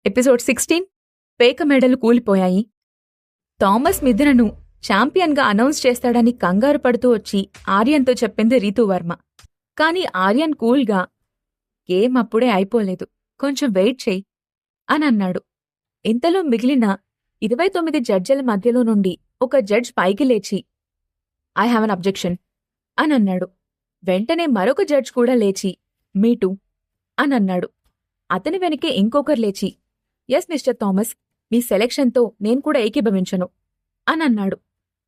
Episode 16 పేక మెడలు కూలిపోయాయి. Thomas మిథునను ఛాంపియన్గా announce చేస్తాడని కంగారు పడుతూ వచ్చి ఆర్యన్తో చెప్పింది రీతూవర్మ. కాని ఆర్యన్ కూల్గా గేమ్ అప్పుడే అయిపోలేదు, కొంచెం వెయిట్ చెయ్యి అని అన్నాడు. ఇంతలో మిగిలిన 29 జడ్జిల మధ్యలో నుండి ఒక జడ్జ్ పైకి లేచి ఐ హ్యావ్ అన్ అబ్జెక్షన్ అని అన్నాడు. వెంటనే మరొక జడ్జ్ కూడా లేచి మీటూ అని అన్నాడు. అతని వెనకే ఇంకొకరు లేచి ఎస్ మిస్టర్ థామస్, మీ సెలెక్షన్తో నేను కూడా ఏకీభవించను అని అన్నాడు.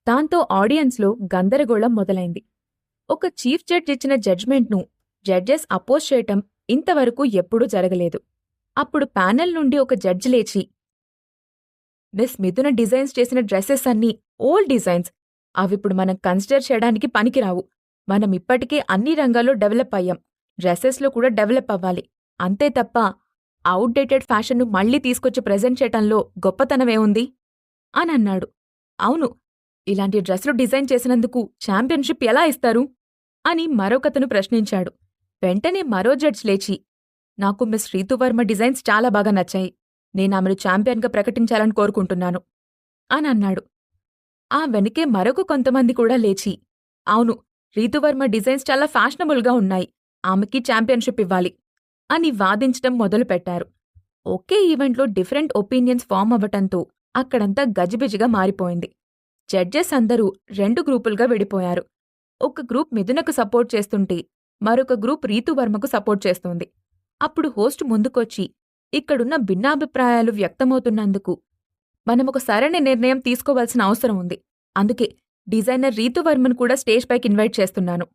దాంతో ఆడియన్స్లో గందరగోళం మొదలైంది. ఒక చీఫ్ జడ్జ్ ఇచ్చిన జడ్జ్మెంట్ను జడ్జెస్ అపోజ్ చేయటం ఇంతవరకు ఎప్పుడూ జరగలేదు. అప్పుడు ప్యానెల్ నుండి ఒక జడ్జి లేచి మిస్ మిథున డిజైన్స్ చేసిన డ్రెస్సెస్ అన్నీ ఓల్డ్ డిజైన్స్, అవిప్పుడు మనం కన్సిడర్ చేయడానికి పనికిరావు. మనం ఇప్పటికే అన్ని రంగాల్లో డెవలప్ అయ్యాం, డ్రెస్సెస్లో కూడా డెవలప్ అవ్వాలి. అంతే తప్ప అవుట్డేటెడ్ ఫ్యాషన్ను మళ్లీ తీసుకొచ్చి ప్రెజెంట్ చేయటంలో గొప్పతనమేముంది అని అన్నాడు. అవును, ఇలాంటి డ్రెస్సులు డిజైన్ చేసినందుకు ఛాంపియన్షిప్ ఎలా ఇస్తారు అని మరొకతను ప్రశ్నించాడు. వెంటనే మరో జడ్జ్ లేచి నాకు మిస్ రీతూవర్మ డిజైన్స్ చాలా బాగా నచ్చాయి, నేనామెను ఛాంపియన్గా ప్రకటించాలని కోరుకుంటున్నాను అని అన్నాడు. ఆ వెనకే మరొక కొంతమంది కూడా లేచి అవును, రీతూవర్మ డిజైన్స్ చాలా ఫ్యాషనబుల్గా ఉన్నాయి, ఆమెకి ఛాంపియన్షిప్ ఇవ్వాలి అని వాదించటం మొదలుపెట్టారు. ఒకే ఈవెంట్లో డిఫరెంట్ ఒపీనియన్స్ ఫామ్ అవ్వటంతో అక్కడంతా గజిబిజిగా మారిపోయింది. జడ్జెస్ అందరూ 2 గ్రూపులుగా విడిపోయారు. ఒక గ్రూప్ మిథునకు సపోర్ట్ చేస్తుంటే మరొక గ్రూప్ రీతూవర్మకు సపోర్ట్ చేస్తోంది. అప్పుడు హోస్ట్ ముందుకొచ్చి ఇక్కడున్న భిన్నాభిప్రాయాలు వ్యక్తమవుతున్నందుకు మనమొక సరైన నిర్ణయం తీసుకోవాల్సిన అవసరం ఉంది, అందుకే డిజైనర్ రీతూవర్మను కూడా స్టేజ్ పైకి ఇన్వైట్ చేస్తున్నాను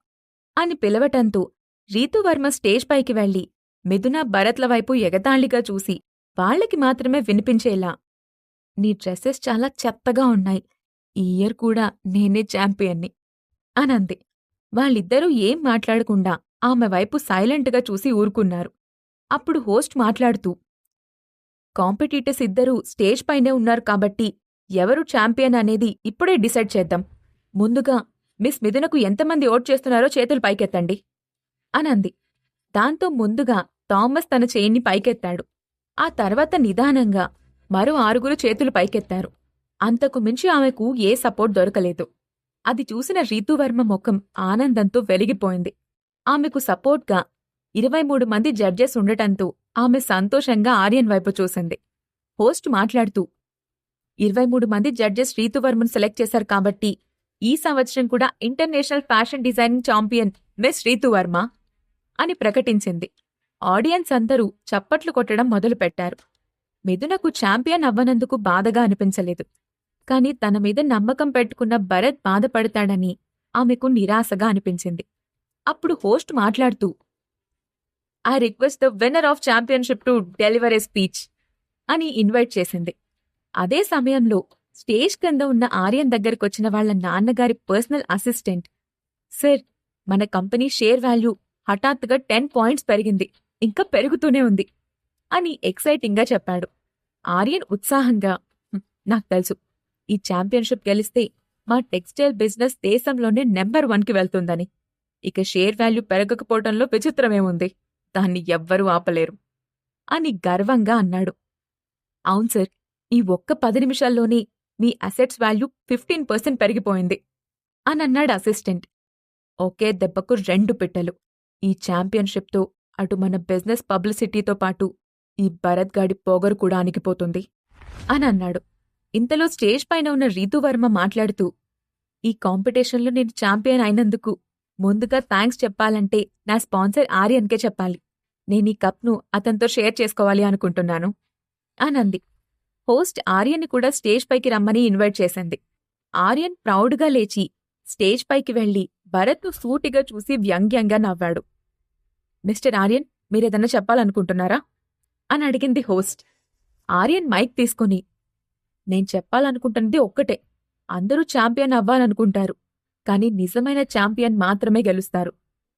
అని పిలవటంతో రీతూవర్మ స్టేజ్ పైకి వెళ్లి మిథున భరత్ల వైపు ఎగతాళిగా చూసి వాళ్లకి మాత్రమే వినిపించేలా నీ డ్రెస్సెస్ చాలా చెత్తగా ఉన్నాయి, ఈ ఇయర్ కూడా నేనే ఛాంపియన్ని అనంది. వాళ్ళిద్దరూ ఏం మాట్లాడకుండా ఆమె వైపు సైలెంట్గా చూసి ఊరుకున్నారు. అప్పుడు హోస్ట్ మాట్లాడుతూ కాంపిటీటర్స్ ఇద్దరూ స్టేజ్ పైనే ఉన్నారు కాబట్టి ఎవరు ఛాంపియన్ అనేది ఇప్పుడే డిసైడ్ చేద్దాం. ముందుగా మిస్ మిథునకు ఎంతమంది ఓట్ చేస్తున్నారో చేతులు పైకెత్తండి అనంది. దాంతో ముందుగా థామస్ తన చేయిని పైకెత్తాడు. ఆ తర్వాత నిదానంగా మరో 6 చేతులు పైకెత్తారు. అంతకు మించి ఆమెకు ఏ సపోర్ట్ దొరకలేదు. అది చూసిన రీతూవర్మ ముఖం ఆనందంతో వెలిగిపోయింది. ఆమెకు సపోర్ట్గా 23 మంది జడ్జెస్ ఉండటంతో ఆమె సంతోషంగా ఆర్యన్ వైపు చూసింది. హోస్ట్ మాట్లాడుతూ 23 మంది జడ్జెస్ రీతూవర్మను సెలెక్ట్ చేశారు కాబట్టి ఈ సంవత్సరం కూడా international fashion designing champion miss Ritu Varma అని ప్రకటించింది. ఆడియన్స్ అందరూ చప్పట్లు కొట్టడం మొదలుపెట్టారు. మిథునకు ఛాంపియన్ అవ్వనందుకు బాధగా అనిపించలేదు. కాని తన మీద నమ్మకం పెట్టుకున్న భరత్ బాధపడతాడని ఆమెకు నిరాశగా అనిపించింది. అప్పుడు హోస్ట్ మాట్లాడుతూ I request the winner of championship to deliver A speech అని ఇన్వైట్ చేసింది. అదే సమయంలో స్టేజ్ కింద ఉన్న ఆర్యన్ దగ్గరకొచ్చిన వాళ్ల నాన్నగారి పర్సనల్ అసిస్టెంట్ సార్, మన కంపెనీ షేర్ వాల్యూ హఠాత్తుగా 10 పాయింట్స్ పెరిగింది, ఇంకా పెరుగుతూనే ఉంది అని ఎక్సైటింగ్గా చెప్పాడు. ఆర్యన్ ఉత్సాహంగా నాకు తెలుసు, ఈ ఛాంపియన్షిప్ గెలిస్తే మా టెక్స్టైల్ బిజినెస్ దేశంలోనే నెంబర్ 1కి వెళ్తుందని. ఇక షేర్ వాల్యూ పెరగకపోవటంలో విచిత్రమేముంది, దాన్ని ఎవ్వరూ ఆపలేరు అని గర్వంగా అన్నాడు. అవును సార్, ఈ ఒక్క 10 నిమిషాల్లోనే మీ అసెట్స్ వాల్యూ 15% పెరిగిపోయింది అని అన్నాడు అసిస్టెంట్. ఒకే దెబ్బకు 2 పిట్టలు. ఈ ఛాంపియన్షిప్తో అటు మన బిజినెస్ పబ్లిసిటీతో పాటు ఈ భరత్ గాడి పొగరు కూడా అణిగిపోతుంది అని అన్నాడు. ఇంతలో స్టేజ్ పైన ఉన్న రీతూవర్మ మాట్లాడుతూ ఈ కాంపిటీషన్లో నేను ఛాంపియన్ అయినందుకు ముందుగా థ్యాంక్స్ చెప్పాలంటే నా స్పాన్సర్ ఆర్యన్కే చెప్పాలి. నేను ఈ కప్ను అతనితో షేర్ చేసుకోవాలి అనుకుంటున్నాను అనంది. హోస్ట్ ఆర్యన్ని కూడా స్టేజ్ పైకి రమ్మని ఇన్వైట్ చేసింది. ఆర్యన్ ప్రౌడ్గా లేచి స్టేజ్ పైకి వెళ్లి భరత్ను సూటిగా చూసి వ్యంగ్యంగా నవ్వాడు. మిస్టర్ ఆర్యన్, మీరేదన్నా చెప్పాలనుకుంటున్నారా అని అడిగింది హోస్ట్. ఆర్యన్ మైక్ తీసుకుని నేను చెప్పాలనుకుంటున్నది ఒక్కటే, అందరూ ఛాంపియన్ అవ్వాలనుకుంటారు, కాని నిజమైన ఛాంపియన్ మాత్రమే గెలుస్తారు.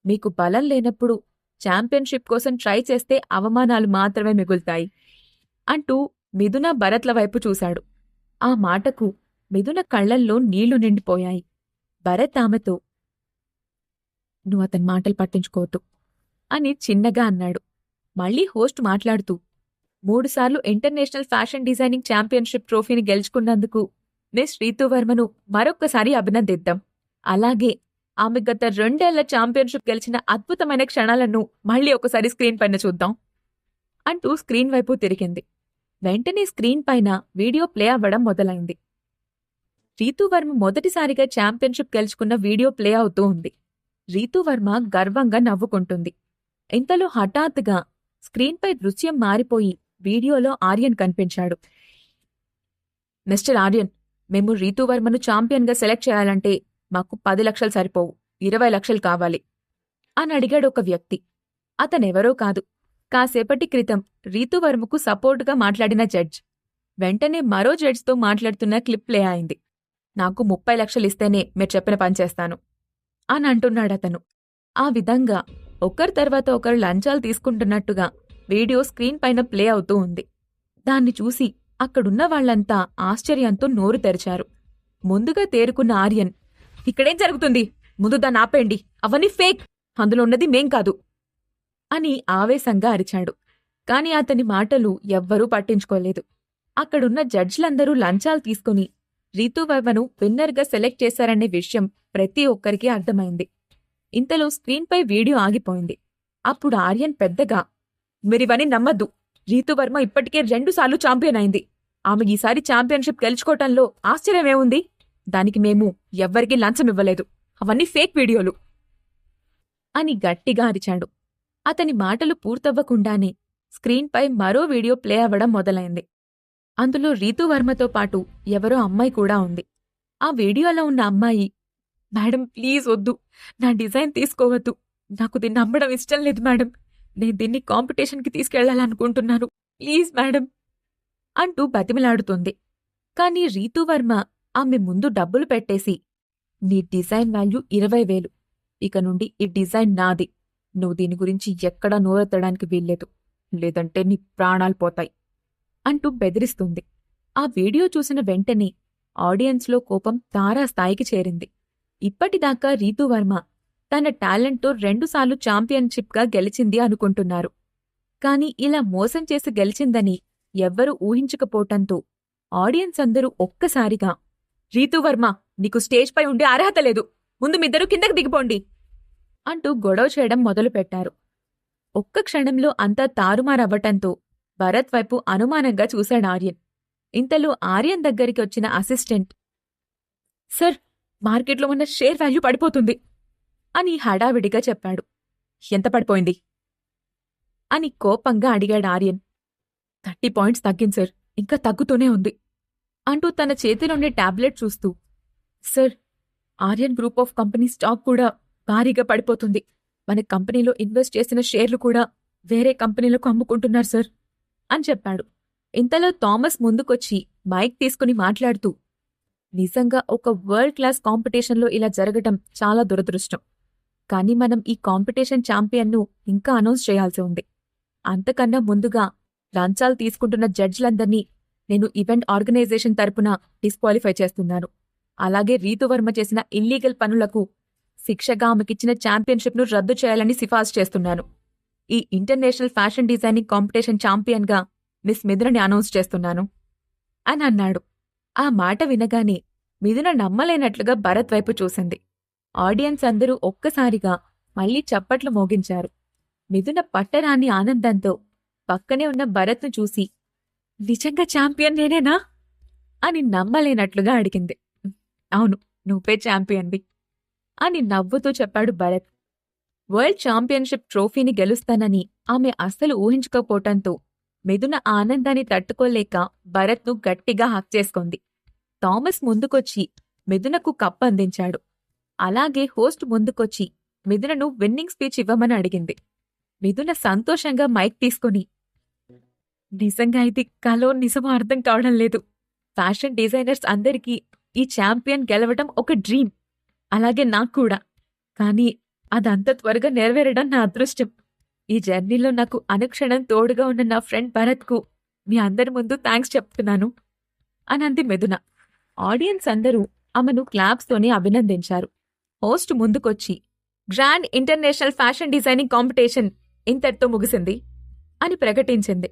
మీకు బలం లేనప్పుడు ఛాంపియన్షిప్ కోసం ట్రై చేస్తే అవమానాలు మాత్రమే మిగులుతాయి అంటూ మిథున భరత్ల వైపు చూశాడు. ఆ మాటకు మిథున కళ్లల్లో నీళ్లు నిండిపోయాయి. భరత్ ఆమెతో నువ్వు అతని మాటలు పట్టించుకోవద్దు అని చిన్నగా అన్నాడు. మళ్లీ హోస్ట్ మాట్లాడుతూ 3 సార్లు ఇంటర్నేషనల్ ఫ్యాషన్ డిజైనింగ్ ఛాంపియన్షిప్ ట్రోఫీని గెలుచుకున్నందుకు మిస్ రీతూ వర్మను మరొక్కసారి అభినందిద్దాం. అలాగే ఆమె గత 2 ఏళ్ల ఛాంపియన్షిప్ గెలిచిన అద్భుతమైన క్షణాలను మళ్ళీ ఒకసారి స్క్రీన్ పైన చూద్దాం అంటూ స్క్రీన్ వైపు తిరిగింది. వెంటనే స్క్రీన్ పైన వీడియో ప్లే అవ్వడం మొదలైంది. రీతూ వర్మ మొదటిసారిగా ఛాంపియన్షిప్ గెలుచుకున్న వీడియో ప్లే అవుతూ ఉంది. రీతూ వర్మ గర్వంగా నవ్వుకుంటుంది. ఇంతలో హఠాత్తుగా స్క్రీన్పై దృశ్యం మారిపోయి వీడియోలో ఆర్యన్ కనిపించాడు. మిస్టర్ ఆర్యన్, మేము రీతూ వర్మను ఛాంపియన్గా సెలెక్ట్ చేయాలంటే మాకు 10 లక్షలు సరిపోవు, 20 లక్షలు కావాలి అని అడిగాడు ఒక వ్యక్తి. అతనెవరో కాదు, కాసేపటి క్రితం రీతూ వర్మకు సపోర్టుగా మాట్లాడిన జడ్జ్. వెంటనే మరో జడ్జ్తో మాట్లాడుతున్న క్లిప్ ప్లే అయింది. నాకు 30 లక్షలు ఇస్తేనే మీరు చెప్పిన పని చేస్తాను అని అంటున్నాడతను. ఆ విధంగా ఒకరి తర్వాత ఒకరు లంచాలు తీసుకుంటున్నట్టుగా వీడియో స్క్రీన్ పైన ప్లే అవుతూ ఉంది. దాన్ని చూసి అక్కడున్న వాళ్లంతా ఆశ్చర్యంతో నోరు తెరిచారు. ముందుగా తేరుకున్న ఆర్యన్, ఇక్కడేం జరుగుతుంది? ముందు దాన్ని ఆపేయండి, అవన్నీ ఫేక్, అందులో ఉన్నది మేం కాదు అని ఆవేశంగా అరిచాడు. కాని అతని మాటలు ఎవ్వరూ పట్టించుకోలేదు. అక్కడున్న జడ్జిలందరూ లంచాలు తీసుకుని రీతూ వర్మను విన్నర్గా సెలెక్ట్ చేశారనే విషయం ప్రతి ఒక్కరికి అర్థమైంది. ఇంతలో స్క్రీన్పై వీడియో ఆగిపోయింది. అప్పుడు ఆర్యన్ పెద్దగా, మీరివన్నీ నమ్మద్దు, రీతూ వర్మ ఇప్పటికే 2 సార్లు ఛాంపియన్ అయింది. ఆమె ఈసారి ఛాంపియన్షిప్ గెలుచుకోవటంలో ఆశ్చర్యమేముంది? దానికి మేము ఎవ్వరికీ లంచం ఇవ్వలేదు, అవన్నీ ఫేక్ వీడియోలు అని గట్టిగా అరిచాడు. అతని మాటలు పూర్తవ్వకుండానే స్క్రీన్పై మరో వీడియో ప్లే అవ్వడం మొదలైంది. అందులో రీతూ వర్మతో పాటు ఎవరో అమ్మాయి కూడా ఉంది. ఆ వీడియోలో ఉన్న అమ్మాయి, మేడం ప్లీజ్ వద్దు, నా డిజైన్ తీసుకోవద్దు, నాకు దీన్ని అమ్మడం ఇష్టం లేదు మేడం, నేను దీన్ని కాంపిటీషన్కి తీసుకెళ్లాలనుకుంటున్నాను, ప్లీజ్ మేడం అంటూ బతిమిలాడుతుంది. కాని రీతూ వర్మ ఆమె ముందు డబ్బులు పెట్టేసి, నీ డిజైన్ వాల్యూ 20,000, ఇక నుండి ఈ డిజైన్ నాది, నువ్వు దీని గురించి ఎక్కడా నోరెత్తడానికి వీల్లేదు, లేదంటే నీ ప్రాణాలు పోతాయి అంటూ బెదిరిస్తుంది. ఆ వీడియో చూసిన వెంటనే ఆడియన్స్లో కోపం తారాస్థాయికి చేరింది. ఇప్పటిదాకా రీతూ వర్మ తన టాలెంట్తో 2 సార్లు ఛాంపియన్షిప్గా గెలిచింది అనుకుంటున్నారు. కాని ఇలా మోసం చేసి గెలిచిందని ఎవ్వరూ ఊహించకపోవటంతో ఆడియన్స్ అందరూ ఒక్కసారిగా, రీతూ వర్మ, నీకు స్టేజ్పై ఉండే అర్హత లేదు, ముందు మీద్దరూ కిందకి దిగిపోండి అంటూ గొడవ చేయడం మొదలుపెట్టారు. ఒక్క క్షణంలో అంతా తారుమారవ్వటంతో భరత్ వైపు అనుమానంగా చూశాడు ఆర్యన్. ఇంతలో ఆర్యన్ దగ్గరికి వచ్చిన అసిస్టెంట్, సార్, మార్కెట్లో ఉన్న షేర్ వాల్యూ పడిపోతుంది అని హడావిడిగా చెప్పాడు. ఎంత పడిపోయింది అని కోపంగా అడిగాడు ఆర్యన్. 30 పాయింట్స్ తగ్గింది సార్, ఇంకా తగ్గుతూనే ఉంది అంటూ తన చేతిలోని టాబ్లెట్ చూస్తూ, sir, Aryan group of company stock కూడా భారీగా పడిపోతుంది, మన కంపెనీలో ఇన్వెస్ట్ చేసిన షేర్లు కూడా వేరే కంపెనీలకు అమ్ముకుంటున్నారు సార్ అని చెప్పాడు. ఇంతలో థామస్ ముందుకొచ్చి మైక్ తీసుకుని మాట్లాడుతూ, నిజంగా ఒక వరల్డ్ క్లాస్ కాంపిటీషన్లో ఇలా జరగటం చాలా దురదృష్టం. కానీ మనం ఈ కాంపిటీషన్ ఛాంపియన్ను ఇంకా అనౌన్స్ చేయాల్సి ఉంది. అంతకన్నా ముందుగా లంచాలు తీసుకుంటున్న జడ్జిలందర్నీ నేను ఈవెంట్ ఆర్గనైజేషన్ తరపున డిస్క్వాలిఫై చేస్తున్నాను. అలాగే రీతూ వర్మ చేసిన ఇల్లీగల్ పనులకు శిక్షగా ఆమెకిచ్చిన ఛాంపియన్షిప్ను రద్దు చేయాలని సిఫార్సు చేస్తున్నాను. ఈ ఇంటర్నేషనల్ ఫ్యాషన్ డిజైనింగ్ కాంపిటీషన్ ఛాంపియన్గా మిస్ మిథునని అనౌన్స్ చేస్తున్నాను అని అన్నాడు. ఆ మాట వినగానే మిథున నమ్మలేనట్లుగా భరత్ వైపు చూసింది. ఆడియన్స్ అందరూ ఒక్కసారిగా మళ్లీ చప్పట్లు మోగించారు. మిథున పట్టరాని ఆనందంతో పక్కనే ఉన్న భరత్ను చూసి, నిజంగా ఛాంపియన్ నేనేనా అని నమ్మలేనట్లుగా అడిగింది. అవును, నువ్వే ఛాంపియన్వి అని నవ్వుతూ చెప్పాడు భరత్. వరల్డ్ ఛాంపియన్షిప్ ట్రోఫీని గెలుస్తానని ఆమె అస్సలు ఊహించుకోపోవటంతో మిథున ఆనందాన్ని తట్టుకోలేక భరత్ను గట్టిగా హక్ చేసుకుంది. థామస్ ముందుకొచ్చి మిథునకు కప్ అందించాడు. అలాగే హోస్ట్ ముందుకొచ్చి మిథునను విన్నింగ్ స్పీచ్ ఇవ్వమని అడిగింది. మిథున సంతోషంగా మైక్ తీసుకుని, నిజంగా ఇది కలో నిజమో అర్థం కావడం లేదు. ఫ్యాషన్ డిజైనర్స్ అందరికీ ఈ ఛాంపియన్ గెలవడం ఒక డ్రీమ్, అలాగే నాకు కూడా. కానీ అదంత త్వరగా నెరవేరడం నా అదృష్టం. ఈ జర్నీలో నాకు అనుక్షణం తోడుగా ఉన్న నా ఫ్రెండ్ భరత్కు మీ అందరి ముందు థ్యాంక్స్ చెప్తున్నాను అని అంది మిథున. ఆడియన్స్ అందరూ ఆమెను క్లాప్స్తోనే అభినందించారు. హోస్ట్ ముందుకొచ్చి, grand international fashion designing competition ఇంతటితో ముగిసింది అని ప్రకటించింది.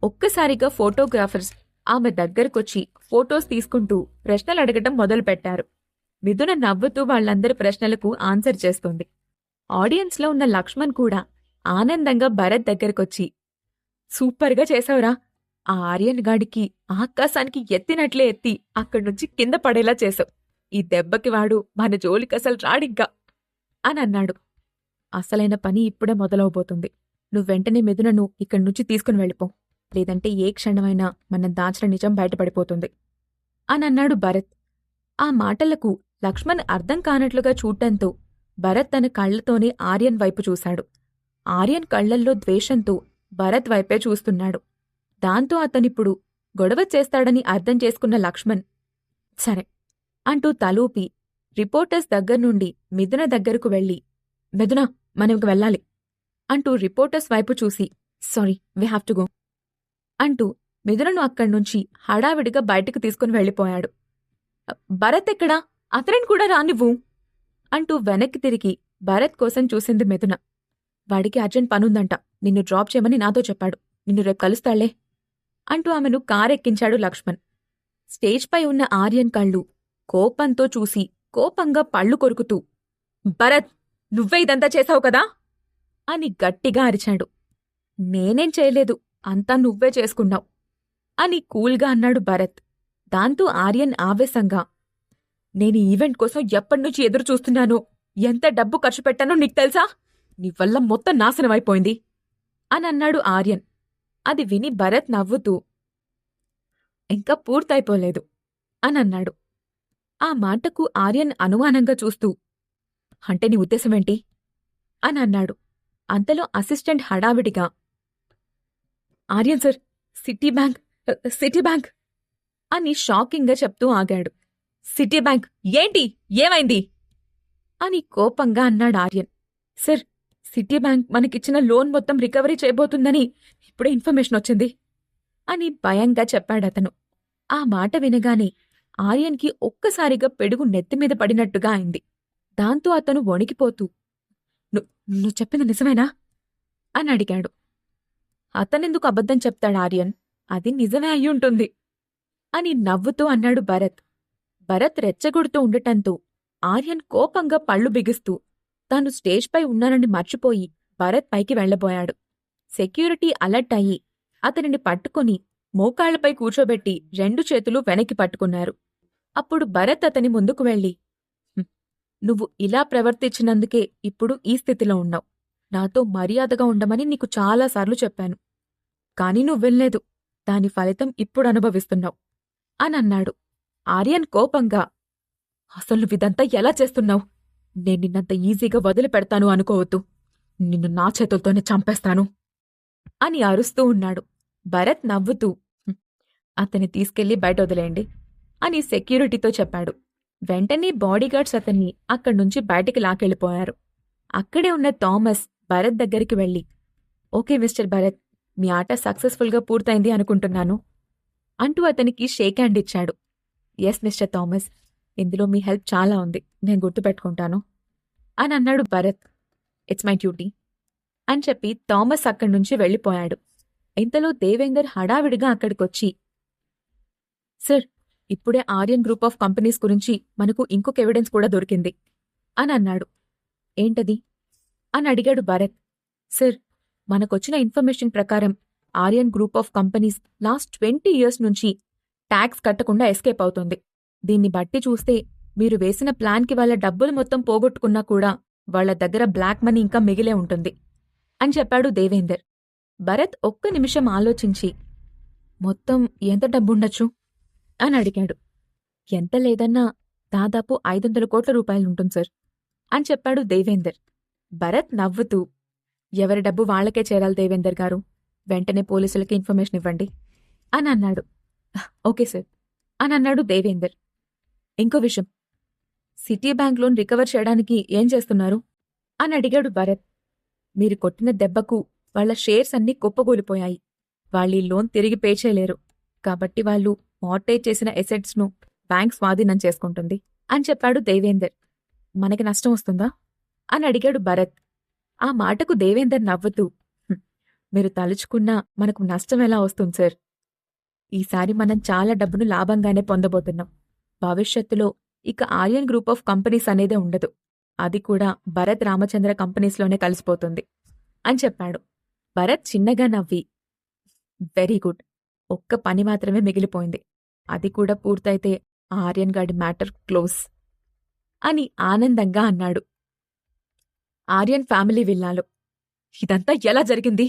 ఒక్కసారిగా ఫోటోగ్రాఫర్స్ ఆమె దగ్గరకొచ్చి ఫోటోస్ తీసుకుంటూ ప్రశ్నలు అడగటం మొదలుపెట్టారు. మిథున నవ్వుతూ వాళ్ళందరి ప్రశ్నలకు ఆన్సర్ చేస్తుంది. ఆడియన్స్లో ఉన్న లక్ష్మణ్ కూడా ఆనందంగా భరత్ దగ్గరకొచ్చి, సూపర్గా చేశావురా, ఆ ఆర్యన్ గాడికి ఆకాశానికి ఎత్తినట్లే ఎత్తి అక్కడ్నుంచి కింద పడేలా చేశావు. ఈ దెబ్బకి వాడు మన జోలికసలు రాడింకా అని అన్నాడు. అసలైన పని ఇప్పుడే మొదలవబోతుంది. నువ్వెంటనే మిథునను ఇక్కడ్నుంచి తీసుకుని వెళ్ళిపో, లేదంటే ఏ క్షణమైనా మనం దాచిన నిజం బయటపడిపోతుంది అని అన్నాడు భరత్. ఆ మాటలకు లక్ష్మణ్ అర్థం కానట్లుగా చూడ్డంతో భరత్ తన కళ్లతోనే ఆర్యన్ వైపు చూశాడు. ఆర్యన్ కళ్లల్లో ద్వేషంతో భరత్ వైపే చూస్తున్నాడు. దాంతో అతనిప్పుడు గొడవ చేస్తాడని అర్థం చేసుకున్న లక్ష్మణ్, సరే అంటూ తలూపి రిపోర్టర్స్ దగ్గర్నుండి మిథున దగ్గరకు వెళ్ళి, మిథున, మనకి వెళ్ళాలి అంటూ రిపోర్టర్స్ వైపు చూసి, sorry, we have to go అంటూ మిథునను అక్కడ్నుంచి హడావిడిగా బయటకు తీసుకుని వెళ్ళిపోయాడు. భరత్ ఎక్కడా? అతనిని కూడా రానివ్వు అంటూ వెనక్కి తిరిగి భరత్ కోసం చూసింది మిథున. వాడికి అర్జెంట్ పనుందంట, నిన్ను డ్రాప్ చేయమని నాతో చెప్పాడు, నిన్ను రేపు కలుస్తాళ్లే అంటూ ఆమెను కారెక్కించాడు లక్ష్మణ్. స్టేజ్పై ఉన్న ఆర్యన్ కళ్ళు కోపంతో చూసి కోపంగా పళ్ళు కొరుకుతూ, భరత్, నువ్వే ఇదంతా చేశావు కదా అని గట్టిగా అరిచాడు. నేనేం చేయలేదు, అంతా నువ్వే చేసుకున్నావు అని కూల్గా అన్నాడు భరత్. దాంతో ఆర్యన్ ఆవేశంగా, నేను ఈవెంట్ కోసం ఎప్పటినుంచి ఎదురు చూస్తున్నానో, ఎంత డబ్బు ఖర్చు పెట్టానో నీకు తెలుసా? నీ వల్ల మొత్తం నాశనమైపోయింది అని అన్నాడు ఆర్యన్. అది విని భరత్ నవ్వుతూ, ఇంకా పూర్తయిపోలేదు అని అన్నాడు. ఆ మాటకు ఆర్యన్ అనుమానంగా చూస్తూ, అంటే నీ ఉద్దేశమేంటి అని అన్నాడు. అంతలో అసిస్టెంట్ హడావిడిగా, ఆర్యన్ సార్, సిటీ బ్యాంక్ అని షాకింగ్గా చెప్తూ ఆగాడు. సిటీ బ్యాంక్ ఏంటి, ఏమైంది అని కోపంగా అన్నాడు ఆర్యన్. సార్, సిటీ బ్యాంక్ మనకిచ్చిన లోన్ మొత్తం రికవరీ చేయబోతుందని ఇప్పుడే ఇన్ఫర్మేషన్ వచ్చింది అని భయంగా చెప్పాడతను. ఆ మాట వినగానే ఆర్యన్కి ఒక్కసారిగా పెడుగు నెత్తిమీద పడినట్టుగా అయింది. దాంతో అతను వణికిపోతూ, నువ్వు చెప్పింది నిజమేనా అని అడిగాడు. అతనెందుకు అబద్ధం చెప్తాడు ఆర్యన్, అది నిజమే అయ్యుంటుంది అని నవ్వుతూ అన్నాడు భరత్. భరత్ రెచ్చగొడుతూ ఉండటంతో ఆర్యన్ కోపంగా పళ్ళు బిగిస్తూ తాను స్టేజ్పై ఉన్నానని మర్చిపోయి భరత్ పైకి వెళ్లబోయాడు. సెక్యూరిటీ అలర్ట్ అయ్యి అతనిని పట్టుకుని మోకాళ్లపై కూర్చోబెట్టి 2 చేతులు వెనక్కి పట్టుకున్నారు. అప్పుడు భరత్ అతని ముందుకు వెళ్ళి, నువ్వు ఇలా ప్రవర్తించినందుకే ఇప్పుడు ఈ స్థితిలో ఉన్నావు. నాతో మర్యాదగా ఉండమని నీకు చాలాసార్లు చెప్పాను, కాని నువ్వు వినలేదు. దాని ఫలితం ఇప్పుడు అనుభవిస్తున్నావు అని అన్నాడు. ఆర్యన్ కోపంగా, అసలు నువ్విదంతా ఎలా చేస్తున్నావు? నేను నిన్నంత ఈజీగా వదిలిపెడతాను అనుకోవద్దు, నిన్ను నా చేతులతోనే చంపేస్తాను అని అరుస్తూ ఉన్నాడు. భరత్ నవ్వుతూ, అతన్ని తీసుకెళ్లి బయట వదిలేయండి అని సెక్యూరిటీతో చెప్పాడు. వెంటనే బాడీగార్డ్స్ అతన్ని అక్కడ్నుంచి బయటికి లాకెళ్ళిపోయారు. అక్కడే ఉన్న థామస్ భరత్ దగ్గరికి వెళ్ళి, ఓకే మిస్టర్ భరత్, మీ ఆట సక్సెస్ఫుల్గా పూర్తయింది అనుకుంటున్నాను అంటూ అతనికి షేక్ హ్యాండ్ ఇచ్చాడు. ఎస్ మిస్టర్ థామస్, ఇందులో మీ హెల్ప్ చాలా ఉంది, నేను గుర్తుపెట్టుకుంటాను అని అన్నాడు భరత్. ఇట్స్ మై డ్యూటీ అని చెప్పి థామస్ అక్కడ్నుంచి వెళ్ళిపోయాడు. ఇంతలో దేవేందర్ హడావిడిగా అక్కడికొచ్చి, సార్, ఇప్పుడే ఆర్యన్ గ్రూప్ ఆఫ్ కంపెనీస్ గురించి మనకు ఇంకొక ఎవిడెన్స్ కూడా దొరికింది అని అన్నాడు. ఏంటది అని అడిగాడు భరత్. సార్, మనకొచ్చిన ఇన్ఫర్మేషన్ ప్రకారం Aryan group of companies last 20 years నుంచి ట్యాక్స్ కట్టకుండా ఎస్కేప్ అవుతుంది. దీన్ని బట్టి చూస్తే మీరు వేసిన ప్లాన్కి వాళ్ళ డబ్బులు మొత్తం పోగొట్టుకున్నా కూడా వాళ్ల దగ్గర బ్లాక్ మనీ ఇంకా మిగిలే ఉంటుంది అని చెప్పాడు దేవేందర్. భరత్ ఒక్క నిమిషం ఆలోచించి, మొత్తం ఎంత డబ్బుండొచ్చు అని అడిగాడు. ఎంత లేదన్నా దాదాపు 500 కోట్ల రూపాయలుంటుంది సార్ అని చెప్పాడు దేవేందర్. భరత్ నవ్వుతూ, ఎవరి డబ్బు వాళ్లకే చేరాలి దేవేందర్ గారు, వెంటనే పోలీసులకి ఇన్ఫర్మేషన్ ఇవ్వండి అని అన్నాడు. ఓకే సార్ అని అన్నాడు దేవేందర్. ఇంకో విషయం, సిటీ బ్యాంక్ లోన్ రికవర్ చేయడానికి ఏం చేస్తున్నారు అని అడిగాడు భరత్. మీరు కొట్టిన దెబ్బకు వాళ్ల షేర్స్ అన్నీ కుప్పగూలిపోయాయి. వాళ్ళీ లోన్ తిరిగి పే చేయలేరు, కాబట్టి వాళ్ళు మార్టేజ్ చేసిన ఎసెట్స్ను బ్యాంక్ స్వాధీనం చేసుకుంటుంది అని చెప్పాడు దేవేందర్. మనకి నష్టం వస్తుందా అని అడిగాడు భరత్. ఆ మాటకు దేవేందర్ నవ్వుతూ, మీరు తలుచుకున్నా మనకు నష్టం ఎలా వస్తుంది సార్? ఈసారి మనం చాలా డబ్బును లాభంగానే పొందబోతున్నాం. భవిష్యత్తులో ఇక ఆర్యన్ గ్రూప్ ఆఫ్ కంపెనీస్ అనేదే ఉండదు. అది కూడా భరత్ రామచంద్ర కంపెనీస్లోనే కలిసిపోతుంది అని చెప్పాడు. భరత్ చిన్నగా నవ్వి, వెరీ గుడ్. ఒక్క పని మాత్రమే మిగిలిపోయింది. అది కూడా పూర్తయితే ఆర్యన్ గాడి మ్యాటర్ క్లోజ్ అని ఆనందంగా అన్నాడు. ఆర్యన్ ఫ్యామిలీ విల్లాలో ఇదంతా ఎలా జరిగింది?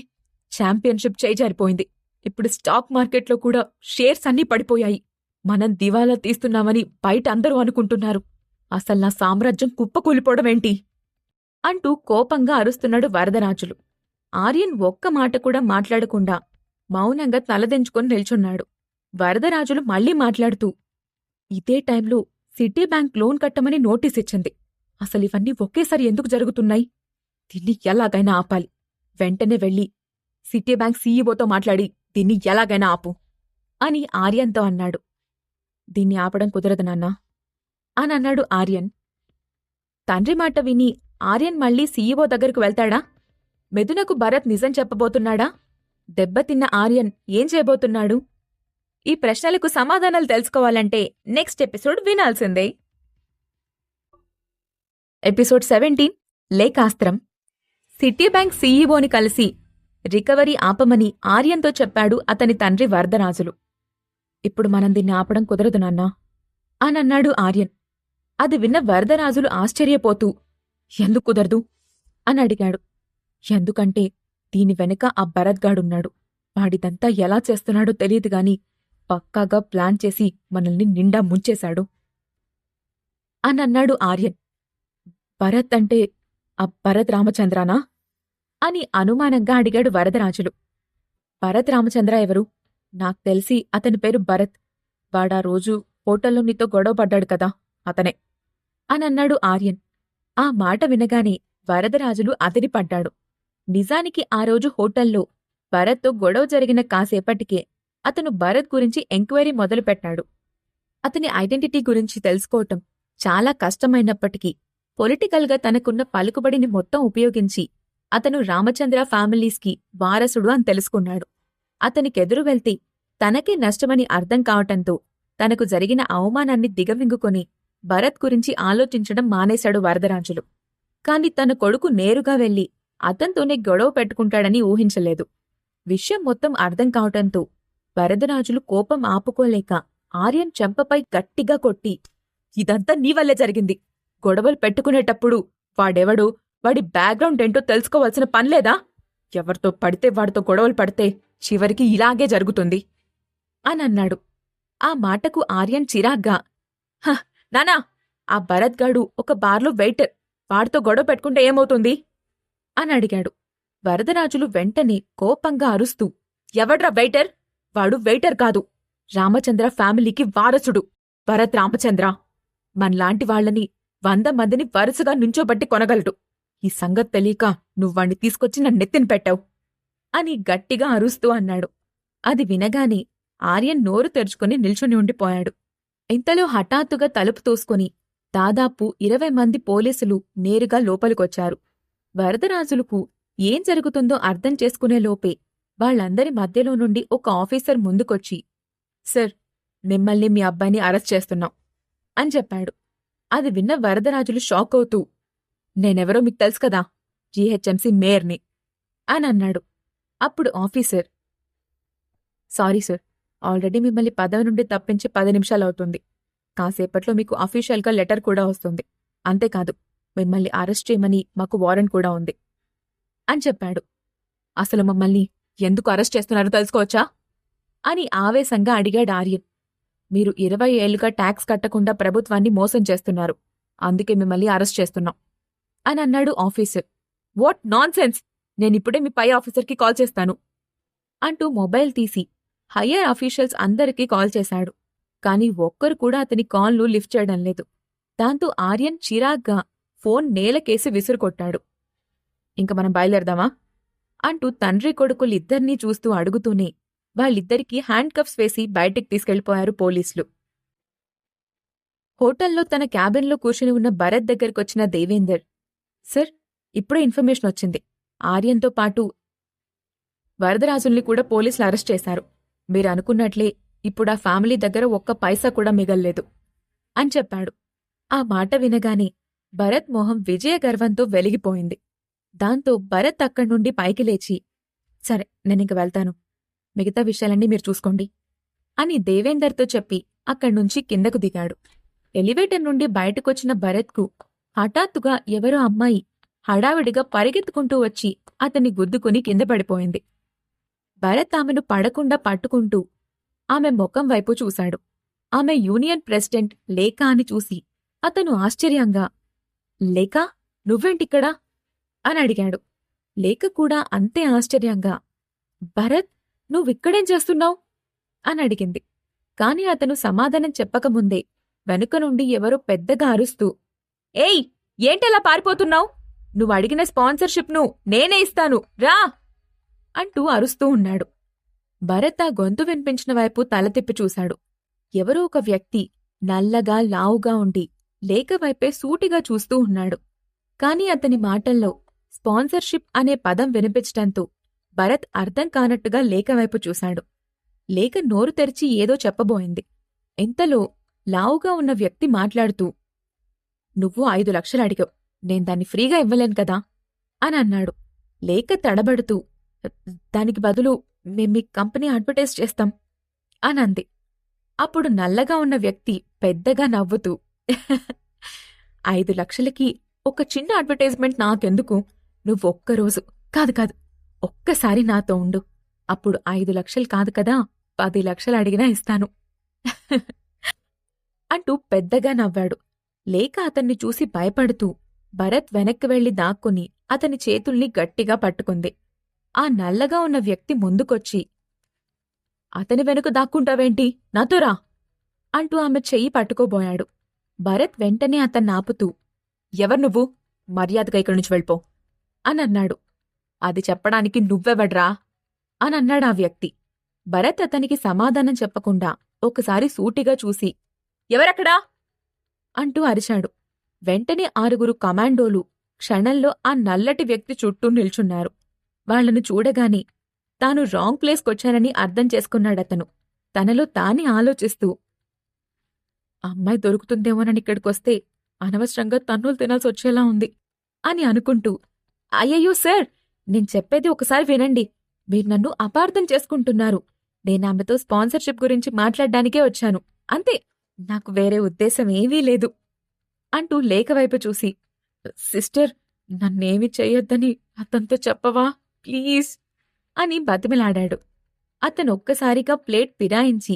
ఛాంపియన్షిప్ చేజారిపోయింది. ఇప్పుడు స్టాక్ మార్కెట్లో కూడా షేర్స్ అన్నీ పడిపోయాయి. మనం దివాలా తీస్తున్నామని బయట అందరూ అనుకుంటున్నారు. అసలు నా సామ్రాజ్యం కుప్పకూలిపోవడమేంటి? అంటూ కోపంగా అరుస్తున్నాడు వరదరాజులు. ఆర్యన్ ఒక్క మాట కూడా మాట్లాడకుండా మౌనంగా తలదించుకొని నిల్చున్నాడు. వరదరాజులు మళ్లీ మాట్లాడుతూ, ఇదే టైంలో సిటీ బ్యాంక్ లోన్ కట్టమని నోటీస్ ఇచ్చింది. అసలివన్నీ ఒకేసారి ఎందుకు జరుగుతున్నాయి? దీన్ని ఎలాగైనా ఆపాలి. వెంటనే వెళ్ళి సిటీ బ్యాంక్ సీఈఓతో మాట్లాడి దీన్ని ఎలాగైనా ఆపు అని ఆర్యన్తో అన్నాడు. దీన్ని ఆపడం కుదరదు నాన్నా అని అన్నాడు ఆర్యన్. తండ్రి మాట విని ఆర్యన్ మళ్లీ సీఈఓ దగ్గరకు వెళ్తాడా? మెదునకు భరత్ నిజం చెప్పబోతున్నాడా? దెబ్బతిన్న ఆర్యన్ ఏం చేయబోతున్నాడు? ఈ ప్రశ్నలకు సమాధానాలు తెలుసుకోవాలంటే నెక్స్ట్ ఎపిసోడ్ వినాల్సిందే. ఎపిసోడ్ 17 లేఖాస్త్రం. సిటీ బ్యాంక్ సీఈఓని కలిసి రికవరీ ఆపమని ఆర్యన్తో చెప్పాడు అతని తండ్రి వరదరాజులు. ఇప్పుడు మనం దీన్ని ఆపడం కుదరదు నాన్నా అనన్నాడు ఆర్యన్. అది విన్న వరదరాజులు ఆశ్చర్యపోతూ, ఎందుకు కుదరదు అని అడిగాడు. ఎందుకంటే దీని వెనుక ఆ భరత్గాడున్నాడు. వాడిదంతా ఎలా చేస్తున్నాడో తెలియదుగాని పక్కాగా ప్లాన్ చేసి మనల్ని నిండా ముంచేశాడు అనన్నాడు ఆర్యన్. భరత్ అంటే ఆ భరత్ రామచంద్రనా అని అనుమానంగా అడిగాడు వరదరాజులు. భరత్ రామచంద్ర ఎవరు? నాకు తెలిసి అతని పేరు భరత్. వాడా రోజు హోటల్లో నీతో గొడవ పడ్డాడు కదా, అతనే అనన్నాడు ఆర్యన్. ఆ మాట వినగానే వరదరాజులు అదిరిపడ్డాడు. నిజానికి ఆ రోజు హోటల్లో భరత్తో గొడవ జరిగిన కాసేపటికే అతను భరత్ గురించి ఎంక్వైరీ మొదలుపెట్టాడు. అతని ఐడెంటిటీ గురించి తెలుసుకోవటం చాలా కష్టమైనప్పటికీ పొలిటికల్గా తనకున్న పలుకుబడిని మొత్తం ఉపయోగించి అతను రామచంద్ర ఫ్యామిలీస్కి వారసుడు అని తెలుసుకున్నాడు. అతనికెదురు వెళ్తే తనకే నష్టమని అర్థం కావటంతో తనకు జరిగిన అవమానాన్ని దిగమింగుకొని భరత్ గురించి ఆలోచించడం మానేశాడు వరదరాజులు. కాని తన కొడుకు నేరుగా వెళ్లి అతనితోనే గొడవ పెట్టుకుంటాడని ఊహించలేదు. విషయం మొత్తం అర్థం కావటంతో వరదరాజులు కోపం ఆపుకోలేక ఆర్యన్ చెంపపై గట్టిగా కొట్టి, ఇదంతా నీవల్లే జరిగింది. గొడవలు పెట్టుకునేటప్పుడు వాడెవడో, వాడి బ్యాక్గ్రౌండ్ ఏంటో తెలుసుకోవాల్సిన పనిలేదా? ఎవరితో పడితే వాడితో గొడవలు పడితే చివరికి ఇలాగే జరుగుతుంది అనన్నాడు. ఆ మాటకు ఆర్యన్ చిరాగ్గా, నానా, ఆ భరత్గాడు ఒక బార్లో వెయిటర్. వాడితో గొడవ పెట్టుకుంటే ఏమవుతుంది అని అడిగాడు. వరదరాజులు వెంటనే కోపంగా అరుస్తూ, ఎవడ్రా వెయిటర్? వాడు వెయిటర్ కాదు, రామచంద్ర ఫ్యామిలీకి వారసుడు భరత్ రామచంద్ర. మనలాంటి వాళ్లని 100 మందిని వరుసగా నుంచోబట్టి కొనగలడు. ఈ సంగతి తెలియక నువ్వాణ్ణి తీసుకొచ్చి నన్నెత్తిన పెట్టావు అని గట్టిగా అరుస్తూ అన్నాడు. అది వినగానే ఆర్యన్ నోరు తెరుచుకుని నిల్చుని ఉండిపోయాడు. ఇంతలో హఠాత్తుగా తలుపు తోసుకొని దాదాపు 20 మంది పోలీసులు నేరుగా లోపలికొచ్చారు. వరదరాజులకు ఏం జరుగుతుందో అర్థం చేసుకునేలోపే వాళ్లందరి మధ్యలో నుండి ఒక ఆఫీసర్ ముందుకొచ్చి, సార్, మిమ్మల్ని మీ అబ్బాయిని అరెస్ట్ చేస్తున్నాం అని చెప్పాడు. అది విన్న వరదరాజులు షాక్ అవుతూ, నేనెవరో మీకు తెలుసు కదా, జీహెచ్ఎంసీ మేయర్ని అని అన్నాడు. అప్పుడు ఆఫీసర్, సారీ సార్, ఆల్రెడీ మిమ్మల్ని పదవి నుండి తప్పించి 10 నిమిషాలవుతుంది. కాసేపట్లో మీకు అఫీషియల్గా లెటర్ కూడా వస్తుంది. అంతేకాదు, మిమ్మల్ని అరెస్ట్ చేయమని మాకు వారెంట్ కూడా ఉంది అని చెప్పాడు. అసలు మమ్మల్ని ఎందుకు అరెస్ట్ చేస్తున్నారో తెలుసుకోవచ్చా అని ఆవేశంగా అడిగాడు ఆర్యన్. మీరు 20 ఏళ్లుగా ట్యాక్స్ కట్టకుండా ప్రభుత్వాన్ని మోసం చేస్తున్నారు. అందుకే మిమ్మల్ని అరెస్ట్ చేస్తున్నాం అని అన్నాడు ఆఫీసర్. What nonsense! నేనిప్పుడే మీ పై ఆఫీసర్కి కాల్ చేస్తాను అంటూ మొబైల్ తీసి హయ్యర్ అఫీషియల్స్ అందరికీ కాల్ చేశాడు. కాని ఒక్కరు కూడా అతని కాల్ను లిఫ్ట్ చేయడం లేదు. దాంతో ఆర్యన్ చిరాగ్గా ఫోన్ నేలకేసి విసురుకొట్టాడు. ఇంక మనం బయలుదేరదామా అంటూ తండ్రి కొడుకులిద్దర్నీ చూస్తూ అడుగుతూనే వాళ్ళిద్దరికీ హ్యాండ్ కఫ్స్ వేసి బయటికి తీసుకెళ్లిపోయారు పోలీసులు. హోటల్లో తన క్యాబిన్లో కూర్చుని ఉన్న భరత్ దగ్గరకొచ్చిన దేవేందర్, సార్, ఇప్పుడే ఇన్ఫర్మేషన్ వచ్చింది. ఆర్యన్తో పాటు వరదరాజుల్ని కూడా పోలీసులు అరెస్ట్ చేశారు. మీరనుకున్నట్లే ఇప్పుడా ఫ్యామిలీ దగ్గర ఒక్క పైసా కూడా మిగల్లేదు అని చెప్పాడు. ఆ మాట వినగానే భరత్ మొహం విజయగర్వంతో వెలిగిపోయింది. దాంతో భరత్ అక్కడ్నుండి పైకి లేచి, సరే నేనింక వెళ్తాను, మిగతా విషయాలన్నీ మీరు చూసుకోండి అని దేవేందర్తో చెప్పి అక్కడ్నుంచి కిందకు దిగాడు. ఎలివేటర్ నుండి బయటకొచ్చిన భరత్కు హఠాత్తుగా ఎవరో అమ్మాయి హడావిడిగా పరిగెత్తుకుంటూ వచ్చి అతన్ని గుద్దుకుని కింద పడిపోయింది. భరత్ ఆమెను పడకుండా పట్టుకుంటూ ఆమె ముఖం వైపు చూశాడు. ఆమె యూనియన్ ప్రెసిడెంట్ లేఖా అని చూసి అతను ఆశ్చర్యంగా, లేఖా, నువ్వేంటిక్కడా అని అడిగాడు. లేఖ కూడా అంతే ఆశ్చర్యంగా, భరత్, నువ్విక్కడేం చేస్తున్నావు అని అడిగింది. కాని అతను సమాధానం చెప్పకముందే వెనుక నుండి ఎవరో పెద్దగా అరుస్తూ, ఏయ్, ఏంటలా పారిపోతున్నావు? నువ్వడిగిన స్పాన్సర్షిప్ను నేనే ఇస్తాను, రా అంటూ అరుస్తూ ఉన్నాడు. భరత్ ఆ గొంతు వినిపించిన వైపు తల తిప్పి చూశాడు. ఎవరో ఒక వ్యక్తి నల్లగా లావుగా ఉండి లేఖ వైపే సూటిగా చూస్తూ ఉన్నాడు. కాని అతని మాటల్లో స్పాన్సర్షిప్ అనే పదం వినిపించటంతో భరత్ అర్థం కానట్టుగా లేఖ వైపు చూశాడు. లేఖ నోరు తెరిచి ఏదో చెప్పబోయింది. ఇంతలో లావుగా ఉన్న వ్యక్తి మాట్లాడుతూ, నువ్వు 5 లక్షలు అడిగావు, నేను దాన్ని ఫ్రీగా ఇవ్వలేను కదా అని అన్నాడు. లేఖ తడబడుతూ, దానికి బదులు మేం మీ కంపెనీ అడ్వర్టైజ్ చేస్తాం అనంది. అప్పుడు నల్లగా ఉన్న వ్యక్తి పెద్దగా నవ్వుతూ, 5 లక్షలకి ఒక చిన్న అడ్వర్టైజ్మెంట్ నాకెందుకు? నువ్వొక్కరోజు కాదు ఒక్కసారి నాతో ఉండు, అప్పుడు 5 లక్షలు కాదు కదా, 10 లక్షలు అడిగినా ఇస్తాను అంటూ పెద్దగా నవ్వాడు. లేఖ అతన్ని చూసి భయపడుతూ భరత్ వెనక్కి వెళ్లి దాక్కుని అతని చేతుల్ని గట్టిగా పట్టుకుంది. ఆ నల్లగా ఉన్న వ్యక్తి ముందుకొచ్చి, అతని వెనుక దాక్కుంటావేంటి, నాతో రా అంటూ ఆమె చెయ్యి పట్టుకోబోయాడు. భరత్ వెంటనే అతన్నాపుతూ, ఎవరు నువ్వు? మర్యాదగా ఇక్కడి నుంచి వెళ్ళిపో అనన్నాడు. అది చెప్పడానికి నువ్వెవడ్రా అనన్నాడా వ్యక్తి. భరత్ అతనికి సమాధానం చెప్పకుండా ఒకసారి సూటిగా చూసి, ఎవరక్కడా అంటూ అరిచాడు. వెంటనే 6 కమాండోలు క్షణంలో ఆ నల్లటి వ్యక్తి చుట్టూ నిల్చున్నారు. వాళ్లను చూడగానే తాను రాంగ్ ప్లేస్కొచ్చానని అర్థం చేసుకున్నాడతను. తనలో తానే ఆలోచిస్తూ, అమ్మాయి దొరుకుతుందేమోననిక్కడికొస్తే అనవసరంగా తన్నులు తినాల్సొచ్చేలా ఉంది అని అనుకుంటూ, అయ్యయ్యో సార్, నేను చెప్పేది ఒకసారి వినండి, మీరు నన్ను అపార్థం చేసుకుంటున్నారు. నేనామెతో స్పాన్సర్షిప్ గురించి మాట్లాడ్డానికే వచ్చాను, అంతే, నాకు వేరే ఉద్దేశం ఏమీ లేదు అంటూ లేఖ వైపు చూసి, సిస్టర్, నన్నేమీ చెయ్యొద్దని అతనితో చెప్పవా ప్లీజ్ అని బతిమిలాడాడు. అతనొక్కసారిగా ప్లేట్ ఫిరాయించి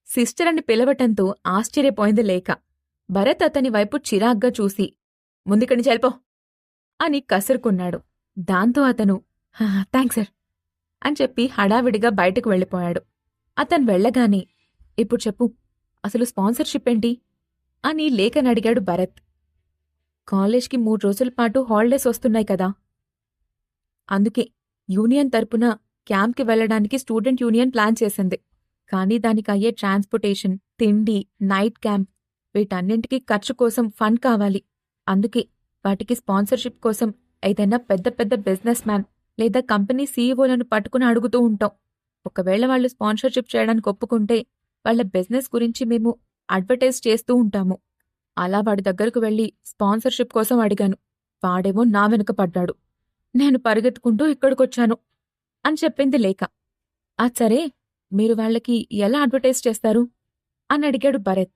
సిస్టర్ అని పిలవటంతో ఆశ్చర్యపోయింది లేఖ. భరత్ అతని వైపు చిరాగ్గా చూసి, ముందుకని చెల్పో అని కసురుకున్నాడు. దాంతో అతను, థాంక్స్ సార్ అని చెప్పి హడావిడిగా బయటకు వెళ్ళిపోయాడు. అతను వెళ్ళగానే, ఇప్పుడు చెప్పు, అసలు స్పాన్సర్షిప్ ఏంటి అని లేఖనడిగాడు భరత్. కాలేజ్కి 3 రోజుల పాటు హాలిడేస్ వస్తున్నాయి కదా, అందుకే యూనియన్ తరపున క్యాంప్కి వెళ్లడానికి స్టూడెంట్ యూనియన్ ప్లాన్ చేసింది. కానీ దానికయ్యే ట్రాన్స్పోర్టేషన్, తిండి, నైట్ క్యాంప్, వీటన్నింటికీ ఖర్చు కోసం ఫండ్ కావాలి. అందుకే వాటికి స్పాన్సర్షిప్ కోసం ఏదైనా పెద్ద పెద్ద బిజినెస్ మ్యాన్ లేదా కంపెనీ సీఈఓలను పట్టుకుని అడుగుతూ ఉంటాం. ఒకవేళ వాళ్ళు స్పాన్సర్షిప్ చేయడానికి ఒప్పుకుంటే వాళ్ల బిజినెస్ గురించి మేము అడ్వర్టైజ్ చేస్తూ ఉంటాము. అలా వాడి దగ్గరకు వెళ్లి స్పాన్సర్షిప్ కోసం అడిగాను. వాడేమో నా వెనుక పడ్డాడు. నేను పరిగెత్తుకుంటూ ఇక్కడికొచ్చాను అని చెప్పింది లేఖ. సరే, మీరు వాళ్లకి ఎలా అడ్వర్టైజ్ చేస్తారు అని అడిగాడు భరత్.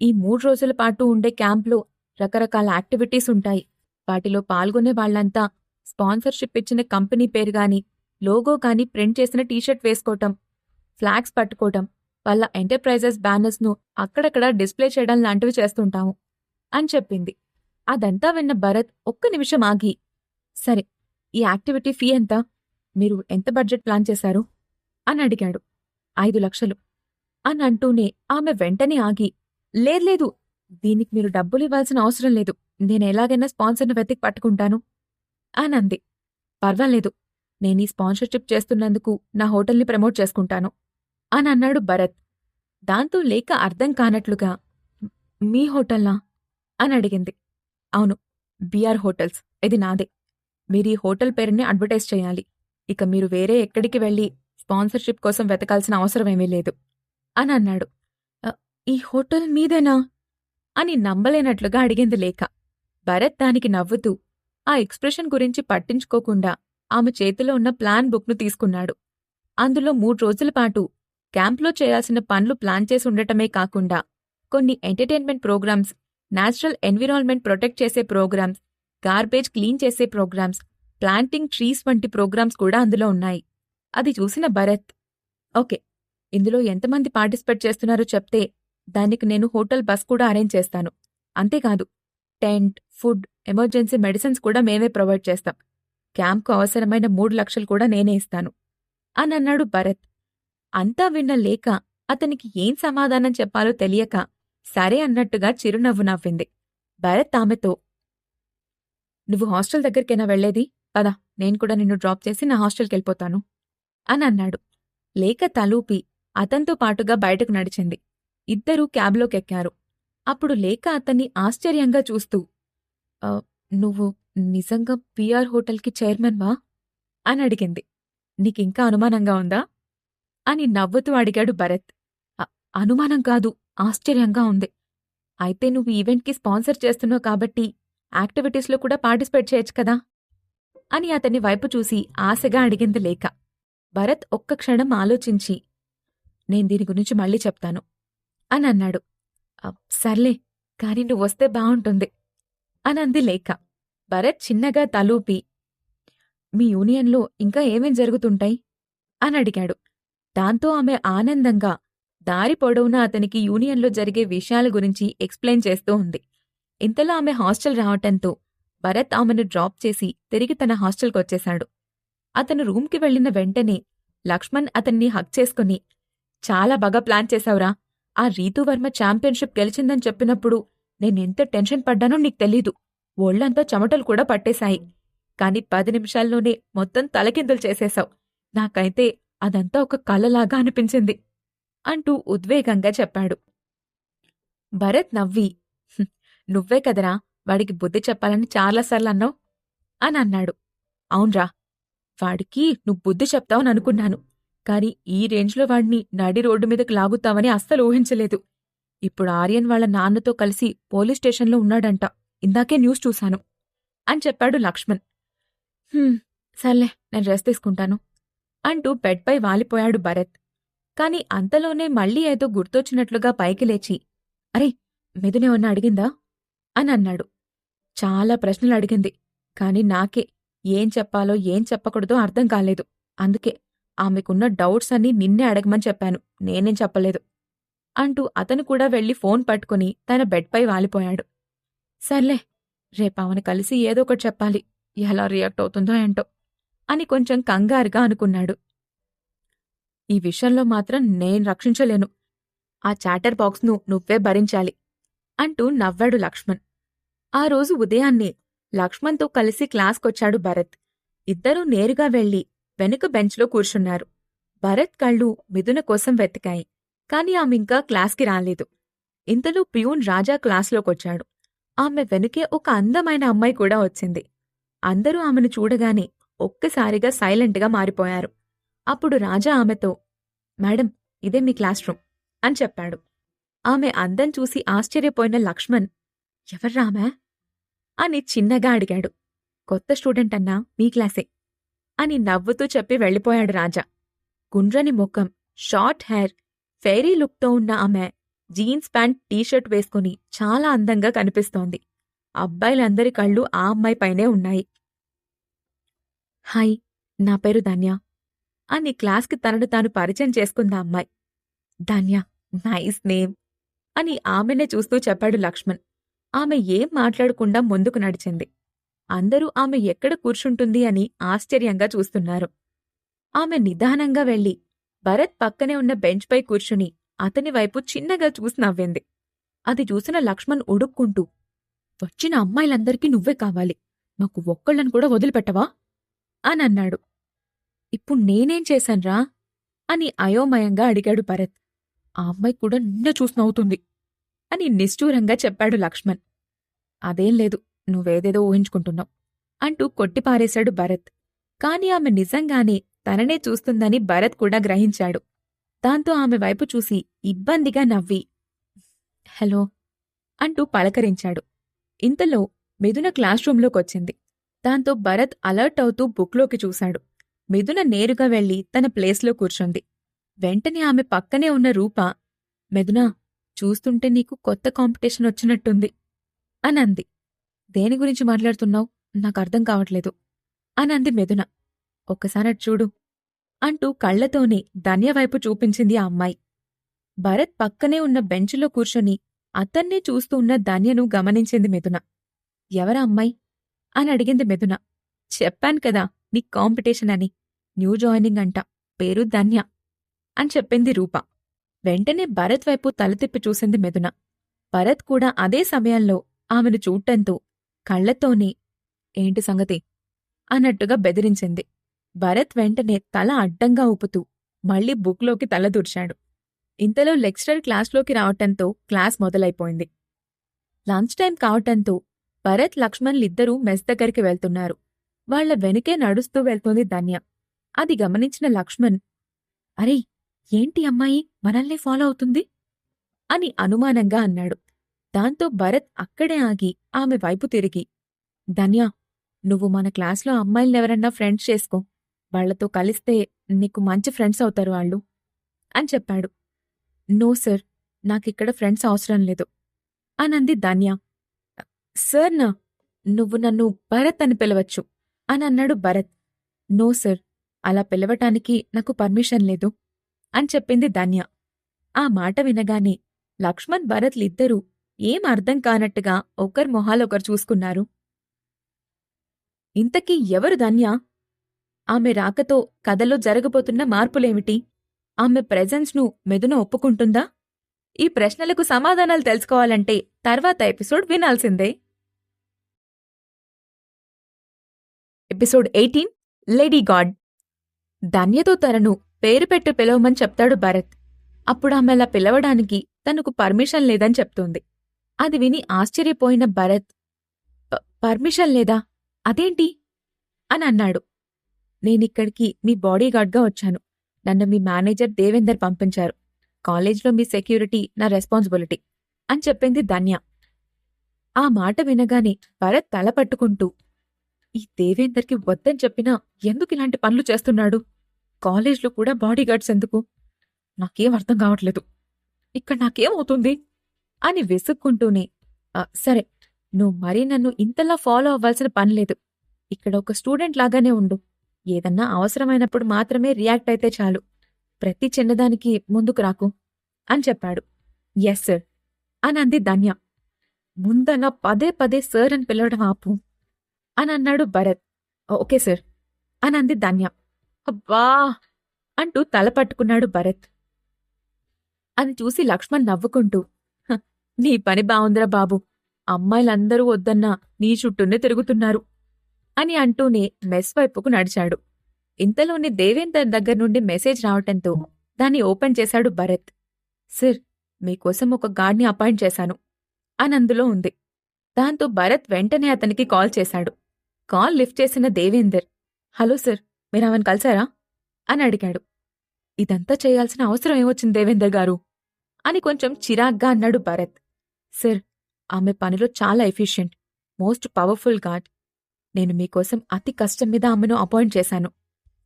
ఈ 3 రోజుల పాటు ఉండే క్యాంప్లో రకరకాల యాక్టివిటీస్ ఉంటాయి. వాటిలో పాల్గొనే వాళ్లంతా స్పాన్సర్షిప్ ఇచ్చిన కంపెనీ పేరు గాని, లోగో గాని ప్రింట్ చేసిన టీషర్ట్ వేసుకోవటం, ఫ్లాగ్స్ పట్టుకోవటం, వాళ్ళ ఎంటర్ప్రైజెస్ బ్యానర్స్ను అక్కడక్కడ డిస్ప్లే చేయడం లాంటివి చేస్తుంటాము అని చెప్పింది. అదంతా విన్న భరత్ ఒక్క నిమిషం ఆగి, సరే, ఈ యాక్టివిటీ ఫీ ఎంత? మీరు ఎంత బడ్జెట్ ప్లాన్ చేశారు అని అడిగాడు. 5 లక్షలు అని అంటూనే ఆమె వెంటనే ఆగి, లేదు, దీనికి మీరు డబ్బులు ఇవ్వాల్సిన అవసరం లేదు, నేను ఎలాగైనా స్పాన్సర్ను వెతికి పట్టుకుంటాను అనంది. పర్వాలేదు, నేనీ స్పాన్సర్షిప్ చేస్తున్నందుకు నా హోటల్ని ప్రమోట్ చేసుకుంటాను అని అన్నాడు భరత్. దాంతో లేఖ అర్థం కానట్లుగా, మీ హోటల్నా అని అడిగింది. అవును, బిఆర్ హోటల్స్, ఇది నాదే. మీరీ హోటల్ పేరుని అడ్వర్టైజ్ చేయాలి. ఇక మీరు వేరే ఎక్కడికి వెళ్ళి స్పాన్సర్షిప్ కోసం వెతకాల్సిన అవసరమేమీ లేదు అని అన్నాడు. "అ, ఈ హోటల్ మీదేనా?" అని నమ్మలేనట్లుగా అడిగింది లేఖ. భరత్ దానికి నవ్వుతూ ఆ ఎక్స్‌ప్రెషన్ గురించి పట్టించుకోకుండా ఆమె చేతిలో ఉన్న ప్లాన్ బుక్‌ను తీసుకున్నాడు. అందులో 3 రోజులపాటు క్యాంప్లో చేయాల్సిన పనులు ప్లాన్ చేసి ఉండటమే కాకుండా కొన్ని entertainment programs, natural environment protect చేసే ప్రోగ్రామ్స్, గార్బేజ్ క్లీన్ చేసే ప్రోగ్రామ్స్, ప్లాంటింగ్ ట్రీస్ వంటి ప్రోగ్రామ్స్ కూడా అందులో ఉన్నాయి. అది చూసిన భరత్, "ఓకే, ఇందులో ఎంతమంది పార్టిసిపేట్ చేస్తున్నారో చెప్తే దానికి నేను హోటల్ బస్ కూడా అరేంజ్ చేస్తాను. అంతేకాదు, టెంట్, ఫుడ్, ఎమర్జెన్సీ మెడిసిన్స్ కూడా మేమే ప్రొవైడ్ చేస్తాం. క్యాంప్కు అవసరమైన 3 లక్షలు కూడా నేనే ఇస్తాను" అనన్నాడు భరత్. అంతా విన్న లేఖ అతనికి ఏం సమాధానం చెప్పాలో తెలియక సరే అన్నట్టుగా చిరునవ్వు నవ్వింది. భరత్ ఆమెతో, "నువ్వు హాస్టల్ దగ్గరికైనా వెళ్లేది? పద, నేను కూడా నిన్ను డ్రాప్ చేసి నా హాస్టల్కెళ్ళిపోతాను" అనన్నాడు. లేఖ తలూపి అతనితో పాటుగా బయటకు నడిచింది. ఇద్దరూ క్యాబ్లోకెక్కారు. అప్పుడు లేఖ అతన్ని ఆశ్చర్యంగా చూస్తూ, "ఆ, నువ్వు నిజంగా పిఆర్ హోటల్కి చైర్మన్వా?" అని అడిగింది. "నీకింకా అనుమానంగా ఉందా?" అని నవ్వుతూ అడిగాడు భరత్. అనుమానం కాదు, ఆశ్చర్యంగా ఉంది. అయితే నువ్వు ఈవెంట్కి స్పాన్సర్ చేస్తున్నావు కాబట్టి యాక్టివిటీస్లో కూడా పార్టిసిపేట్ చేయొచ్చు కదా అని అతని వైపు చూసి ఆశగా అడిగింది లేఖ. భరత్ ఒక్క క్షణం ఆలోచించి, "నేను దీని గురించి మళ్ళీ చెప్తాను" అని అన్నాడు. "సర్లే, కాని నువ్వొస్తే బావుంటుంది" అనంది లేఖ. భరత్ చిన్నగా తలూపి, "మీ యూనియన్లో ఇంకా ఏమేం జరుగుతుంటాయి?" అని అడిగాడు. దాంతో ఆమె ఆనందంగా దారి పొడవునా అతనికి యూనియన్లో జరిగే విషయాల గురించి ఎక్స్‌ప్లెయిన్ చేస్తూ ఉంది. ఇంతలో ఆమె హాస్టల్ రావటంతో భరత్ ఆమెను డ్రాప్ చేసి తిరిగి తన హాస్టల్కొచ్చేశాడు. అతను రూమ్కి వెళ్లిన వెంటనే లక్ష్మణ్ అతన్ని హగ్ చేసుకుని, "చాలా బాగా ప్లాన్ చేశావురా. ఆ రీతూవర్మ ఛాంపియన్షిప్ గెలిచిందని చెప్పినప్పుడు నేనెంత టెన్షన్ పడ్డానో నీకు తెలీదు. ఒళ్లంతా చెమటలు కూడా పట్టేశాయి. కాని 10 నిమిషాల్లోనే మొత్తం తలకిందులు చేసేశావు. నాకైతే అదంతా ఒక కలలాగా అనిపించింది" అంటూ ఉద్వేగంగా చెప్పాడు. భరత్ నవ్వి, "నువ్వే కదరా వాడికి బుద్ధి చెప్పాలని చాలాసార్లన్నావు" అని అన్నాడు. "అవున్రా, వాడికి నువ్వు బుద్ధి చెప్తావననుకున్నాను. కాని ఈ రేంజ్లో వాడిని నడి రోడ్డు మీదకు లాగుతావని అస్సలు ఊహించలేదు. ఇప్పుడు ఆర్యన్ వాళ్ళ నాన్నతో కలిసి పోలీస్ స్టేషన్లో ఉన్నాడంట. ఇందాకే న్యూస్ చూశాను" అని చెప్పాడు లక్ష్మణ్. సర్లే, నేను రెస్ట్ తీసుకుంటాను" అంటూ బెడ్పై వాలిపోయాడు భరత్. కాని అంతలోనే మళ్ళీ ఏదో గుర్తొచ్చినట్లుగా పైకి లేచి, "అరే, మిథునేమన్నా అడిగిందా?" అని అన్నాడు. "చాలా ప్రశ్నలు అడిగింది. కాని నాకే ఏం చెప్పాలో ఏం చెప్పకూడదో అర్థం కాలేదు. అందుకే ఆమెకున్న డౌట్స్ అన్నీ నిన్నే అడగమని చెప్పాను. నేనేం చెప్పలేదు" అంటూ అతను కూడా వెళ్లి ఫోన్ పట్టుకుని తన బెడ్పై వాలిపోయాడు. సర్లే, రేపామెను కలిసి ఏదో ఒకటి చెప్పాలి. ఎలా రియాక్ట్ అవుతుందో ఏంటో అని కొంచెం కంగారుగా అనుకున్నాడు. "ఈ విషయంలో మాత్రం నేను రక్షించలేను. ఆ చాటర్ బాక్స్ను నువ్వే భరించాలి" అంటూ నవ్వాడు లక్ష్మణ్. ఆ రోజు ఉదయాన్నే లక్ష్మణ్తో కలిసి క్లాస్కొచ్చాడు భరత్. ఇద్దరూ నేరుగా వెళ్లి వెనుక బెంచ్లో కూర్చున్నారు. భరత్ కళ్ళు మిథున కోసం వెతికాయి. కాని ఆమింకా క్లాస్కి రాలేదు. ఇంతలో ప్యూన్ రాజా క్లాస్లోకొచ్చాడు. ఆమె వెనుకే ఒక అందమైన అమ్మాయి కూడా వచ్చింది. అందరూ ఆమెను చూడగానే ఒక్కసారిగా సైలెంట్గా మారిపోయారు. అప్పుడు రాజా ఆమెతో, "మేడం, ఇదే మీ క్లాస్ రూమ్" అని చెప్పాడు. ఆమె అందం చూసి ఆశ్చర్యపోయిన లక్ష్మణ్, "ఎవర్రామె?" అని చిన్నగా అడిగాడు. "కొత్త స్టూడెంట్ అన్నా, మీ క్లాసే" అని నవ్వుతూ చెప్పి వెళ్ళిపోయాడు రాజా. గుండ్రని ముఖం, షార్ట్ హెయిర్, ఫెయిరీ లుక్తో ఉన్న ఆమె జీన్స్ ప్యాంట్, టీషర్ట్ వేసుకుని చాలా అందంగా కనిపిస్తోంది. అబ్బాయిలందరి కళ్ళు ఆ అమ్మాయిపైనే ఉన్నాయి. "హాయ్, నా పేరు ధన్య" అని క్లాస్కి తనను తాను పరిచయం చేసుకుందా అమ్మాయి. "ధన్య, నైస్ నేమ్" అని ఆమెనే చూస్తూ చెప్పాడు లక్ష్మణ్. ఆమె ఏం మాట్లాడకుండా ముందుకు నడిచింది. అందరూ ఆమె ఎక్కడ కూర్చుంటుంది అని ఆశ్చర్యంగా చూస్తున్నారు. ఆమె నిదానంగా వెళ్లి భరత్ పక్కనే ఉన్న బెంచ్పై కూర్చుని అతని వైపు చిన్నగా చూసి నవ్వింది. అది చూసిన లక్ష్మణ్ ఉడుక్కుంటూ, "వచ్చిన అమ్మాయిలందరికీ నువ్వే కావాలి. నాకు ఒక్కళ్ళను కూడా వదిలిపెట్టవా?" అనన్నాడు. "ఇప్పుడు నేనేం చేశాన్రా?" అని అయోమయంగా అడిగాడు భరత్. "ఆ అమ్మాయి కూడా నిన్నే చూసి నవ్వుతుంది" అని నిష్ఠూరంగా చెప్పాడు లక్ష్మణ్. "అదేం లేదు, నువ్వేదేదో ఊహించుకుంటున్నావు" అంటూ కొట్టిపారేశాడు భరత్. కాని ఆమె నిజంగానే తననే చూస్తుందని భరత్ కూడా గ్రహించాడు. దాంతో ఆమె వైపు చూసి ఇబ్బందిగా నవ్వి హలో అంటూ పలకరించాడు. ఇంతలో మిథున క్లాస్ రూంలోకొచ్చింది. దాంతో భరత్ అలర్ట్ అవుతూ బుక్లోకి చూశాడు. మిథున నేరుగా వెళ్లి తన ప్లేస్లో కూర్చుంది. వెంటనే ఆమె పక్కనే ఉన్న రూప, మిథునా, చూస్తుంటే నీకు కొత్త కాంపిటీషన్ వచ్చినట్టుంది అనంది. దేని గురించి మాట్లాడుతున్నావు? నాకర్థం కావట్లేదు అనంది మిథున. ఒక్కసారి చూడు అంటూ కళ్లతోనే ధన్యవైపు చూపించింది ఆ అమ్మాయి. భరత్ పక్కనే ఉన్న బెంచ్లో కూర్చొని అతన్నే చూస్తూ ఉన్న ధన్యను గమనించింది మిథున. ఎవరా అమ్మాయి అని అడిగింది మిథున. చెప్పాను కదా నీ కాంపిటీషన్ అని. న్యూ జాయినింగ్ అంట. పేరు ధన్య అని చెప్పింది రూప. వెంటనే భరత్ వైపు తల తిప్పి చూసింది మిథున. భరత్ కూడా అదే సమయంలో ఆమెను చూడటంతో కళ్లతోనే ఏంటి సంగతి అన్నట్టుగా బెదిరించింది. భరత్ వెంటనే తల అడ్డంగా ఊపుతూ మళ్లీ బుక్లోకి తల దూర్చాడు. ఇంతలో లెక్చరర్ క్లాస్లోకి రావటంతో క్లాస్ మొదలైపోయింది. లంచ్ టైం కావటంతో భరత్, లక్ష్మణ్లిద్దరూ మెస్ దగ్గరికి వెళ్తున్నారు. వాళ్ల వెనుకే నడుస్తూ వెళ్తోంది ధన్య. అది గమనించిన లక్ష్మణ్, అరే, ఏంటి అమ్మాయి మనల్ని ఫాలో అవుతుంది అని అనుమానంగా అన్నాడు. దాంతో భరత్ అక్కడే ఆగి ఆమె వైపు తిరిగి, ధన్య, నువ్వు మన క్లాస్లో అమ్మాయిలనెవరన్నా ఫ్రెండ్స్ చేసుకో. వాళ్లతో కలిస్తే నీకు మంచి ఫ్రెండ్స్ అవుతారు వాళ్ళు అని చెప్పాడు. నో సార్, నాకిక్కడ ఫ్రెండ్స్ అవసరం లేదు అనంది ధన్య. సార్నా, నువ్వు నన్ను భరత్ అని పిలవచ్చు అని అన్నాడు భరత్. నో సార్, అలా పిలవటానికి నాకు పర్మిషన్ లేదు అని చెప్పింది ధన్య. ఆ మాట వినగానే లక్ష్మణ్, భరత్లిద్దరూ ఏం అర్థం కానట్టుగా ఒకరి మొహాలొకరు చూసుకున్నారు. ఇంతకీ ఎవరు ధన్య? ఆమె రాకతో కథలో జరగబోతున్న మార్పులేమిటి? ఆమె ప్రెజెన్స్ను మిథున ఒప్పుకుంటుందా? ఈ ప్రశ్నలకు సమాధానాలు తెలుసుకోవాలంటే తర్వాత ఎపిసోడ్ వినాల్సిందే. Episode 18 lady God. ధన్యతో తనను పేరు పెట్టు పిలవమని చెప్తాడు భరత్. అప్పుడామె అలా పిలవడానికి తనకు పర్మిషన్ లేదని చెప్తుంది. అది విని ఆశ్చర్యపోయిన భరత్, పర్మిషన్ లేదా? అదేంటి అని అన్నాడు. నేనిక్కడికి మీ బాడీగార్డ్గా వచ్చాను. నన్ను మీ మేనేజర్ దేవేందర్ పంపించారు. కాలేజ్లో మీ సెక్యూరిటీ నా రెస్పాన్సిబిలిటీ అని చెప్పింది ధన్య. ఆ మాట వినగానే భరత్ తల పట్టుకుంటూ, ఈ దేవేందర్కి వద్దని చెప్పినా ఎందుకిలాంటి పనులు చేస్తున్నాడు? కాలేజ్లో కూడా బాడీగార్డ్స్ ఎందుకు? నాకేం అర్థం కావట్లేదు. ఇక్కడ నాకేమవుతుంది అని విసుక్కుంటూనే, సరే, నువ్వు మరీ నన్ను ఇంతలా ఫాలో అవ్వాల్సిన పనిలేదు. ఇక్కడ ఒక స్టూడెంట్ లాగానే ఉండు. ఏదన్నా అవసరమైనప్పుడు మాత్రమే రియాక్ట్ అయితే చాలు. ప్రతి చిన్నదానికి ముందుకు రాకు అని చెప్పాడు. ఎస్ సార్ అని అంది ధన్య. ముందలా పదే పదే సార్ అని పిలవడం ఆపు అని అన్నాడు భరత్. ఓకే సార్ అని అంది ధన్య. అబ్బా అంటూ తల పట్టుకున్నాడు భరత్. అది చూసి లక్ష్మణ్ నవ్వుకుంటూ, నీ పని బావుందిరా బాబు. అమ్మాయిలందరూ వద్దన్నా నీ చుట్టూనే తిరుగుతున్నారు అని అంటూనే మెస్ వైపుకు నడిచాడు. ఇంతలోనే దేవేందర్ దగ్గర్నుండి మెసేజ్ రావటంతో దాన్ని ఓపెన్ చేశాడు భరత్. సార్, మీకోసం ఒక గార్డ్ని అపాయింట్ చేశాను అని అందులో ఉంది. దాంతో భరత్ వెంటనే అతనికి కాల్ చేశాడు. కాల్ లిఫ్ట్ చేసిన దేవేందర్, హలో సార్, మీరామెను కలిశారా అని అడిగాడు. ఇదంతా చేయాల్సిన అవసరం ఏమొచ్చింది దేవేందర్ గారు అని కొంచెం చిరాగ్గా అన్నాడు భరత్. సార్, ఆమె పనిలో చాలా ఎఫిషియెంట్, మోస్ట్ పవర్ఫుల్ గార్డ్. నేను మీకోసం అతి కష్టం మీద ఆమెను అపాయింట్ చేశాను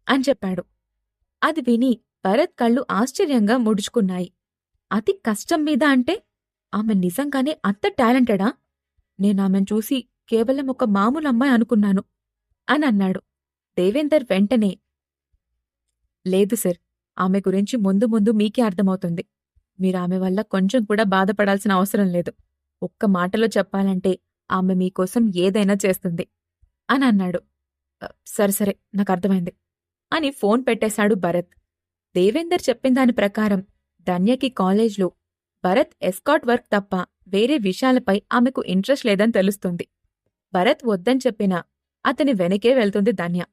అని చెప్పాడు. అది విని భరత్ కళ్ళు ఆశ్చర్యంగా ముడుచుకున్నాయి. అతి కష్టం మీద అంటే ఆమె నిజంగానే అంత టాలెంటెడా? నేనామెను చూసి కేవలం ఒక మామూలు అమ్మాయి అనుకున్నాను అని అన్నాడు. దేవేందర్ వెంటనే, లేదు సార్, ఆమె గురించి ముందు ముందు మీకే అర్థమవుతుంది. మీరామె వల్ల కొంచెం కూడా బాధపడాల్సిన అవసరం లేదు. ఒక్క మాటలో చెప్పాలంటే ఆమె మీకోసం ఏదైనా చేస్తుంది అని అన్నాడు. సరే సరే, నాకర్థమైంది అని ఫోన్ పెట్టేశాడు భరత్. దేవేందర్ చెప్పిన దాని ప్రకారం ధన్యకి కాలేజ్లో భరత్ ఎస్కాట్ వర్క్ తప్ప వేరే విషయాలపై ఆమెకు ఇంట్రెస్ట్ లేదని తెలుస్తుంది. భరత్ వద్దని చెప్పినా అతని వెనకే వెళ్తుంది ధన్య.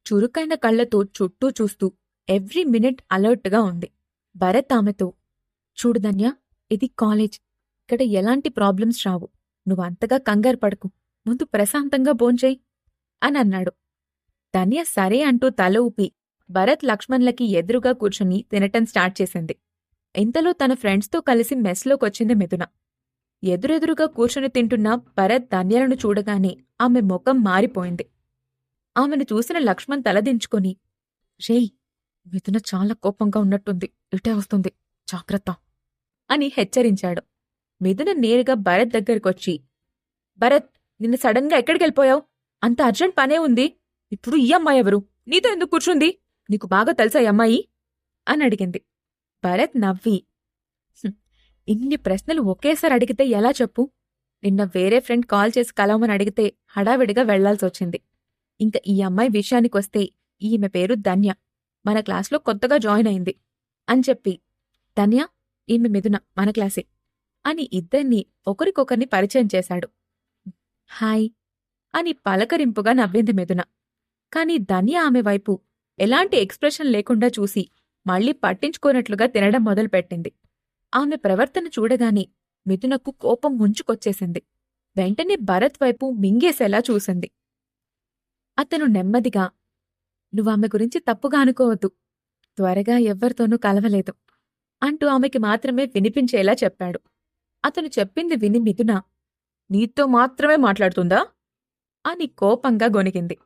చురుకైన కళ్లతో చుట్టూ చూస్తూ ఎవ్రీ మినిట్ అలర్ట్గా ఉంది. భరత్ ఆమెతో, చూడు ధన్య, ఇది కాలేజ్. ఇక్కడ ఎలాంటి ప్రాబ్లమ్స్ రావు. నువ్వు అంతగా కంగారు పడకు. ముందు ప్రశాంతంగా భోంచేయి అని అన్నాడు. ధన్య సరే అంటూ తల ఊపి భరత్ లక్ష్మణ్లకి ఎదురుగా కూర్చుని తినటం స్టార్ట్ చేసింది. ఇంతలో తన ఫ్రెండ్స్తో కలిసి మెస్లోకొచ్చింది మిథున. ఎదురెదురుగా కూర్చుని తింటున్న భరత్ ధన్యలను చూడగానే ఆమె ముఖం మారిపోయింది. ఆమెను చూసిన లక్ష్మణ్ తలదించుకొని, రేయ్, మిథున చాలా కోపంగా ఉన్నట్టుంది, ఇటే వస్తుంది, జాగ్రత్త అని హెచ్చరించాడు. మిథున నేరుగా భరత్ దగ్గరకొచ్చి, భరత్, నిన్న సడన్గా ఎక్కడికెళ్ళిపోయావు? అంత అర్జెంట్ పనే ఉంది. ఇప్పుడు ఈ అమ్మాయి ఎవరు? నీతో ఎందుకు కూర్చుంది? నీకు బాగా తెలుసా ఈ అమ్మాయి అని అడిగింది. భరత్ నవ్వి, ఇన్ని ప్రశ్నలు ఒకేసారి అడిగితే ఎలా చెప్పు? నిన్న వేరే ఫ్రెండ్ కాల్ చేసి కలవమని అడిగితే హడావిడిగా వెళ్లాల్సొచ్చింది. ఇంక ఈ అమ్మాయి విషయానికొస్తే ఈమె పేరు ధన్య, మన క్లాస్లో కొత్తగా జాయిన్ అయింది అని చెప్పి, ధన్య, ఈమె మిథున, మన క్లాసే అని ఇద్దరినీ ఒకరికొకరిని పరిచయం చేశాడు. హాయ్ అని పలకరింపుగా నవ్వింది మిథున. కాని ధన్య ఆమె వైపు ఎలాంటి ఎక్స్ప్రెషన్ లేకుండా చూసి మళ్లీ పట్టించుకోనట్లుగా తినడం మొదలుపెట్టింది. ఆమె ప్రవర్తన చూడగానే మిథునకు కోపం ముంచుకొచ్చేసింది. వెంటనే భరత్ వైపు మింగేసేలా చూసింది. అతను నెమ్మదిగా, నువ్వామె గురించి తప్పుగా అనుకోవద్దు, త్వరగా ఎవ్వరితోనూ కలవలేదు అంటూ ఆమెకి మాత్రమే వినిపించేలా చెప్పాడు. అతను చెప్పింది విని మిథున, నీతో మాత్రమే మాట్లాడుతుందా అని కోపంగా గొనిగింది.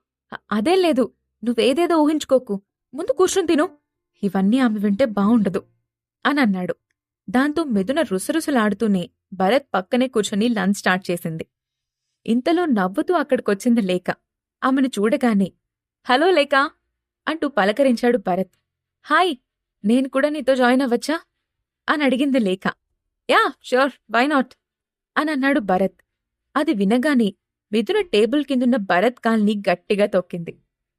అదేం లేదు, నువ్వేదేదో ఊహించుకోకు, ముందు కూర్చుని తిను, ఇవన్నీ ఆమె వింటే బావుండదు అని అన్నాడు. దాంతో మిథున రుసరుసలాడుతూనే భరత్ పక్కనే కూర్చొని లంచ్ స్టార్ట్ చేసింది. ఇంతలో నవ్వుతూ అక్కడికొచ్చింది లేఖ. ఆమెను చూడగానే, హలో లేఖ అంటూ పలకరించాడు భరత్. హాయ్, నేను కూడా నీతో జాయిన్ అవ్వచ్చా అని అడిగింది లేఖ. యా ష్యూర్, వై నాట్ అని అన్నాడు భరత్. అది వినగానే మిథున టేబుల్ కిందున్న భరత్ కాల్ని గట్టిగా తొక్కింది.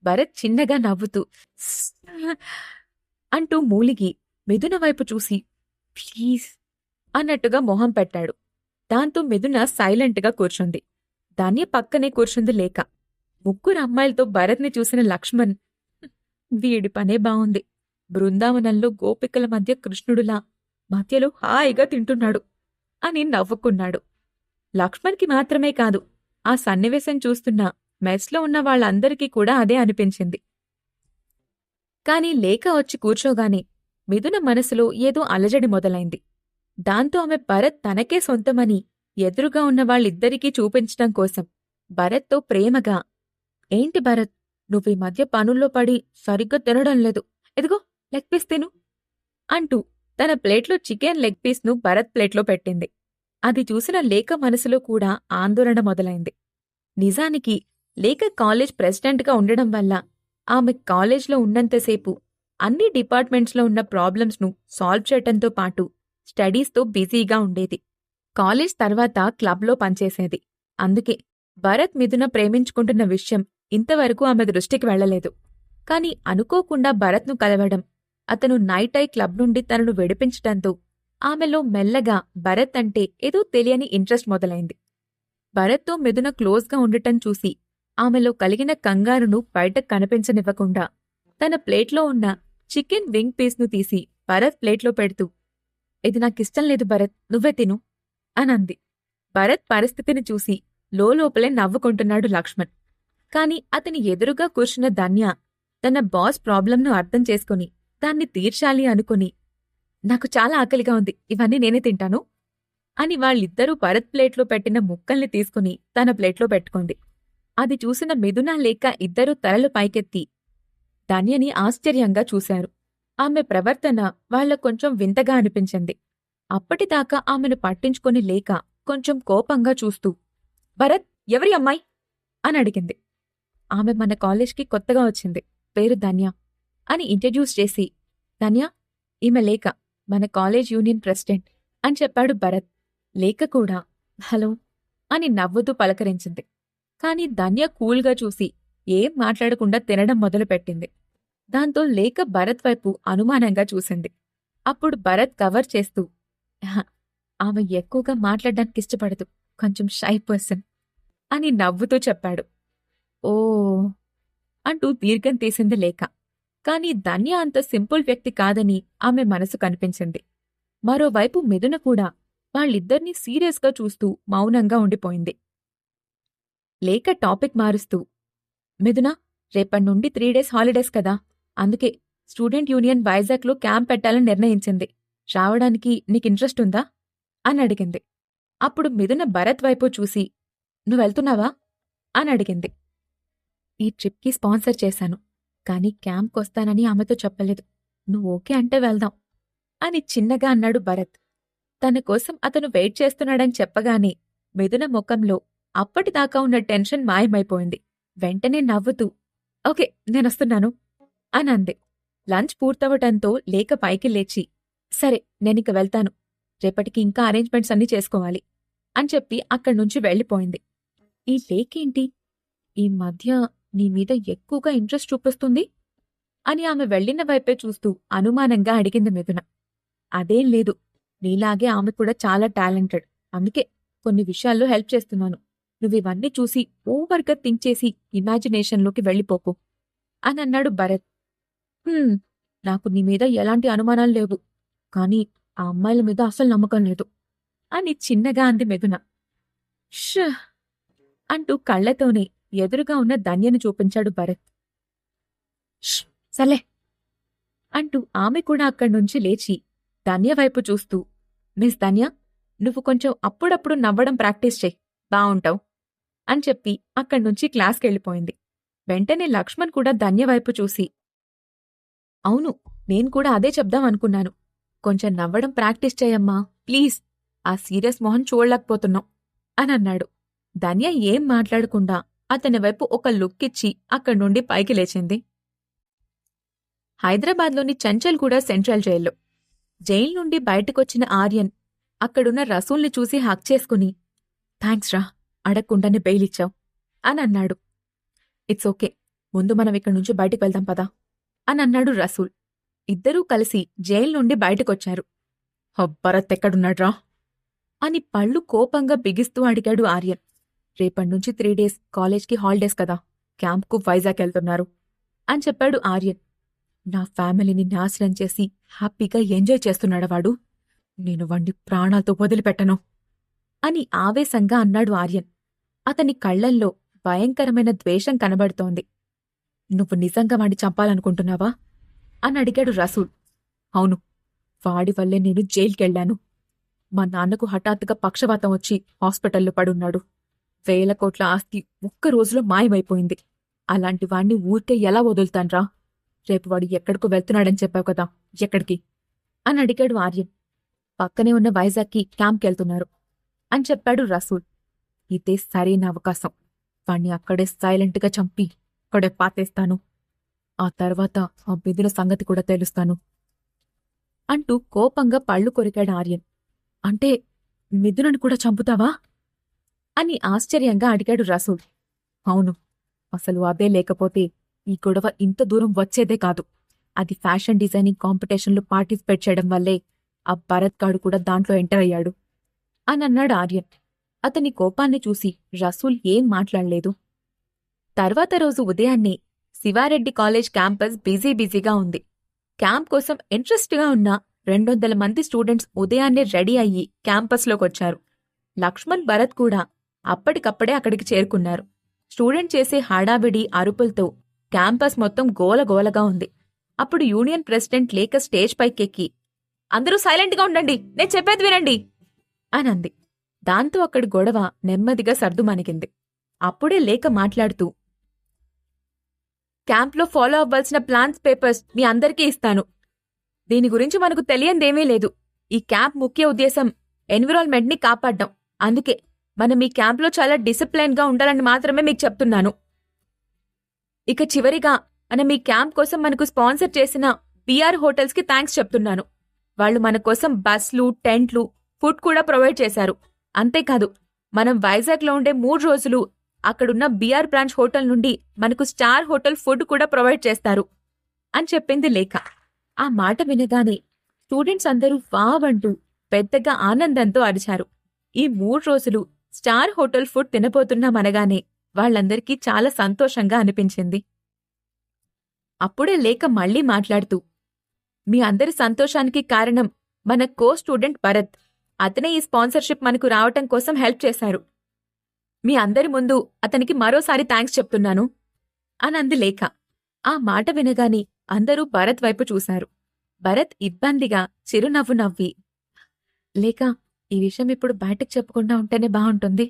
భరత్ చిన్నగా నవ్వుతూ అంటూ మూలిగి మిథున వైపు చూసి, ప్లీజ్ అన్నట్టుగా మొహం పెట్టాడు. దాంతో మిథున సైలెంట్గా కూర్చుంది. దాన్ని పక్కనే కూర్చుంది లేఖ. ముగ్గురు అమ్మాయిలతో భరత్ని చూసిన లక్ష్మణ్, వీడి పనే బావుంది, బృందావనంలో గోపికల మధ్య కృష్ణుడులా మధ్యలో హాయిగా తింటున్నాడు అని నవ్వుకున్నాడు. లక్ష్మణ్కి మాత్రమే కాదు, ఆ సన్నివేశం చూస్తున్న మెస్లో ఉన్న వాళ్ళందరికీ కూడా అదే అనిపించింది. కాని లేఖ వచ్చి కూర్చోగానే మిథున మనసులో ఏదో అలజడి మొదలైంది. దాంతో ఆమె భరత్ తనకే సొంతమని ఎదురుగా ఉన్న వాళ్ళిద్దరికీ చూపించటం కోసం భరత్తో ప్రేమగా, ఏంటి భరత్, నువ్వీ మధ్య పనుల్లో పడి సరిగ్గా తినడం లేదు, ఎదిగో లెగ్ పీస్ తిను అంటూ తన ప్లేట్లో చికెన్ లెగ్ పీస్ను భరత్ ప్లేట్లో పెట్టింది. అది చూసిన లేఖ మనసులో కూడా ఆందోళన మొదలైంది. నిజానికి లేఖ కాలేజ్ ప్రెసిడెంట్గా ఉండడం వల్ల ఆమె కాలేజ్లో ఉన్నంతసేపు అన్ని డిపార్ట్మెంట్స్లో ఉన్న ప్రాబ్లమ్స్ను సాల్వ్ చేయటంతో పాటు స్టడీస్తో బిజీగా ఉండేది. కాలేజ్ తర్వాత క్లబ్లో పనిచేసేది. అందుకే భరత్ మిథున ప్రేమించుకుంటున్న విషయం ఇంతవరకు ఆమె దృష్టికి వెళ్లలేదు. కాని అనుకోకుండా భరత్ను కలవడం, అతను నైట్ ఐ క్లబ్ నుండి తనను విడిపించటంతో ఆమెలో మెల్లగా భరత్ అంటే ఏదో తెలియని ఇంట్రెస్ట్ మొదలైంది. భరత్తో మిథున క్లోజ్గా ఉండటం చూసి ఆమెలో కలిగిన కంగారును బయటకు కనిపించనివ్వకుండా తన ప్లేట్లో ఉన్న చికెన్ వింగ్ పీస్ను తీసి భరత్ ప్లేట్లో పెడుతూ, ఇది నాకిష్టం లేదు భరత్, నువ్వే తిను అనంది. భరత్ పరిస్థితిని చూసి లోపలే నవ్వుకుంటున్నాడు లక్ష్మణ్. కాని అతని ఎదురుగా కూర్చున్న ధన్య తన బాస్ ప్రాబ్లంను అర్థం చేసుకుని దాన్ని తీర్చాలి అనుకుని, నాకు చాలా ఆకలిగా ఉంది, ఇవన్నీ నేనే తింటాను అని వాళ్ళిద్దరూ భరత్ ప్లేట్లో పెట్టిన ముక్కల్ని తీసుకుని తన ప్లేట్లో పెట్టుకుంది. అది చూసిన మిథున లేక ఇద్దరూ తలలు పైకెత్తి ధన్యని ఆశ్చర్యంగా చూశారు. ఆమె ప్రవర్తన వాళ్లకు కొంచెం వింతగా అనిపించింది. అప్పటిదాకా ఆమెను పట్టించుకొని లేక కొంచెం కోపంగా చూస్తూ, భరత్, ఎవరి అమ్మాయి అని అడిగింది. ఆమె మన కాలేజ్కి కొత్తగా వచ్చింది, పేరు ధన్య అని ఇంట్రడ్యూస్ చేసి, ధన్య, ఈమె లేఖ, మన కాలేజ్ యూనియన్ ప్రెసిడెంట్ అని చెప్పాడు భరత్. లేఖ కూడా హలో అని నవ్వుతూ పలకరించింది. కాని ధన్య కూల్గా చూసి ఏం మాట్లాడకుండా తినడం మొదలుపెట్టింది. దాంతో లేఖ భరత్ వైపు అనుమానంగా చూసింది. అప్పుడు భరత్ కవర్ చేస్తూ, ఆమె ఎక్కువగా మాట్లాడడానికి ఇష్టపడదు, కొంచెం షై పర్సన్ అని నవ్వుతూ చెప్పాడు. ఓ అంటూ దీర్ఘం తీసింది లేఖ. కాని ధన్య అంత సింపుల్ వ్యక్తి కాదని ఆమె మనసు కనిపించింది. మరోవైపు మిథున కూడా వాళ్ళిద్దర్నీ సీరియస్గా చూస్తూ మౌనంగా ఉండిపోయింది. లేఖ టాపిక్ మారుస్తూ, మిథున, రేపటి నుండి 3 డేస్ హాలిడేస్ కదా, అందుకే స్టూడెంట్ యూనియన్ వైజాగ్లో క్యాంప్ పెట్టాలని నిర్ణయించింది. రావడానికి నీకు ఇంట్రెస్ట్ ఉందా అని అడిగింది. అప్పుడు మిథున భరత్ వైపు చూసి, నువ్వెళ్తున్నావా అని అడిగింది. ఈ ట్రిప్కి స్పాన్సర్ చేశాను, కానీ క్యాంప్కొస్తానని ఆమెతో చెప్పలేదు. నువ్వు ఓకే అంటే వెళ్దాం అని చిన్నగా అన్నాడు భరత్. తన కోసం అతను వెయిట్ చేస్తున్నాడని చెప్పగానే మిథున ముఖంలో అప్పటిదాకా ఉన్న టెన్షన్ మాయమైపోయింది. వెంటనే నవ్వుతూ, ఓకే నేనొస్తున్నాను అని అంది. లంచ్ పూర్తవటంతో లేక పైకి లేచి, సరే నేనిక వెళ్తాను, రేపటికి ఇంకా అరేంజ్మెంట్స్ అన్నీ చేసుకోవాలి అని చెప్పి అక్కడ్నుంచి వెళ్ళిపోయింది. ఈ లేకేంటి ఈ మధ్య నీ మీద ఎక్కువగా ఇంట్రెస్ట్ చూపిస్తుంది అని ఆమె వెళ్లిన వైపే చూస్తూ అనుమానంగా అడిగింది మిథున. అదేం లేదు, నీలాగే ఆమె కూడా చాలా టాలెంటెడ్, అందుకే కొన్ని విషయాల్లో హెల్ప్ చేస్తున్నాను. నువ్వివన్నీ చూసి ఓవర్గా థింక్ చేసి ఇమాజినేషన్లోకి వెళ్ళిపోకు అని అన్నాడు భరత్. నాకు నీ మీద ఎలాంటి అనుమానాలు లేవు, కానీ ఆ అమ్మాయిల మీద అసలు నమ్మకం లేదు అని చిన్నగా అంది మిథున. ష్ అంటూ కళ్లతోనే ఎదురుగా ఉన్న ధన్యను చూపించాడు భరత్. సర్లే అంటూ ఆమె కూడా అక్కడ్నుంచి లేచి ధన్య వైపు చూస్తూ, మిస్ ధన్య, నువ్వు కొంచెం అప్పుడప్పుడు నవ్వడం ప్రాక్టీస్ చెయ్యి, బావుంటావు అని చెప్పి అక్కడ్నుంచి క్లాస్కెళ్ళిపోయింది. వెంటనే లక్ష్మణ్ కూడా ధన్య వైపు చూసి, అవును, నేను కూడా అదే చెప్దామనుకున్నాను. కొంచెం నవ్వడం ప్రాక్టీస్ చేయమ్మా ప్లీజ్, ఆ సీరియస్ మొహం చూడలేకపోతున్నాం అని అన్నాడు. ధన్య ఏం మాట్లాడకుండా అతని వైపు ఒక లుక్కిచ్చి అక్కడ్నుండి పైకి లేచింది. హైదరాబాద్లోని చంచల్ కూడా సెంట్రల్ జైల్లో. జైలు నుండి బయటకొచ్చిన ఆర్యన్ అక్కడున్న రసూల్ని చూసి హక్ చేసుకుని, థ్యాంక్స్ రా, అడగకుండానే బెయిలిచ్చావు అని అన్నాడు. ఇట్స్ ఓకే, ముందు మనం ఇక్కడి నుంచి బయటికి వెళ్దాం పదా అని అన్నాడు రసూల్. ఇద్దరూ కలిసి జైలు నుండి బయటకొచ్చారు. భరత్ ఎక్కడున్నాడ్రా అని పళ్ళు కోపంగా బిగిస్తూ అడిగాడు ఆర్యన్. రేపట్నుంచి 3 డేస్ కాలేజ్కి హాలిడేస్ కదా, క్యాంప్కు వైజాగ్ వెళ్తున్నారు అని చెప్పాడు ఆర్యన్. నా ఫ్యామిలీని నాశనం చేసి హ్యాపీగా ఎంజాయ్ చేస్తున్నాడవాడు, నేను వాణ్ణి ప్రాణాలతో వదిలిపెట్టను అని ఆవేశంగా అన్నాడు ఆర్యన్. అతని కళ్లల్లో భయంకరమైన ద్వేషం కనబడుతోంది. నువ్వు నిజంగా వాణ్ణి చంపాలనుకుంటున్నావా అని అడిగాడు రసూల్. అవును, వాడి వల్లే నేను జైలుకెళ్లాను. మా నాన్నకు హఠాత్తుగా పక్షవాతం వచ్చి హాస్పిటల్లో పడున్నాడు. 1,000 కోట్ల ఆస్తి ఒక్క రోజులో మాయమైపోయింది. అలాంటి వాణ్ణి ఊరికే ఎలా వదులుతాన్రా? రేపు వాడు ఎక్కడికో వెళ్తున్నాడని చెప్పావు కదా, ఎక్కడికి అని అడిగాడు ఆర్యన్. పక్కనే ఉన్న వైజాగ్కి క్యాంప్కెళ్తున్నారు అని చెప్పాడు రసూల్. ఇదే సరైన అవకాశం, వాణ్ణి అక్కడే సైలెంట్గా చంపి అక్కడే పాతేస్తాను. ఆ తర్వాత ఆ మిథున సంగతి కూడా తెలుస్తాను అంటూ కోపంగా పళ్ళు కొరికాడు ఆర్యన్. అంటే మిథునను కూడా చంపుతావా అని ఆశ్చర్యంగా అడిగాడు రసూల్. అవును, అసలు అదే లేకపోతే ఈ గొడవ ఇంత దూరం వచ్చేదే కాదు. అది ఫ్యాషన్ డిజైనింగ్ కాంపిటీషన్లో పార్టిసిపేట్ చేయడం వల్లే ఆ భరత్ గాడు కూడా దాంట్లో ఎంటర్ అయ్యాడు అని అన్నాడు ఆర్యన్. అతని కోపాన్ని చూసి రసూల్ ఏం మాట్లాడలేదు. తర్వాత రోజు ఉదయాన్నే శివారెడ్డి కాలేజ్ క్యాంపస్ బిజీగా ఉంది. క్యాంప్ కోసం ఇంట్రెస్ట్గా ఉన్న 200 మంది స్టూడెంట్స్ ఉదయాన్నే రెడీ అయ్యి క్యాంపస్లోకొచ్చారు. లక్ష్మణ్, భరత్ కూడా అప్పటికప్పుడే అక్కడికి చేరుకున్నారు. స్టూడెంట్ చేసే హడావిడి అరుపులతో క్యాంపస్ మొత్తం గోలగోలగా ఉంది. అప్పుడు యూనియన్ ప్రెసిడెంట్ లేఖ స్టేజ్ పైకెక్కి, అందరూ సైలెంట్గా ఉండండి, నేను చెప్పేది వినండి అనంది. దాంతో అక్కడి గొడవ నెమ్మదిగా సర్దుమణిగింది. అప్పుడే లేఖ మాట్లాడుతూ, క్యాంప్లో ఫాలో అవ్వాల్సిన ప్లాన్స్ పేపర్స్ మీ అందరికీ ఇస్తాను. దీని గురించి మనకు తెలియందేమీ లేదు. ఈ క్యాంప్ ముఖ్య ఉద్దేశం ఎన్విరాన్మెంట్ని కాపాడ్డం. అందుకే మనం ఈ క్యాంప్లో చాలా డిసిప్లైన్గా ఉండాలని మాత్రమే మీకు చెప్తున్నాను. ఇక చివరిగా మనం ఈ క్యాంప్ కోసం మనకు స్పాన్సర్ చేసిన బిఆర్ హోటల్స్కి థ్యాంక్స్ చెప్తున్నాను. వాళ్ళు మన కోసం బస్లు, టెంట్లు, ఫుడ్ కూడా ప్రొవైడ్ చేశారు. అంతేకాదు, మనం వైజాగ్లో ఉండే 3 రోజులు అక్కడున్న బిఆర్ బ్రాంచ్ హోటల్ నుండి మనకు స్టార్ హోటల్ ఫుడ్ కూడా ప్రొవైడ్ చేస్తారు అని చెప్పింది లేఖ. ఆ మాట వినగానే స్టూడెంట్స్ అందరూ వావ్ అంటూ పెద్దగా ఆనందంతో అరిచారు. ఈ 3 రోజులు స్టార్ హోటల్ ఫుడ్ తినబోతున్నామనగానే వాళ్లందరికీ చాలా సంతోషంగా అనిపించింది. అప్పుడే లేఖ మళ్లీ మాట్లాడుతూ, మీ అందరి సంతోషానికి కారణం మన కో స్టూడెంట్ భరత్. అతనే ఈ స్పాన్సర్షిప్ మనకు రావటం కోసం హెల్ప్ చేశారు. మీ అందరి ముందు అతనికి మరోసారి థ్యాంక్స్ చెప్తున్నాను అనంది లేఖ. ఆ మాట వినగాని అందరూ భరత్ వైపు చూశారు. భరత్ ఇబ్బందిగా చిరునవ్వు నవ్వి, లేక ఈ విషయం ఇప్పుడు బయటకు చెప్పకుండా ఉంటేనే బావుంటుంది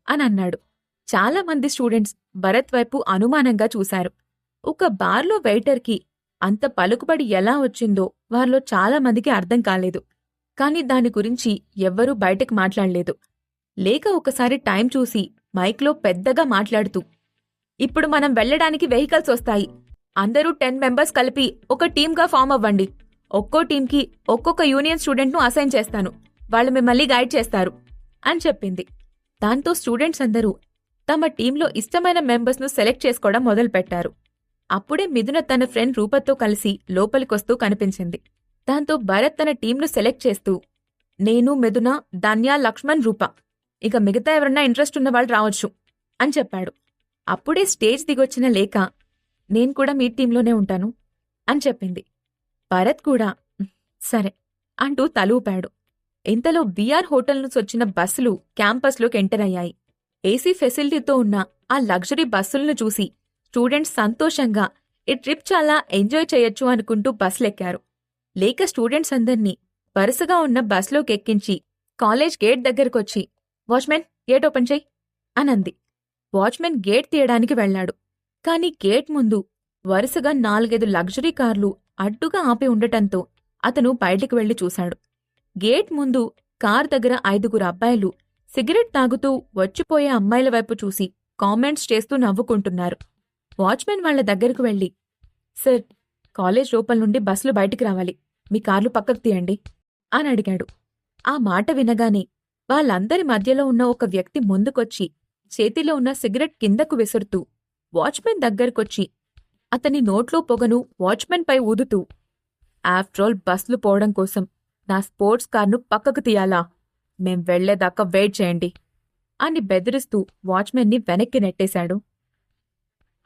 అనన్నాడు. చాలామంది స్టూడెంట్స్ భరత్ వైపు అనుమానంగా చూశారు. ఒక బార్లో వెయిటర్కి అంత పలుకుబడి ఎలా వచ్చిందో వారిలో చాలామందికి అర్థం కాలేదు. కాని దాని గురించి ఎవ్వరూ బయటకు మాట్లాడలేదు. లేక ఒకసారి టైం చూసి మైక్లో పెద్దగా మాట్లాడుతూ, ఇప్పుడు మనం వెళ్లడానికి వెహికల్స్ వస్తాయి. అందరూ 10 మెంబర్స్ కలిపి ఒక టీమ్గా ఫామ్ అవ్వండి. ఒక్కో టీంకి ఒక్కొక్క యూనియన్ స్టూడెంట్ను అసైన్ చేస్తాను. వాళ్ళు మిమ్మల్ని గైడ్ చేస్తారు అని చెప్పింది. దాంతో స్టూడెంట్స్ అందరూ తమ టీంలో ఇష్టమైన మెంబర్స్ను సెలెక్ట్ చేసుకోవడం మొదలుపెట్టారు. అప్పుడే మిథున తన ఫ్రెండ్ రూపతో కలిసి లోపలికొస్తూ కనిపించింది. దాంతో భరత్ తన టీంను సెలెక్ట్ చేస్తూ, నేను, మిథున, ధన్య, లక్ష్మణ్, రూప, ఇక మిగతా ఎవరన్నా ఇంట్రెస్ట్ ఉన్నవాళ్ళు రావచ్చు అని చెప్పాడు. అప్పుడే స్టేజ్ దిగొచ్చిన లేఖ, నేను కూడా మీ టీంలోనే ఉంటాను అని చెప్పింది. భరత్ కూడా సరే అంటూ తలూపాడు. ఇంతలో బిఆర్ హోటల్ నుంచి వచ్చిన బస్సులు క్యాంపస్లోకి ఎంటర్ అయ్యాయి. ఏసీ ఫెసిలిటీతో ఉన్న ఆ లగ్జరీ బస్సులను చూసి స్టూడెంట్స్ సంతోషంగా ఈ ట్రిప్ చాలా ఎంజాయ్ చేయొచ్చు అనుకుంటూ బస్సులెక్కారు. లేక స్టూడెంట్స్ అందర్నీ వరుసగా ఉన్న బస్లోకి ఎక్కించి కాలేజ్ గేట్ దగ్గరకొచ్చి, వాచ్మెన్ గేట్ ఓపెన్ చెయ్యి అనంది. వాచ్మెన్ గేట్ తీయడానికి వెళ్లాడు. కాని గేట్ ముందు వరుసగా 4-5 లగ్జరీ కార్లు అడ్డుగా ఆపి ఉండటంతో అతను బయటికి వెళ్లి చూశాడు. గేట్ ముందు కార్ దగ్గర 5 అబ్బాయిలు సిగరెట్ తాగుతూ వచ్చిపోయే అమ్మాయిల వైపు చూసి కామెంట్స్ చేస్తూ నవ్వుకుంటున్నారు. వాచ్మెన్ వాళ్ల దగ్గరకు వెళ్లి, సార్, కాలేజ్ లోపల నుండి బస్సులు బయటికి రావాలి, మీ కార్లు పక్కకు తీయండి అని అడిగాడు. ఆ మాట వినగానే వాళ్ళందరి మధ్యలో ఉన్న ఒక వ్యక్తి ముందుకొచ్చి చేతిలో ఉన్న సిగరెట్ కిందకు విసురుతూ వాచ్మెన్ దగ్గరకొచ్చి అతని నోట్లో పొగను వాచ్మెన్ పై ఊదుతూ, ఆఫ్టరాల్ బస్సులు పోవడం కోసం నా స్పోర్ట్స్ కార్ను పక్కకు తీయాలా? మేం వెళ్లేదాకా వెయిట్ చేయండి అని బెదిరిస్తూ వాచ్మెన్ని వెనక్కి నెట్టేశాడు.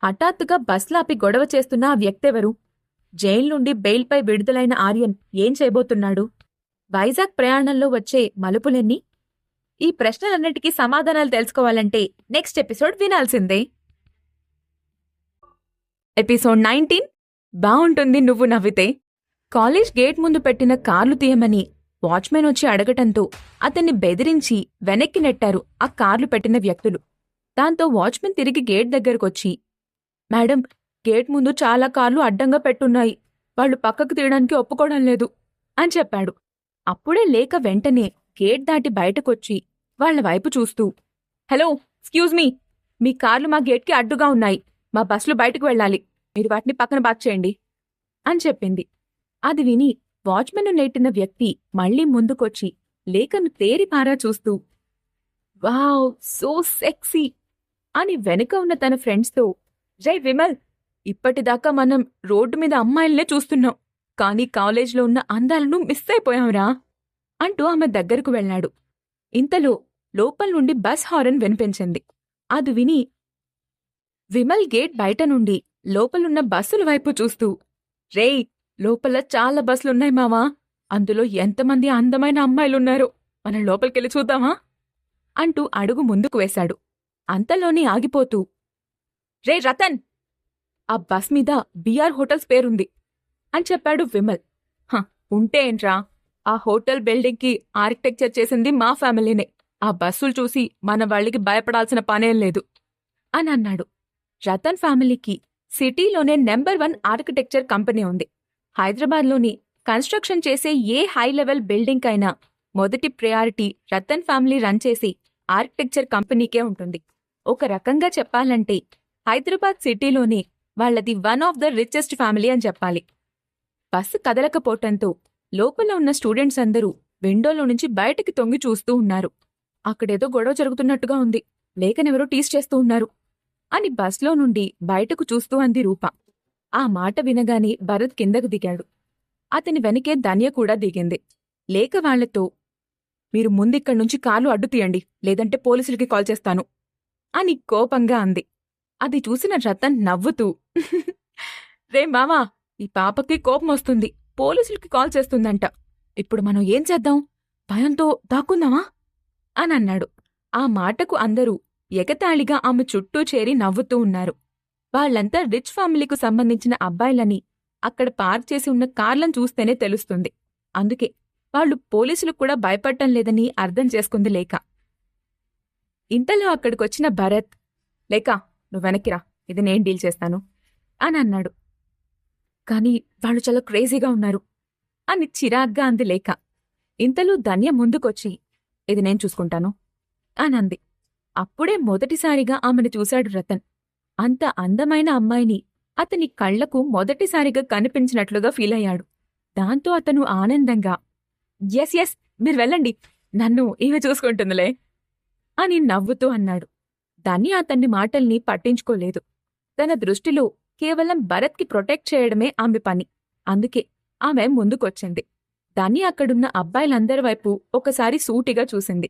హఠాత్తుగా బస్లాపి గొడవ చేస్తున్న ఆ వ్యక్తెవరు? జైలు నుండి బెయిల్పై విడుదలైన ఆర్యన్ ఏం చేయబోతున్నాడు? వైజాగ్ ప్రయాణంలో వచ్చే మలుపులెన్ని? ఈ ప్రశ్నలన్నిటికీ సమాధానాలు తెలుసుకోవాలంటే నెక్స్ట్ ఎపిసోడ్ వినాల్సిందే. ఎపిసోడ్ 19 బావుంటుంది నువ్వు నవ్వితే. కాలేజ్ గేట్ ముందు పెట్టిన కార్లు తీయమని వాచ్మెన్ వచ్చి అడగటంతో అతన్ని బెదిరించి వెనక్కి నెట్టారు ఆ కార్లు పెట్టిన వ్యక్తులు. దాంతో వాచ్మెన్ తిరిగి గేట్ దగ్గరకొచ్చి, మేడం, గేట్ ముందు చాలా కార్లు అడ్డంగా పెట్టున్నాయి, వాళ్లు పక్కకు తీయడానికి ఒప్పుకోవడం లేదు అని చెప్పాడు. అప్పుడే లేక వెంటనే గేట్ దాటి బయటకొచ్చి వాళ్ల వైపు చూస్తూ, హలో, ఎక్స్క్యూజ్ మీ కార్లు మా గేట్కి అడ్డుగా ఉన్నాయి, మా బస్సులు బయటకు వెళ్ళాలి, మీరు వాటిని పక్కన పార్క్ చేయండి అని చెప్పింది. అది విని వాచ్మెన్ను నెట్టిన వ్యక్తి మళ్లీ ముందుకొచ్చి లేఖను తేరిపారా చూస్తూ, వావ్, సో సెక్సీ అని వెనుక ఉన్న తన ఫ్రెండ్స్తో, జై విమల్, ఇప్పటిదాకా మనం రోడ్డు మీద అమ్మాయిల్నే చూస్తున్నాం, కానీ కాలేజ్లో ఉన్న అందాలను మిస్ అయిపోయాంరా అంటూ ఆమె దగ్గరకు వెళ్లాడు. ఇంతలో లోపల నుండి బస్ హారన్ వినిపించింది. అది విని విమల్ గేట్ బయట నుండి లోపలున్న బస్సుల వైపు చూస్తూ, రేయ్, లోపల చాలా బస్సులున్నాయి మావా, అందులో ఎంతమంది అందమైన అమ్మాయిలున్నారో, మనం లోపలికెళ్ళి చూద్దామా అంటూ అడుగు ముందుకు వేశాడు. అంతలోనే ఆగిపోతూ, రే రతన్, ఆ బస్ మీద బిఆర్ హోటల్స్ పేరుంది అని చెప్పాడు విమల్. ఉంటే ఏంట్రా, ఆ హోటల్ బిల్డింగ్కి ఆర్కిటెక్చర్ చేసింది మా ఫ్యామిలీనే, ఆ బస్సులు చూసి మన వాళ్ళకి భయపడాల్సిన పనేం లేదు అని అన్నాడు. రతన్ ఫ్యామిలీకి సిటీలోనే నెంబర్ 1 ఆర్కిటెక్చర్ కంపెనీ ఉంది. హైదరాబాద్లోని కన్స్ట్రక్షన్ చేసే ఏ హై లెవెల్ బిల్డింగ్ అయినా మొదటి ప్రయారిటీ రతన్ ఫ్యామిలీ రన్ చేసి ఆర్కిటెక్చర్ కంపెనీకే ఉంటుంది. ఒక రకంగా చెప్పాలంటే హైదరాబాద్ సిటీలోనే వాళ్లది one of the richest family అని చెప్పాలి. బస్సు కదలకపోవటంతో లోపల ఉన్న స్టూడెంట్స్ అందరూ విండోలో నుంచి బయటికి తొంగి చూస్తూ ఉన్నారు. అక్కడేదో గొడవ జరుగుతున్నట్టుగా ఉంది, లేఖనెవరో టీస్ చేస్తూ ఉన్నారు అని బస్లో నుండి బయటకు చూస్తూ అంది రూప. ఆ మాట వినగానే భరత్ కిందకు దిగాడు. అతని వెనకే ధన్య కూడా దిగింది. లేఖ వాళ్లతో, మీరు ముందిక్కడ్నుంచి కార్లు అడ్డు తీయండి, లేదంటే పోలీసులకి కాల్ చేస్తాను అని కోపంగా అంది. అది చూసిన రతన్ నవ్వుతూ, రే మావా, ఈ పాపకి కోపం వస్తుంది, పోలీసులకి కాల్ చేస్తుందంట, ఇప్పుడు మనం ఏం చేద్దాం, భయంతో దాక్కుందామా అని అన్నాడు. ఆ మాటకు అందరూ ఎగతాళిగా ఆమె చుట్టూ చేరి నవ్వుతూ ఉన్నారు. వాళ్ళంతా రిచ్ ఫ్యామిలీకు సంబంధించిన అబ్బాయిలని అక్కడ పార్క్ చేసి ఉన్న కార్లను చూస్తేనే తెలుస్తుంది. అందుకే వాళ్ళు పోలీసులకు కూడా భయపడటం లేదని అర్థం చేసుకుంది లేఖ. ఇంతలో అక్కడికొచ్చిన భరత్, లేఖ నువ్వు వెనక్కిరా, ఇది నేను డీల్ చేస్తాను అని అన్నాడు. కాని వాళ్ళు చాలా క్రేజీగా ఉన్నారు అని చిరాగ్గా అంది లేఖ. ఇంతలో ధన్య ముందుకొచ్చి, ఇది నేను చూసుకుంటాను అనంది. అప్పుడే మొదటిసారిగా ఆమెను చూశాడు రతన్. అంత అందమైన అమ్మాయిని అతని కళ్లకు మొదటిసారిగా కనిపించినట్లుగా ఫీలయ్యాడు. దాంతో అతను ఆనందంగా, ఎస్ ఎస్ మీరు వెళ్ళండి, నన్ను ఈమె చూసుకుంటుందిలే అని నవ్వుతూ అన్నాడు. ధన్య అతన్ని మాటల్ని పట్టించుకోలేదు. తన దృష్టిలో కేవలం భరత్కి ప్రొటెక్ట్ చేయడమే ఆమె పని. అందుకే ఆమె ముందుకొచ్చింది. ధన్య అక్కడున్న అబ్బాయిలందరి వైపు ఒకసారి సూటిగా చూసింది.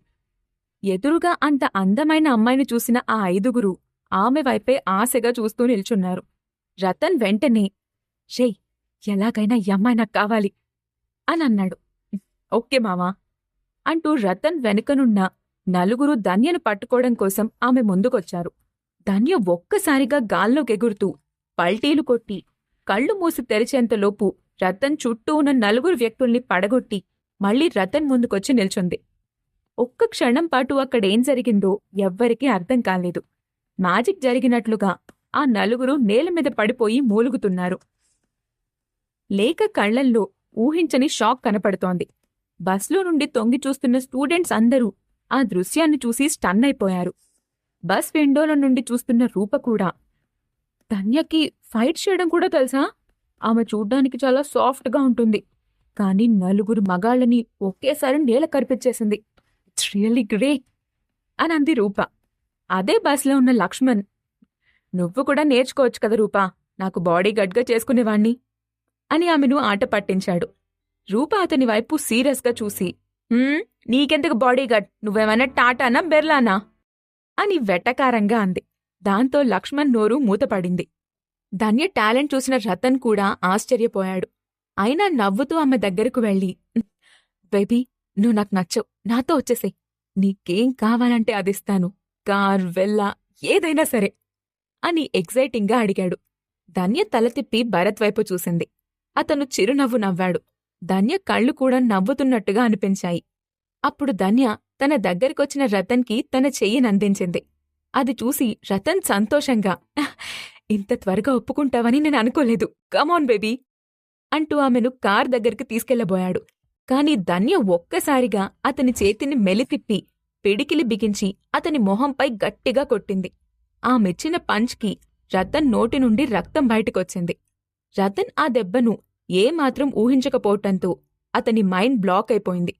ఎదురుగా అంత అందమైన అమ్మాయిని చూసిన ఆ 5గురు ఆమె వైపే ఆశగా చూస్తూ నిల్చున్నారు. రతన్ వెంటనే, షేయ్ ఎలాగైనా ఈ అమ్మాయి నాకు కావాలి అని అన్నాడు. ఓకే మావా అంటూ రతన్ వెనుకనున్న 4 ధన్యను పట్టుకోవడం కోసం ఆమె ముందుకొచ్చారు. ధన్య ఒక్కసారిగా గాల్లోకెగురుతూ పల్టీలు కొట్టి కళ్ళు మూసి తెరిచేంతలోపు రతన్ చుట్టూ ఉన్న 4 వ్యక్తుల్ని పడగొట్టి మళ్లీ రతన్ ముందుకొచ్చి నిల్చుంది. ఒక్క క్షణం పాటు అక్కడేం జరిగిందో ఎవ్వరికీ అర్థం కాలేదు. మ్యాజిక్ జరిగినట్లుగా ఆ 4 నేలమీద పడిపోయి మూలుగుతున్నారు. లేఖ కళ్లల్లో ఊహించని షాక్ కనపడుతోంది. బస్లో నుండి తొంగి చూస్తున్న స్టూడెంట్స్ అందరూ ఆ దృశ్యాన్ని చూసి స్టన్ అయిపోయారు. బస్ విండోల నుండి చూస్తున్న రూప కూడా. ధన్యకి ఫైట్ చేయడం కూడా తెలుసా? ఆమె చూడ్డానికి చాలా సాఫ్ట్గా ఉంటుంది, కానీ 4 మగాళ్ళని ఒకేసారి నేల కరిపించేసింది. ఇట్స్ రియల్లీ గ్రేట్ అని అంది రూప. అదే బస్లో ఉన్న లక్ష్మణ్, నువ్వు కూడా నేర్చుకోవచ్చు కదా రూపా, నాకు బాడీగార్డ్గా చేసుకునేవాణ్ణి అని ఆమెను ఆట పట్టించాడు. రూప అతని వైపు సీరియస్గా చూసి, నీకెందుకు బాడీగార్డ్, నువ్వేమైనా టాటానా బెర్లానా అని వెటకారంగా అంది. దాంతో లక్ష్మణ్ నోరు మూతపడింది. ధన్య టాలెంట్ చూసిన రతన్ కూడా ఆశ్చర్యపోయాడు. అయినా నవ్వుతూ ఆమె దగ్గరకు వెళ్ళి, బేబీ నువ్వు నాకు నచ్చవు, నాతో వచ్చేసేయ్, నీకేం కావాలంటే అదిస్తాను, కార్ వెల్లా ఏదైనా సరే అని ఎగ్జైటింగ్గా అడిగాడు. ధన్య తల తిప్పి భరత్ వైపు చూసింది. అతను చిరునవ్వు నవ్వాడు. ధన్య కళ్ళు కూడా నవ్వుతున్నట్టుగా అనిపించాయి. అప్పుడు ధన్య తన దగ్గరికొచ్చిన రతన్కి తన చెయ్యినందించింది. అది చూసి రతన్ సంతోషంగా, ఇంత త్వరగా ఒప్పుకుంటావని నేను అనుకోలేదు, కమాన్ బేబీ అంటూ ఆమెను కార్ దగ్గరికి తీసుకెళ్లబోయాడు. కాని ధన్య ఒక్కసారిగా అతని చేతిని మెలితిప్పి పిడికిలి బిగించి అతని మొహంపై గట్టిగా కొట్టింది. ఆ మెచ్చిన పంచ్కి రతన్ నోటి నుండి రక్తం బయటకొచ్చింది. రతన్ ఆ దెబ్బను ఏమాత్రం ఊహించకపోవటంతో అతని మైండ్ బ్లాక్ అయిపోయింది.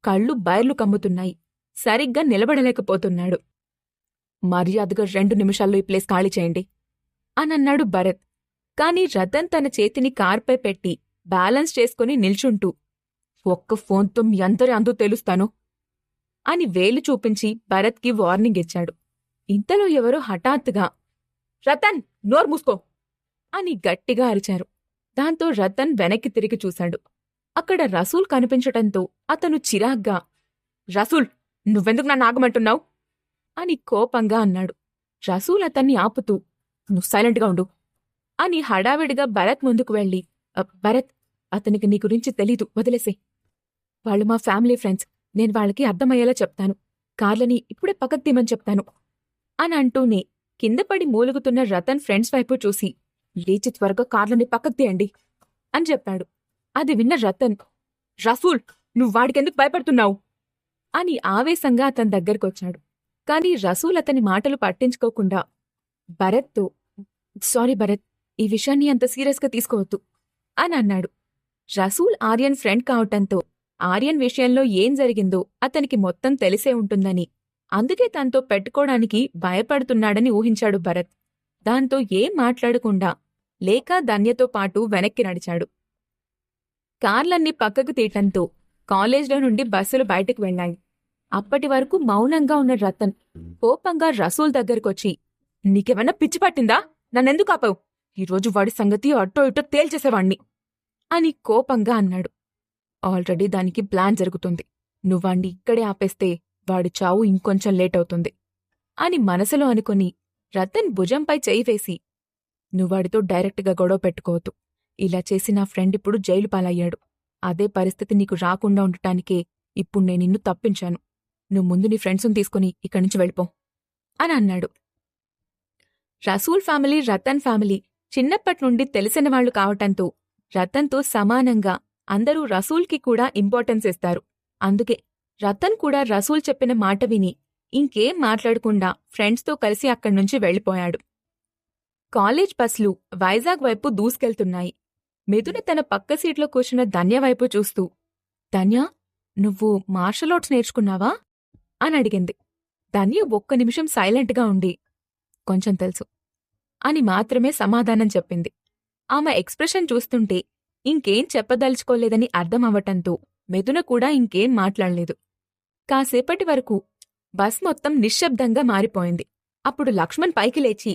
కళ్ళు బైర్లు కమ్ముతున్నాయి. సరిగ్గా నిలబడలేకపోతున్నాడు. మర్యాదగా 2 నిమిషాల్లో ఈ ప్లేస్ ఖాళీ చేయండి అనన్నాడు భరత్. కాని రతన్ తన చేతిని కార్పై పెట్టి బ్యాలెన్స్ చేసుకుని నిల్చుంటూ, ఒక్క ఫోన్తో మీ అందరి అందు తెలుస్తాను అని వేలు చూపించి భరత్కి వార్నింగ్ ఇచ్చాడు. ఇంతలో ఎవరో హఠాత్తుగా, రతన్ నోరు మూసుకో అని గట్టిగా అరిచారు. దాంతో రతన్ వెనక్కి తిరిగి చూశాడు. అక్కడ రసూల్ కనిపించటంతో అతను చిరాగ్గా, రసూల్ నువ్వెందుకు నన్ను ఆగమంటున్నావు అని కోపంగా అన్నాడు. రసూల్ అతన్ని ఆపుతూ, నువ్వు సైలెంట్గా ఉండు అని హడావిడిగా భరత్ ముందుకు వెళ్ళి, భరత్ అతనికి నీ గురించి తెలీదు, వదిలేసే, వాళ్ళు మా ఫ్యామిలీ ఫ్రెండ్స్, నేను వాళ్ళకి అర్థమయ్యేలా చెప్తాను, కార్లని ఇప్పుడే పక్కకు తీమని చెప్తాను అని అంటూనే కిందపడి మూలుగుతున్న రతన్ ఫ్రెండ్స్ వైపు చూసి, లేచి త్వరగా కార్లని పక్కకు తీయండి అని చెప్పాడు. అది విన్న రతన్, రసూల్ నువ్వు వాడికెందుకు భయపడుతున్నావు అని ఆవేశంగా అతని దగ్గరకొచ్చాడు. కాని రసూల్ అతని మాటలు పట్టించుకోకుండా భరత్తో, సారీ భరత్, ఈ విషయాన్ని అంత సీరియస్గా తీసుకోవద్దు అని అన్నాడు. రసూల్ ఆర్యన్ ఫ్రెండ్ కావటంతో ఆర్యన్ విషయంలో ఏం జరిగిందో అతనికి మొత్తం తెలిసే ఉంటుందని, అందుకే తనతో పెట్టుకోవడానికి భయపడుతున్నాడని ఊహించాడు భరత్. దాంతో ఏం మాట్లాడకుండా లేక ధన్యతో పాటు వెనక్కి నడిచాడు. కార్లన్నీ పక్కకు తీయటంతో కాలేజ్లో నుండి బస్సులు బయటకు వెళ్లాయి. అప్పటి వరకు మౌనంగా ఉన్న రతన్ కోపంగా రసూల్ దగ్గరకొచ్చి, నీకేమన్నా పిచ్చి పట్టిందా, నన్నెందుకు ఆపావు, ఈరోజు వాడి సంగతి అటో ఇటో తేల్చేసేవాణ్ణి అని కోపంగా అన్నాడు. ఆల్రెడీ దానికి ప్లాన్ జరుగుతుంది, నువ్వాణ్ణి ఇక్కడే ఆపేస్తే వాడి చావు ఇంకొంచెం లేట్ అవుతుంది అని మనసులో అనుకుని రతన్ భుజంపై చేయి వేసి, నువ్వాడితో డైరెక్ట్గా గొడవ పెట్టుకోవద్దు. ఇలా చేసి నా ఫ్రెండ్ ఇప్పుడు జైలు పాలయ్యాడు. అదే పరిస్థితి నీకు రాకుండా ఉండటానికే ఇప్పుడు నేను నిన్ను తప్పించాను. నువ్వు ముందు నీ ఫ్రెండ్స్ని తీసుకుని ఇక్కడి నుంచి వెళ్ళిపో అని అన్నాడు. రసూల్ ఫ్యామిలీ, రతన్ ఫ్యామిలీ చిన్నప్పట్నుండి తెలిసినవాళ్లు కావటంతో రతన్తో సమానంగా అందరూ రసూల్కి కూడా ఇంపార్టెన్స్ ఇస్తారు. అందుకే రతన్ కూడా రసూల్ చెప్పిన మాట విని ఇంకేం మాట్లాడకుండా ఫ్రెండ్స్తో కలిసి అక్కడ్నుంచి వెళ్ళిపోయాడు. కాలేజ్ బస్లు వైజాగ్ వైపు దూసుకెళ్తున్నాయి. మిథున తన పక్క సీట్లో కూర్చున్న ధన్య వైపు చూస్తూ, ధన్య, నువ్వు మార్షల్ ఆర్ట్స్ నేర్చుకున్నావా అని అడిగింది. ధన్య ఒక్క నిమిషం సైలెంట్గా ఉండి, కొంచెం తెలుసు అని మాత్రమే సమాధానం చెప్పింది. ఆమె ఎక్స్ప్రెషన్ చూస్తుంటే ఇంకేం చెప్పదలుచుకోలేదని అర్థమవ్వటంతో మిథున కూడా ఇంకేం మాట్లాడలేదు. కాసేపటి వరకు బస్ మొత్తం నిశ్శబ్దంగా మారిపోయింది. అప్పుడు లక్ష్మణ్ పైకి లేచి,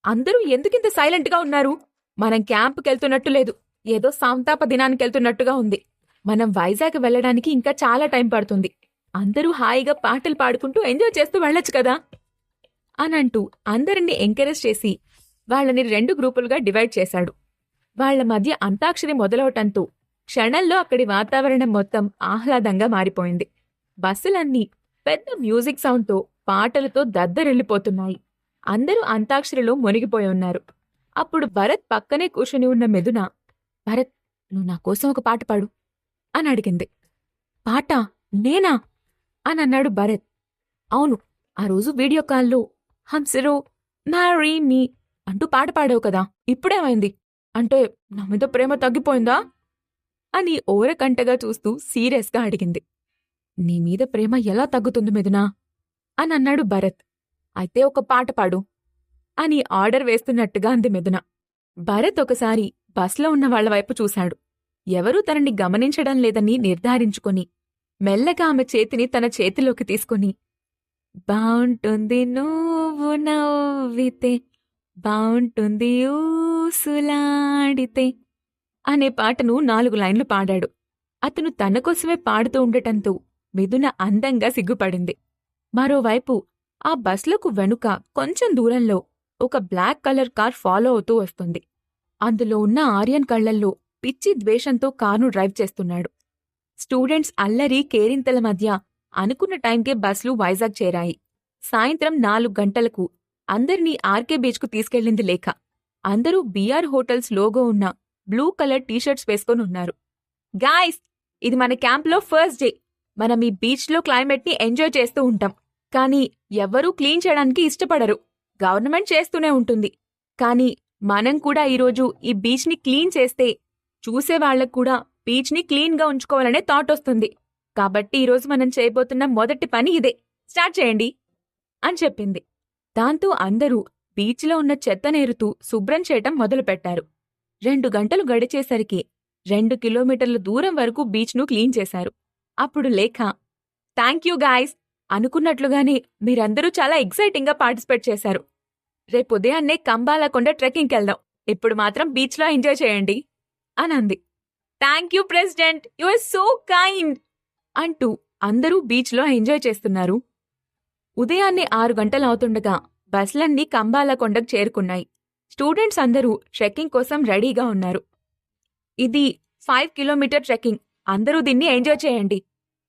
అందరూ ఎందుకింత సైలెంట్గా ఉన్నారు? మనం క్యాంపుకెళ్తున్నట్టు లేదు, ఏదో సాంతాప దినానికెళ్తున్నట్టుగా ఉంది. మనం వైజాగ్ వెళ్లడానికి ఇంకా చాలా టైం పడుతుంది. అందరూ హాయిగా పాటలు పాడుకుంటూ ఎంజాయ్ చేస్తూ వెళ్ళొచ్చు కదా అనంటూ అందరినీ ఎంకరేజ్ చేసి వాళ్లని 2 గ్రూపులుగా డివైడ్ చేశాడు. వాళ్ల మధ్య అంతాక్షరి మొదలవటంతో క్షణంలో అక్కడి వాతావరణం మొత్తం ఆహ్లాదంగా మారిపోయింది. బస్సులన్నీ పెద్ద మ్యూజిక్ సౌండ్తో, పాటలతో దద్దరిల్లిపోతున్నాయి. అందరూ అంతాక్షరిలో మునిగిపోయి ఉన్నారు. అప్పుడు భరత్ పక్కనే కూర్చుని ఉన్న మిథున, భరత్, నువ్వు నా కోసం ఒక పాట పాడు అని అడిగింది. పాట? నేనా అని అన్నాడు భరత్. అవును, ఆ రోజు వీడియో కాల్లో హంసరో మ్యారీ మీ అంటూ పాట పాడావు కదా, ఇప్పుడేమైంది? అంటే నా మీద ప్రేమ తగ్గిపోయిందా అని ఓరకంటగా చూస్తూ సీరియస్గా అడిగింది. నీ మీద ప్రేమ ఎలా తగ్గుతుంది మిథునా అని అన్నాడు భరత్. అయితే ఒక పాట పాడు అని ఆర్డర్ వేస్తున్నట్టుగా అంది మిథున. భరత్ ఒకసారి బస్లో ఉన్న వాళ్లవైపు చూశాడు. ఎవరూ తనని గమనించడం లేదని నిర్ధారించుకొని మెల్లగా ఆమె చేతిని తన చేతిలోకి తీసుకుని, బావుంటుంది నువ్వు నవ్వితే, బావుంటుంది ఊసులాడితే అనే పాటను 4 లైన్లు పాడాడు. అతను తనకోసమే పాడుతూ ఉండటంతో మిథున అందంగా సిగ్గుపడింది. మరోవైపు ఆ బస్లకు వెనుక కొంచెం దూరంలో ఒక బ్లాక్ కలర్ కార్ ఫాలో అవుతూ వస్తుంది. అందులో ఉన్న ఆర్యన్ కళ్లల్లో పిచ్చి ద్వేషంతో కారును డ్రైవ్ చేస్తున్నాడు. స్టూడెంట్స్ అల్లరి కేరింతల మధ్య అనుకున్న టైంకే బస్లు వైజాగ్ చేరాయి. సాయంత్రం 4 గంటలకు అందర్నీ ఆర్కే బీచ్కు తీసుకెళ్లింది లేఖ. అందరూ బీఆర్ హోటల్స్ లోగో ఉన్న బ్లూ కలర్ టీషర్ట్స్ వేసుకొనున్నారు. గాయ్స్, ఇది మన క్యాంప్లో ఫస్ట్ డే. మనం ఈ బీచ్లో క్లైమేట్ని ఎంజాయ్ చేస్తూ ఉంటాం. కానీ ఎవ్వరూ క్లీన్ చేయడానికి ఇష్టపడరు. గవర్నమెంట్ చేస్తూనే ఉంటుంది. కానీ మనం కూడా ఈరోజు ఈ బీచ్ని క్లీన్ చేస్తే చూసేవాళ్లకు కూడా బీచ్ని క్లీన్గా ఉంచుకోవాలనే థాట్ వస్తుంది. కాబట్టి ఈరోజు మనం చేయబోతున్న మొదటి పని ఇదే. స్టార్ట్ చేయండి అని చెప్పింది. దాంతో అందరూ బీచ్లో ఉన్న చెత్తనేరుతూ శుభ్రం చేయటం మొదలుపెట్టారు. 2 గంటలు గడిచేసరికి 2 కిలోమీటర్ల దూరం వరకు బీచ్ను క్లీన్ చేశారు. అప్పుడు లేఖ, థ్యాంక్ యూ గాయ్స్, అనుకున్నట్లుగానే మీరందరూ చాలా ఎక్సైటింగ్గా పార్టిసిపేట్ చేశారు. రేపు ఉదయాన్నే కంబాలకొండ ట్రెక్కింగ్కెళ్దాం. ఇప్పుడు మాత్రం బీచ్లో ఎంజాయ్ చేయండి అనంది. Thank you president, you are so kind అంటూ అందరూ బీచ్లో ఎంజాయ్ చేస్తున్నారు. ఉదయాన్నే 6 గంటలవుతుండగా బస్లన్నీ కంబాలకొండకు చేరుకున్నాయి. స్టూడెంట్స్ అందరూ ట్రెక్కింగ్ కోసం రెడీగా ఉన్నారు. ఇది 5 కిలోమీటర్ ట్రెక్కింగ్. అందరూ దీన్ని ఎంజాయ్ చేయండి.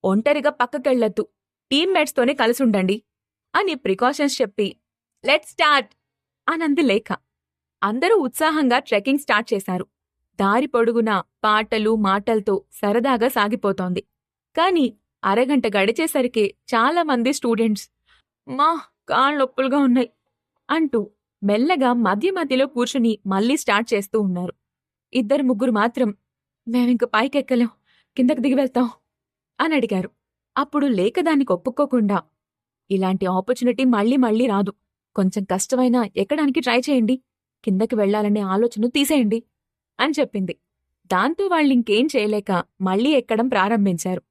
ఒంటరిగా పక్కకెళ్లొద్దు. టీమ్మేట్స్తోనే కలిసుండండి అని ప్రికాషన్స్ చెప్పి లెట్స్ స్టార్ట్ అనంది లేఖ. అందరూ ఉత్సాహంగా ట్రెక్కింగ్ స్టార్ట్ చేశారు. దారి పొడుగునా పాటలు మాటలతో సరదాగా సాగిపోతోంది. కాని అరగంట గడిచేసరికే చాలామంది స్టూడెంట్స్ మా కాళ్ళొప్పులుగా ఉన్నాయి అంటూ మెల్లగా మధ్య మధ్యలో కూర్చుని మళ్లీ స్టార్ట్ చేస్తూ ఉన్నారు. 2-3 మాత్రం మేమింక పైకెక్కలేం, కిందకు దిగి వెళ్తాం అని అడిగారు. అప్పుడు లేఖ దానికి ఒప్పుకోకుండా, ఇలాంటి ఆపర్చునిటీ మళ్లీ మళ్లీ రాదు. కొంచెం కష్టమైనా ఎక్కడానికి ట్రై చేయండి. కిందకి వెళ్లాలనే ఆలోచన తీసేయండి అని చెప్పింది. దాంతో వాళ్ళింకేం చేయలేక మళ్లీ ఎక్కడం ప్రారంభించారు.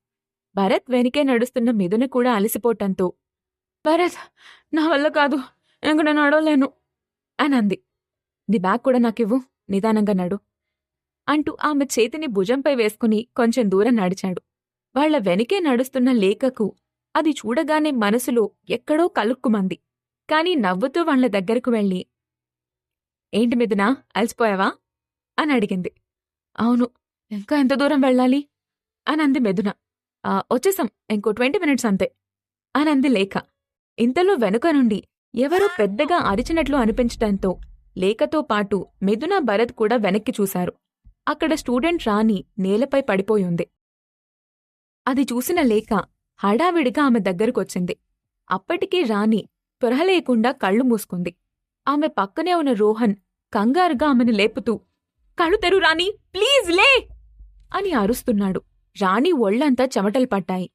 భరత్ వెనుకే నడుస్తున్న మిథున కూడా అలసిపోవటంతో, భరత్, నా వల్ల కాదు, ఇంక నేను నడవలేను అనంది. నీ బ్యాగ్ కూడా నాకివ్వు, నిదానంగా నడు అంటూ ఆమె చేతిని భుజంపై వేసుకుని కొంచెం దూరం నడిచాడు. వాళ్ల వెనుకే నడుస్తున్న లేఖకు అది చూడగానే మనసులో ఎక్కడో కలుక్కుమంది. కాని నవ్వుతూ వాళ్ల దగ్గరకు వెళ్ళి, ఏంటి మిథునా, అలసిపోయావా అని అడిగింది. అవును, ఇంకా ఎంత దూరం వెళ్ళాలి అని అంది మిథున. వచ్చేసాం, ఇంకో 20 మినిట్స్ అంతే అని అంది లేఖ. ఇంతలో వెనుక నుండి ఎవరో పెద్దగా అరిచినట్లు అనిపించటంతో లేఖతో పాటు మిథున, భరత్ కూడా వెనక్కి చూశారు. అక్కడ స్టూడెంట్ రాణి నేలపై పడిపోయుంది. అది చూసిన లేఖ హడావిడిగా ఆమె దగ్గరకొచ్చింది. అప్పటికీ రాణి స్పృహ లేకుండా కళ్ళు మూసుకుంది. ఆమె పక్కనే ఉన్న రోహన్ కంగారుగా ఆమెను లేపుతూ, కళ్ళు తెరు రాణి, ప్లీజ్ లే అని అరుస్తున్నాడు. రాణి ఒళ్లంతా చెమటలు పట్టాయి.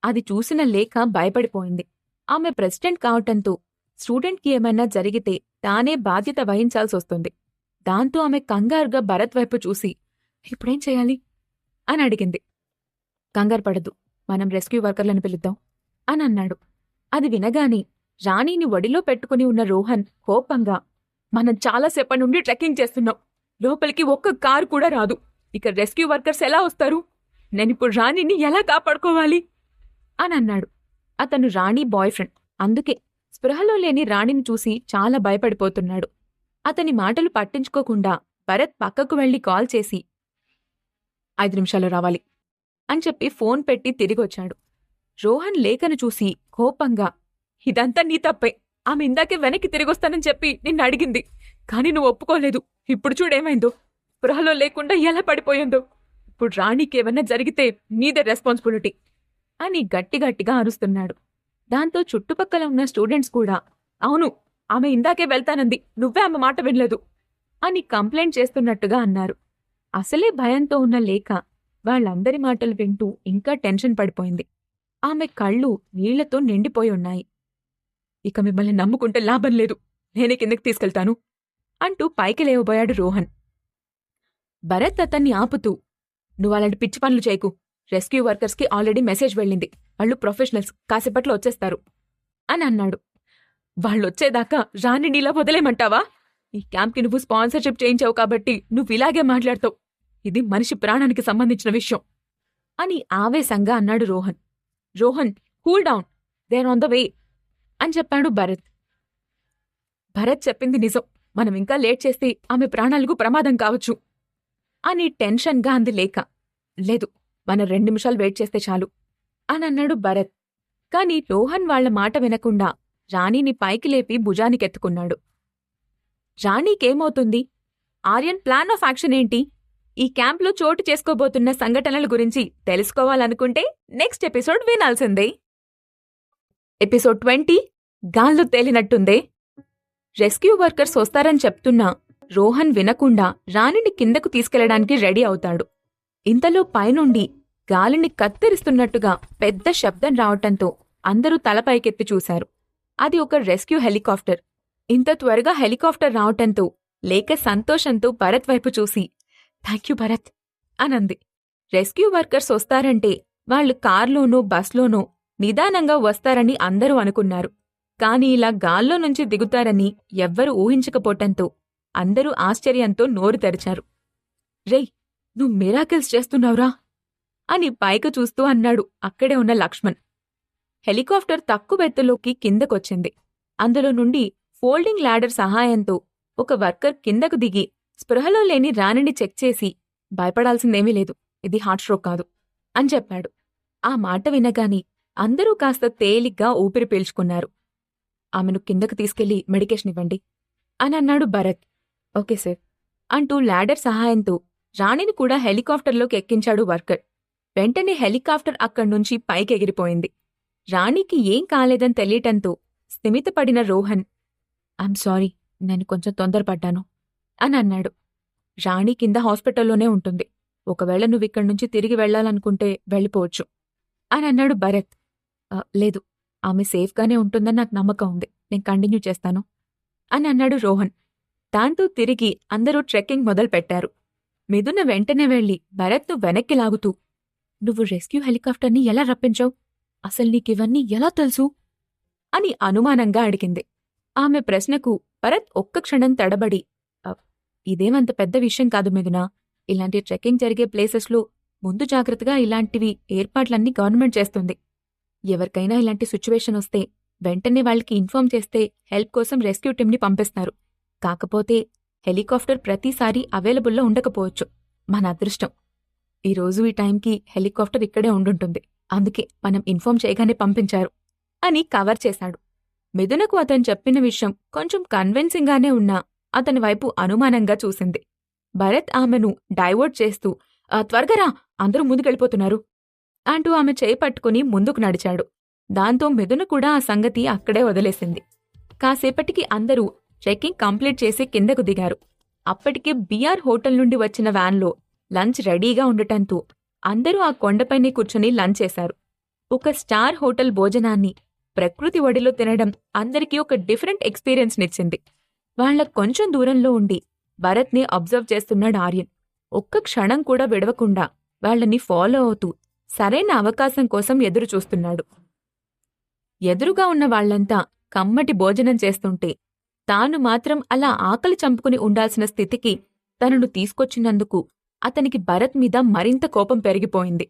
అది చూసిన లేఖ భయపడిపోయింది. ఆమె ప్రెసిడెంట్ కావటంతో స్టూడెంట్కి ఏమైనా జరిగితే తానే బాధ్యత వహించాల్సొస్తుంది. దాంతో ఆమె కంగారుగా భరత్ వైపు చూసి, ఇప్పుడేం చేయాలి అని అడిగింది. కంగారు పడద్దు, మనం రెస్క్యూ వర్కర్లను పిలుద్దాం అని అన్నాడు. అది వినగాని రాణిని ఒడిలో పెట్టుకుని ఉన్న రోహన్ కోపంగా, మనం చాలాసేపటి నుండి ట్రెక్కింగ్ చేస్తున్నాం, లోపలికి ఒక్క కారు కూడా రాదు, ఇక రెస్క్యూ వర్కర్స్ ఎలా వస్తారు, నేనిప్పుడు రాణిని ఎలా కాపాడుకోవాలి అని అన్నాడు. అతను రాణి బాయ్ ఫ్రెండ్, అందుకే స్పృహలో లేని రాణిని చూసి చాలా భయపడిపోతున్నాడు. అతని మాటలు పట్టించుకోకుండా భరత్ పక్కకు వెళ్లి కాల్ చేసి 5 నిమిషాల్లో రావాలి అని చెప్పి ఫోన్ పెట్టి తిరిగొచ్చాడు. రోహన్ లేఖను చూసి కోపంగా, ఇదంతా నీ తప్పే, ఆమె ఇందాకే వెనక్కి తిరిగొస్తానని చెప్పి నిన్ను అడిగింది, కాని నువ్వు ఒప్పుకోలేదు. ఇప్పుడు చూడేమైందో, స్పృహలో లేకుండా ఎలా పడిపోయిందో. ఇప్పుడు రాణికేమన్నా జరిగితే నీదే రెస్పాన్సిబిలిటీ అని గట్టిగట్టిగా అరుస్తున్నాడు. దాంతో చుట్టుపక్కల ఉన్న స్టూడెంట్స్ కూడా, అవును, ఆమె ఇందాకే వెళ్తానంది, నువ్వే ఆమె మాట వినలేదు అని కంప్లైంట్ చేస్తున్నట్టుగా అన్నారు. అసలే భయంతో ఉన్న లేఖ వాళ్ళందరి మాటలు వింటూ ఇంకా టెన్షన్ పడిపోయింది. ఆమె కళ్ళు నీళ్లతో నిండిపోయి ఉన్నాయి. ఇక మిమ్మల్ని నమ్ముకుంటే లాభం లేదు, నేనే కిందకి తీసుకెళ్తాను అంటూ పైకి లేవబోయాడు రోహన్. భరత్ అతన్ని ఆపుతూ, నువ్వలాంటి పిచ్చి పనులు చేయకు, రెస్క్యూ వర్కర్స్కి ఆల్రెడీ మెసేజ్ వెళ్ళింది, వాళ్ళు ప్రొఫెషనల్స్, కాసేపట్లో వచ్చేస్తారు అని అన్నాడు. వాళ్ళొచ్చేదాకా రాణి నీలా వదిలేమంటావా? ఈ క్యాంప్కి నువ్వు స్పాన్సర్షిప్ చేయించావు కాబట్టి నువ్విలాగే మాట్లాడతావు, ఇది మనిషి ప్రాణానికి సంబంధించిన విషయం అని ఆవేశంగా అన్నాడు Rohan. Rohan, cool down, there on the way అని చెప్పాడు భరత్. భరత్ చెప్పింది నిజం, మనం ఇంకా లేట్ చేస్తే ఆమె ప్రాణాలకు ప్రమాదం కావచ్చు అని టెన్షన్గా అంది లేఖ. లేదు, మనం 2 నిమిషాలు వెయిట్ చేస్తే చాలు అని అన్నాడు భరత్. కాని రోహన్ వాళ్ల మాట వినకుండా రాణిని పైకి లేపి భుజానికెత్తుకున్నాడు. రాణీకేమవుతుంది? ఆర్యన్ ప్లాన్ ఆఫ్ యాక్షన్ ఏంటి? ఈ క్యాంప్లో చోటు చేసుకోబోతున్న సంఘటనల గురించి తెలుసుకోవాలనుకుంటే నెక్స్ట్ ఎపిసోడ్ వినాల్సిందే. ఎపిసోడ్ 20 గాల్లో తేలినట్టుందే. రెస్క్యూ వర్కర్స్ వస్తారని చెప్తున్నా రోహన్ వినకుండా రాణిని కిందకు తీసుకెళ్లడానికి రెడీ అవుతాడు. ఇంతలో పైనుండి గాలిని కత్తిరిస్తున్నట్టుగా పెద్ద శబ్దం రావటంతో అందరూ తలపైకెత్తి చూశారు. అది ఒక రెస్క్యూ హెలికాప్టర్. ఇంత త్వరగా హెలికాప్టర్ రావటంతో లేఖ సంతోషంతో భరత్ వైపు చూసి, థాంక్యూ భరత్ అనంది. రెస్క్యూ వర్కర్స్ వస్తారంటే వాళ్లు కార్లోనో బస్లోనో నిదానంగా వస్తారని అందరూ అనుకున్నారు. కాని ఇలా గాల్లో నుంచి దిగుతారని ఎవ్వరూ ఊహించకపోవటంతో అందరూ ఆశ్చర్యంతో నోరు తెరిచారు. రేయ్, నువ్వు మిరాకిల్స్ చేస్తున్నావురా అని పైకి చూస్తూ అన్నాడు అక్కడే ఉన్న లక్ష్మణ్. హెలికాప్టర్ తక్కువెత్తులోకి కిందకొచ్చింది. అందులో నుండి ఫోల్డింగ్ ల్యాడర్ సహాయంతో ఒక వర్కర్ కిందకు దిగి స్పృహలో లేని రాణిని చెక్ చేసి, భయపడాల్సిందేమీ లేదు, ఇది హార్ట్ స్ట్రోక్ కాదు అని చెప్పాడు. ఆ మాట వినగాని అందరూ కాస్త తేలిగ్గా ఊపిరి పీల్చుకున్నారు. ఆమెను కిందకు తీసుకెళ్లి మెడికేషన్ ఇవ్వండి అని అన్నాడు భరత్. ఓకే సార్ అంటూ ల్యాడర్ సహాయంతో రాణిని కూడా హెలికాప్టర్లోకి ఎక్కించాడు వర్కర్. వెంటనే హెలికాప్టర్ అక్కడ్నుంచి పైకెగిరిపోయింది. రాణికి ఏం కాలేదని తెలియటంతో స్థిమితపడిన రోహన్, ఐమ్ సారీ, నేను కొంచెం తొందరపడ్డాను అని అన్నాడు. రాణి కింద హాస్పిటల్లోనే ఉంటుంది, ఒకవేళ నువ్విక్కడ్నుంచి తిరిగి వెళ్లాలనుకుంటే వెళ్ళిపోవచ్చు అని అన్నాడు భరత్. లేదు, ఆమె సేఫ్గానే ఉంటుందని నాకు నమ్మకం ఉంది, నేను కంటిన్యూ చేస్తాను అని అన్నాడు రోహన్. దాంతో తిరిగి అందరూ ట్రెక్కింగ్ మొదలుపెట్టారు. మిథున వెంటనే వెళ్లి భరత్ను వెనక్కి లాగుతూ, నువ్వు రెస్క్యూ హెలికాప్టర్ని ఎలా రప్పించావు? అసలు నీకివన్నీ ఎలా తెలుసు అని అనుమానంగా అడిగింది. ఆమె ప్రశ్నకు భరత్ ఒక్క క్షణం తడబడి, ఇదేమంత పెద్ద విషయం కాదు మిథునా, ఇలాంటి ట్రెక్కింగ్ జరిగే ప్లేసెస్లో ముందు జాగ్రత్తగా ఇలాంటివి ఏర్పాట్లన్నీ గవర్నమెంట్ చేస్తుంది. ఎవరికైనా ఇలాంటి సిచ్యువేషన్ వస్తే వెంటనే వాళ్ళకి ఇన్ఫార్మ్ చేస్తే హెల్ప్ కోసం రెస్క్యూ టీంని పంపిస్తారు. కాకపోతే హెలికాప్టర్ ప్రతిసారి అవైలబుల్లో ఉండకపోవచ్చు. మన అదృష్టం. ఈరోజు ఈ టైంకి హెలికాప్టర్ ఇక్కడే ఉండుంటుంది. అందుకే మనం ఇన్ఫార్మ్ చేయగానే పంపించారు అని కవర్ చేశాడు. మిథునకు అతను చెప్పిన విషయం కొంచెం కన్విన్సింగ్గానే ఉన్నా అతని వైపు అనుమానంగా చూసింది. భరత్ ఆమెను డైవర్ట్ చేస్తూ త్వరగా రా, అందరూ ముందుకెళ్ళిపోతున్నారు అంటూ ఆమె చేయి పట్టుకుని ముందుకు నడిచాడు. దాంతో మిథున కూడా ఆ సంగతి అక్కడే వదిలేసింది. కాసేపటికి అందరూ చెకింగ్ కంప్లీట్ చేసి కిందకు దిగారు. అప్పటికే బిఆర్ హోటల్ నుండి వచ్చిన వ్యాన్లో లంచ్ రెడీగా ఉండటంతో అందరూ ఆ కొండపైనే కూర్చుని లంచ్ చేశారు. ఒక స్టార్ హోటల్ భోజనాన్ని ప్రకృతి ఒడిలో తినడం అందరికీ ఒక డిఫరెంట్ ఎక్స్పీరియన్స్నిచ్చింది. వాళ్లకు కొంచెం దూరంలో ఉండి భరత్ని అబ్జర్వ్ చేస్తున్నాడు ఆర్యన్. ఒక్క క్షణం కూడా విడవకుండా వాళ్లని ఫాలో అవుతూ సరైన అవకాశం కోసం ఎదురుచూస్తున్నాడు. ఎదురుగా ఉన్న వాళ్లంతా కమ్మటి భోజనం చేస్తుంటే తాను మాత్రం అలా ఆకలి చంపుకుని ఉండాల్సిన స్థితికి తనను తీసుకొచ్చినందుకు అతనికి భరత్ మీద మరింత కోపం పెరిగిపోయింది.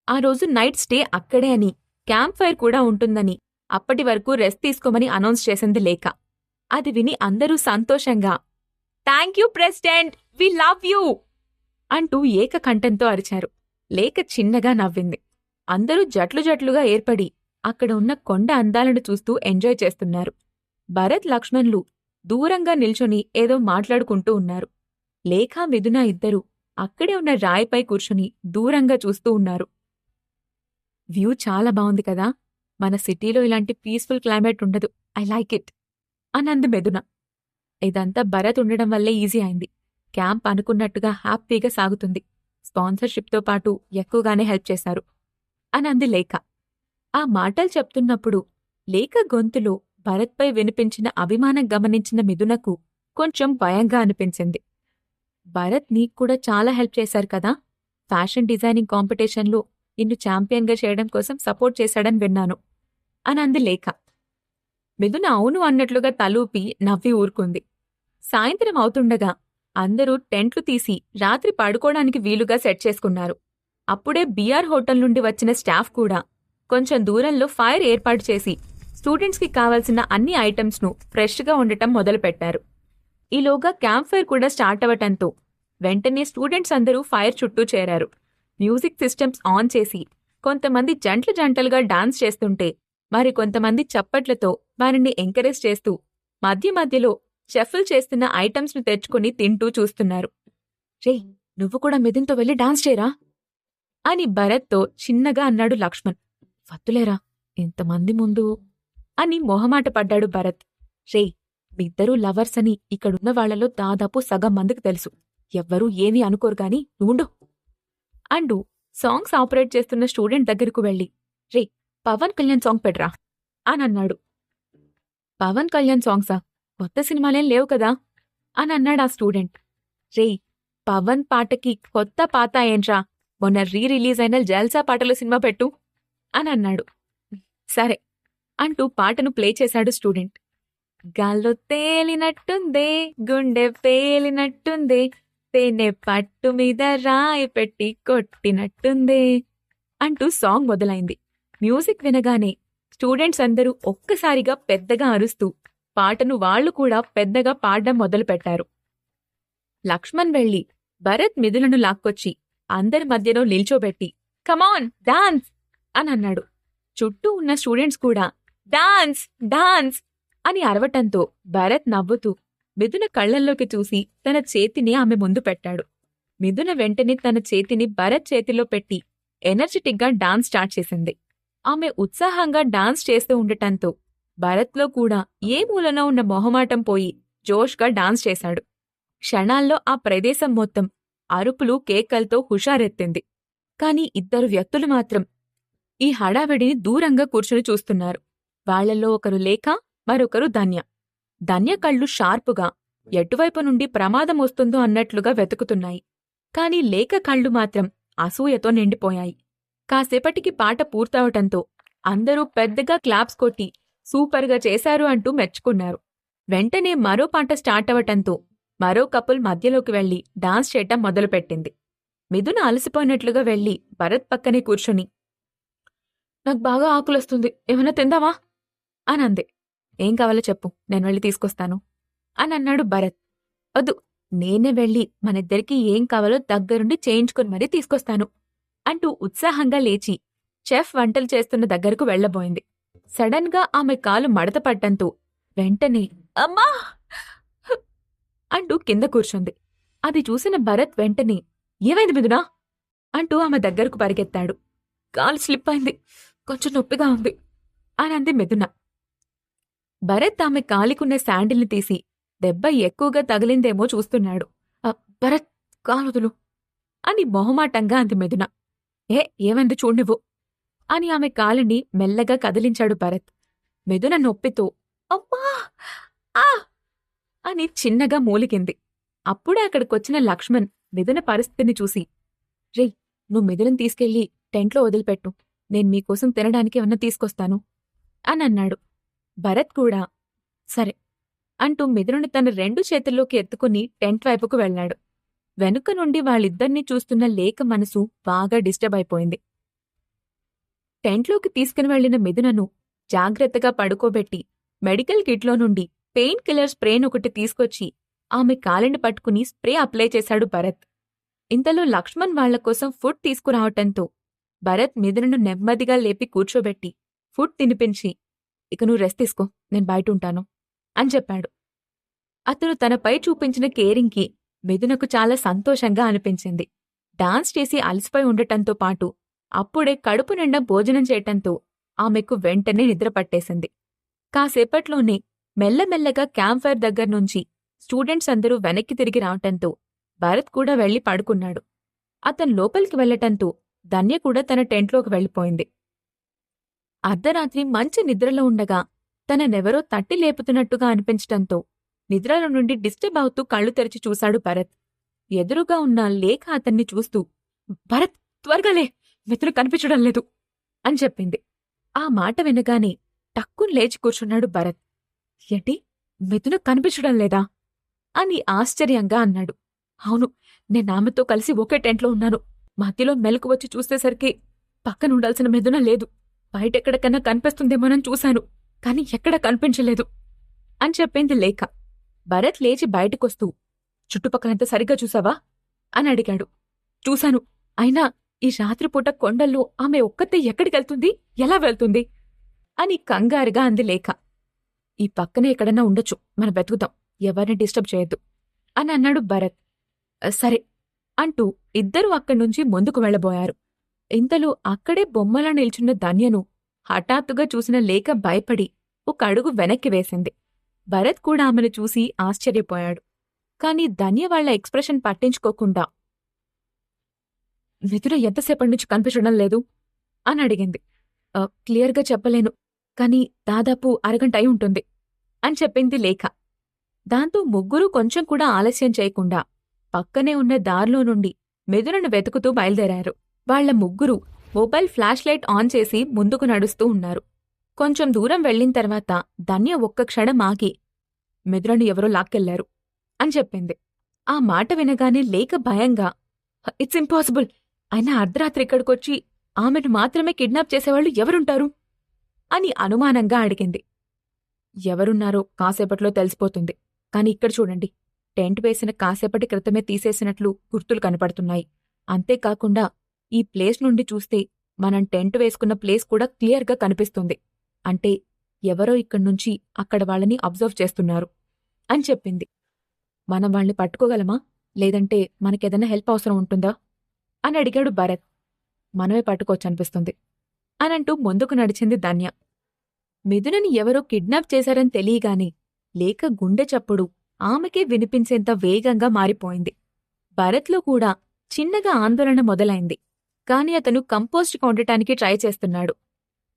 ఆ రోజు నైట్ స్టే అక్కడే అని, క్యాంప్ ఫైర్ కూడా ఉంటుందని, అప్పటి వరకు రెస్ట్ తీసుకోమని అనౌన్స్ చేసింది లేఖ. అది విని అందరూ సంతోషంగా thank you president, we love you అంటూ ఏకకంఠంతో అరిచారు. లేఖ చిన్నగా నవ్వింది. అందరూ జట్లు జట్లుగా ఏర్పడి అక్కడ ఉన్న కొండ అందాలను చూస్తూ ఎంజాయ్ చేస్తున్నారు. భరత్, లక్ష్మణ్లు దూరంగా నిల్చొని ఏదో మాట్లాడుకుంటూ ఉన్నారు. లేఖ, మిథున ఇద్దరూ అక్కడే ఉన్న రాయిపై కూర్చుని దూరంగా చూస్తూ ఉన్నారు. వ్యూ చాలా బావుంది కదా, మన సిటీలో ఇలాంటి పీస్ఫుల్ క్లైమేట్ ఉండదు. ఐ లైక్ ఇట్ అనంది మిథున. ఇదంతా భరత్ ఉండడం వల్లే ఈజీ అయింది. క్యాంప్ అనుకున్నట్టుగా హ్యాపీగా సాగుతుంది. స్పాన్సర్షిప్తో పాటు ఎక్కువగానే హెల్ప్ చేశారు అనంది లేఖ. ఆ మాటలు చెప్తున్నప్పుడు లేఖ గొంతులో భరత్పై వినిపించిన అభిమానం గమనించిన మిథునకు కొంచెం భయంగా అనిపించింది. భరత్ నీక్కూడా చాలా హెల్ప్ చేశారు కదా, ఫ్యాషన్ డిజైనింగ్ కాంపిటీషన్లో నిన్ను ఛాంపియన్గా చేయడం కోసం సపోర్ట్ చేశాడని విన్నాను అనంది లేఖ. మిథున అవును అన్నట్లుగా తలూపి నవ్వి ఊరుకుంది. సాయంత్రం అవుతుండగా అందరూ టెంట్లు తీసి రాత్రి పడుకోవడానికి వీలుగా సెట్ చేసుకున్నారు. అప్పుడే బిఆర్ హోటల్ నుండి వచ్చిన స్టాఫ్ కూడా కొంచెం దూరంలో ఫైర్ ఏర్పాటు చేసి స్టూడెంట్స్కి కావాల్సిన అన్ని ఐటమ్స్ను ఫ్రెష్గా ఉండటం మొదలుపెట్టారు. ఈలోగా క్యాంప్ ఫైర్ కూడా స్టార్ట్ అవటంతో వెంటనే స్టూడెంట్స్ అందరూ ఫైర్ చుట్టూ చేరారు. మ్యూజిక్ సిస్టమ్స్ ఆన్ చేసి కొంతమంది జంటలు జంటలుగా డాన్స్ చేస్తుంటే మరికొంతమంది చప్పట్లతో వారిని ఎంకరేజ్ చేస్తూ మధ్య మధ్యలో షఫుల్ చేస్తున్న ఐటమ్స్ను తెచ్చుకుని తింటూ చూస్తున్నారు. రే, నువ్వు కూడా మిథున్తో వెళ్ళి డాన్స్ చేయరా అని భరత్తో చిన్నగా అన్నాడు లక్ష్మణ్. వద్దులేరా, ఇంతమంది ముందు అని మొహమాట పడ్డాడు భరత్. రే, మీద్దరూ లవర్స్ అని ఇక్కడున్న వాళ్లలో దాదాపు సగం మందికి తెలుసు. ఎవ్వరూ ఏమీ అనుకోరుగాని నువ్వుండు అంటూ సాంగ్స్ ఆపరేట్ చేస్తున్న స్టూడెంట్ దగ్గరకు వెళ్ళి రే, పవన్ కళ్యాణ్ సాంగ్ పెట్రా అనన్నాడు. పవన్ కళ్యాణ్ సాంగ్సా? కొత్త సినిమాలేం లేవు కదా అని అన్నాడు ఆ స్టూడెంట్. రే, పవన్ పాటకి కొత్త పాత ఏంట్రా, మొన్న రిలీజ్ అయిన జల్సా పాటలు సినిమా పెట్టు అని అన్నాడు. సరే అంటూ పాటను ప్లే చేశాడు స్టూడెంట్. గాల్లో తేలినట్టుందే, గుండె పేలినట్టుందే, తేనె పట్టు మీద రాయి పెట్టి కొట్టినట్టుందే అంటూ సాంగ్ మొదలైంది. మ్యూజిక్ వినగానే స్టూడెంట్స్ అందరూ ఒక్కసారిగా పెద్దగా అరుస్తూ పాటను వాళ్లు కూడా పెద్దగా పాడడం మొదలుపెట్టారు. లక్ష్మణ్ వెళ్లి భరత్, మిథులను లాక్కొచ్చి అందరి మధ్యలో నిల్చోబెట్టి కమాన్ డాన్స్ అని అన్నాడు. చుట్టూ ఉన్న స్టూడెంట్స్ కూడా డాన్స్ డాన్స్ అని అరవటంతో భరత్ నవ్వుతూ మిథున కళ్లల్లోకి చూసి తన చేతిని ఆమె ముందు పెట్టాడు. మిథున వెంటనే తన చేతిని భరత్ చేతిలో పెట్టి ఎనర్జెటిక్గా డాన్స్ స్టార్ట్ చేసింది. ఆమె ఉత్సాహంగా డాన్స్ చేస్తూ ఉండటంతో భరత్లో కూడా ఏ మూలన ఉన్న మొహమాటం పోయి జోష్గా డాన్స్ చేశాడు. క్షణాల్లో ఆ ప్రదేశం మొత్తం అరుపులు, కేకలతో హుషారెత్తింది. కాని ఇద్దరు వ్యక్తులు మాత్రం ఈ హడావిడిని దూరంగా కూర్చుని చూస్తున్నారు. వాళ్లలో ఒకరు లేఖ, మరొకరు ధన్య. ధన్య కళ్ళు షార్పుగా ఎటువైపు నుండి ప్రమాదం వస్తుందో అన్నట్లుగా వెతుకుతున్నాయి. కాని లేఖ కళ్ళు మాత్రం అసూయతో నిండిపోయాయి. కాసేపటికి పాట పూర్తవటంతో అందరూ పెద్దగా క్లాప్స్ కొట్టి సూపర్గా చేశారు అంటూ మెచ్చుకున్నారు. వెంటనే మరో పాట స్టార్ట్ అవటంతో మరో కపుల్ మధ్యలోకి వెళ్లి డాన్స్ చేయటం మొదలుపెట్టింది. మిథున అలసిపోయినట్లుగా వెళ్లి భరత్ పక్కనే కూర్చుని నాకు బాగా ఆకులొస్తుంది, ఏమైనా తిందావా అనంది. ఏం కావాలో చెప్పు, నేను వెళ్ళి తీసుకొస్తాను అని అన్నాడు భరత్. వద్దు, నేనే వెళ్ళి మనిద్దరికీ ఏం కావాలో దగ్గరుండి చేయించుకుని మరీ తీసుకొస్తాను అంటూ ఉత్సాహంగా లేచి చెఫ్ వంటలు చేస్తున్న దగ్గరకు వెళ్లబోయింది. సడన్ గా ఆమె కాలు మడత పడ్డంతో వెంటనే అమ్మా అంటూ కింద కూర్చుంది. అది చూసిన భరత్ వెంటనే ఏమైంది మిథునా అంటూ ఆమె దగ్గరకు పరిగెత్తాడు. కాలు స్లిప్ అయింది, కొంచెం నొప్పిగా ఉంది అని అంది మిథున. భరత్ ఆమె కాలికున్న శాండిల్ని తీసి దెబ్బ ఎక్కువగా తగిలిందేమో చూస్తున్నాడు. భరత్, కాలుదులు అని మొహమాటంగా అంది మిథున. ఏమైంది చూడ్నివ్వు అని ఆమె కాలిని మెల్లగా కదిలించాడు భరత్. మిథున నొప్పితో అమ్మా ఆ అని చిన్నగా మూలిగింది. అప్పుడే అక్కడికొచ్చిన లక్ష్మణ్ మిథున పరిస్థితిని చూసి, రేయ్, నువ్వు మిథునని తీసుకెళ్లి టెంట్లో వదిలిపెట్టు, నేను మీకోసం తినడానికి ఏమన్నా తీసుకొస్తాను అని అన్నాడు. భరత్ కూడా సరే అంటూ మిథునని తన 2 చేతుల్లోకి ఎత్తుకుని టెంట్ వైపుకు వెళ్లాడు. వెనుక నుండి వాళ్ళిద్దరినీ చూస్తున్న లేఖ మనసు బాగా డిస్టర్బ్ అయిపోయింది. టెంట్లోకి తీసుకుని వెళ్లిన మిథునను జాగ్రత్తగా పడుకోబెట్టి మెడికల్ కిట్లో నుండి పెయిన్ కిల్లర్ స్ప్రేనొకటి తీసుకొచ్చి ఆమె కాలిని పట్టుకుని స్ప్రే అప్లై చేశాడు భరత్. ఇంతలో లక్ష్మణ్ వాళ్లకోసం ఫుడ్ తీసుకురావటంతో భరత్ మిథునను నెమ్మదిగా లేపి కూర్చోబెట్టి ఫుడ్ తినిపించి, ఇక నువ్వు రెస్ట్ తీసుకో, నేను బయటుంటాను అని చెప్పాడు. అతను తనపై చూపించిన కేరింగ్కి మిథునకు చాలా సంతోషంగా అనిపించింది. డాన్స్ చేసి అలసిపోయి ఉండటంతో పాటు అప్పుడే కడుపు నిండా భోజనం చేయటంతో ఆమెకు వెంటనే నిద్ర పట్టేసింది. కాసేపట్లోనే మెల్లమెల్లగా క్యాంప్ ఫైర్ దగ్గర్నుంచి స్టూడెంట్స్ అందరూ వెనక్కి తిరిగి రావటంతో భరత్ కూడా వెళ్లి పడుకున్నాడు. అతను లోపలికి వెళ్లటంతో ధన్య కూడా తన టెంట్లోకి వెళ్ళిపోయింది. అర్ధరాత్రి మంచి నిద్రలో ఉండగా తననెవరో తట్టి లేపుతున్నట్టుగా అనిపించటంతో నిద్రలో నుండి డిస్టర్బ్ అవుతూ కళ్ళు తెరిచి చూశాడు భరత్. ఎదురుగా ఉన్న లేఖ అతన్ని చూస్తూ, భరత్, త్వరగా లే, మిథున కనిపించడం లేదు అని చెప్పింది. ఆ మాట వినగానే టక్కున లేచి కూర్చున్నాడు భరత్. ఏంటి, మిథున కనిపించడం లేదా అని ఆశ్చర్యంగా అన్నాడు. అవును, నేనామెతో కలిసి ఒకే టెంట్లో ఉన్నాను. మధ్యలో మెలకు వచ్చి చూసేసరికి పక్కనుండాల్సిన మిథున లేదు. బయటెక్కడికన్నా కనిపిస్తుందేమోనని చూశాను, కాని ఎక్కడా కనిపించలేదు అని చెప్పింది లేఖ. భరత్ లేచి బయటకొస్తూ, చుట్టుపక్కలంతా సరిగ్గా చూసావా అని అడిగాడు. చూశాను, అయినా ఈ రాత్రిపూట కొండల్లో ఆమె ఒక్కతే ఎక్కడికెళ్తుంది, ఎలా వెళ్తుంది అని కంగారుగా అంది లేఖ. ఈ పక్కనే ఎక్కడన్నా ఉండొచ్చు, మనం వెతుకుతాం, ఎవరిని డిస్టర్బ్ చేయొద్దు అని అన్నాడు భరత్. సరే అంటూ ఇద్దరూ అక్కడ్నుంచి ముందుకు వెళ్లబోయారు. ఇంతలో అక్కడే బొమ్మలా నిల్చున్న ధన్యను హఠాత్తుగా చూసిన లేఖ భయపడి ఒక అడుగు వెనక్కి వేసింది. భరత్ కూడా ఆమెను చూసి ఆశ్చర్యపోయాడు. కాని ధన్య వాళ్ల ఎక్స్ప్రెషన్ పట్టించుకోకుండా, మిథున ఎంతసేపటినుంచి కనిపించడం లేదు అని అడిగింది. క్లియర్గా చెప్పలేను, కాని దాదాపు అరగంట అయి ఉంటుంది అని చెప్పింది లేఖ. దాంతో ముగ్గురూ కొంచెం కూడా ఆలస్యం చేయకుండా పక్కనే ఉన్న దారిలో నుండి మిథునను వెతుకుతూ బయలుదేరారు. వాళ్ల ముగ్గురూ మొబైల్ ఫ్లాష్ లైట్ ఆన్ చేసి ముందుకు నడుస్తూ ఉన్నారు. కొంచెం దూరం వెళ్లిన తర్వాత ధన్య ఒక్క క్షణం ఆగి, మిథునను ఎవరో లాక్కెళ్లారు అని చెప్పింది. ఆ మాట వినగానే లేఖ భయంగా, ఇట్స్ ఇంపాసిబుల్, అయినా అర్ధరాత్రి ఇక్కడికొచ్చి ఆమెను మాత్రమే కిడ్నాప్ చేసేవాళ్లు ఎవరుంటారు అని అనుమానంగా అడిగింది. ఎవరున్నారో కాసేపట్లో తెలిసిపోతుంది, కాని ఇక్కడ చూడండి, టెంట్ వేసిన కాసేపటి క్రితమే తీసేసినట్లు గుర్తులు కనపడుతున్నాయి. అంతేకాకుండా ఈ ప్లేస్ నుండి చూస్తే మనం టెంట్ వేసుకున్న ప్లేస్ కూడా క్లియర్గా కనిపిస్తుంది. అంటే ఎవరో ఇక్కడ్నుంచి అక్కడ వాళ్ళని అబ్జర్వ్ చేస్తున్నారు అని చెప్పింది. మనం వాళ్ళని పట్టుకోగలమా, లేదంటే మనకేదైనా హెల్ప్ అవసరం ఉంటుందా అని అడిగాడు భరత్. మనమే పట్టుకోవచ్చనిపిస్తుంది అనంటూ ముందుకు నడిచింది ధన్య. మిథునని ఎవరో కిడ్నాప్ చేశారని తెలియగానే లేఖ గుండె చప్పుడు ఆమెకే వినిపించేంత వేగంగా మారిపోయింది. భరత్లో కూడా చిన్నగా ఆందోళన మొదలైంది. కాని అతను కంపోజ్డ్గా ఉండటానికి ట్రై చేస్తున్నాడు.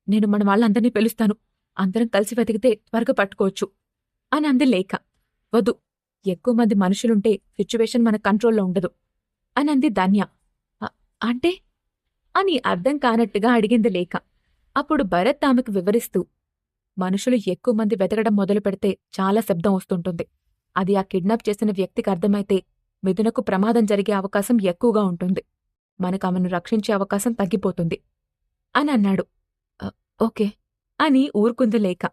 నేను మన వాళ్ళందరినీ పిలుస్తాను, అందరం కలిసి వెతికితే త్వరగా పట్టుకోవచ్చు అని అంది లేఖ. వద్దు, ఎక్కువ మంది మనుషులుంటే సిచ్యువేషన్ మన కంట్రోల్లో ఉండదు అని అంది ధన్య. అంటే అని అర్థం కానట్టుగా అడిగింది లేఖ. అప్పుడు భరత్ ఆమెకు వివరిస్తూ, మనుషులు ఎక్కువ మంది వెతకడం మొదలు పెడితే చాలా శబ్దం వస్తుంటుంది. అది ఆ కిడ్నాప్ చేసిన వ్యక్తికి అర్థమైతే మిథునకు ప్రమాదం జరిగే అవకాశం ఎక్కువగా ఉంటుంది. మనకు ఆమెను రక్షించే అవకాశం తగ్గిపోతుంది అని అన్నాడు. ఓకే అని ఊరుకుంది లేఖ.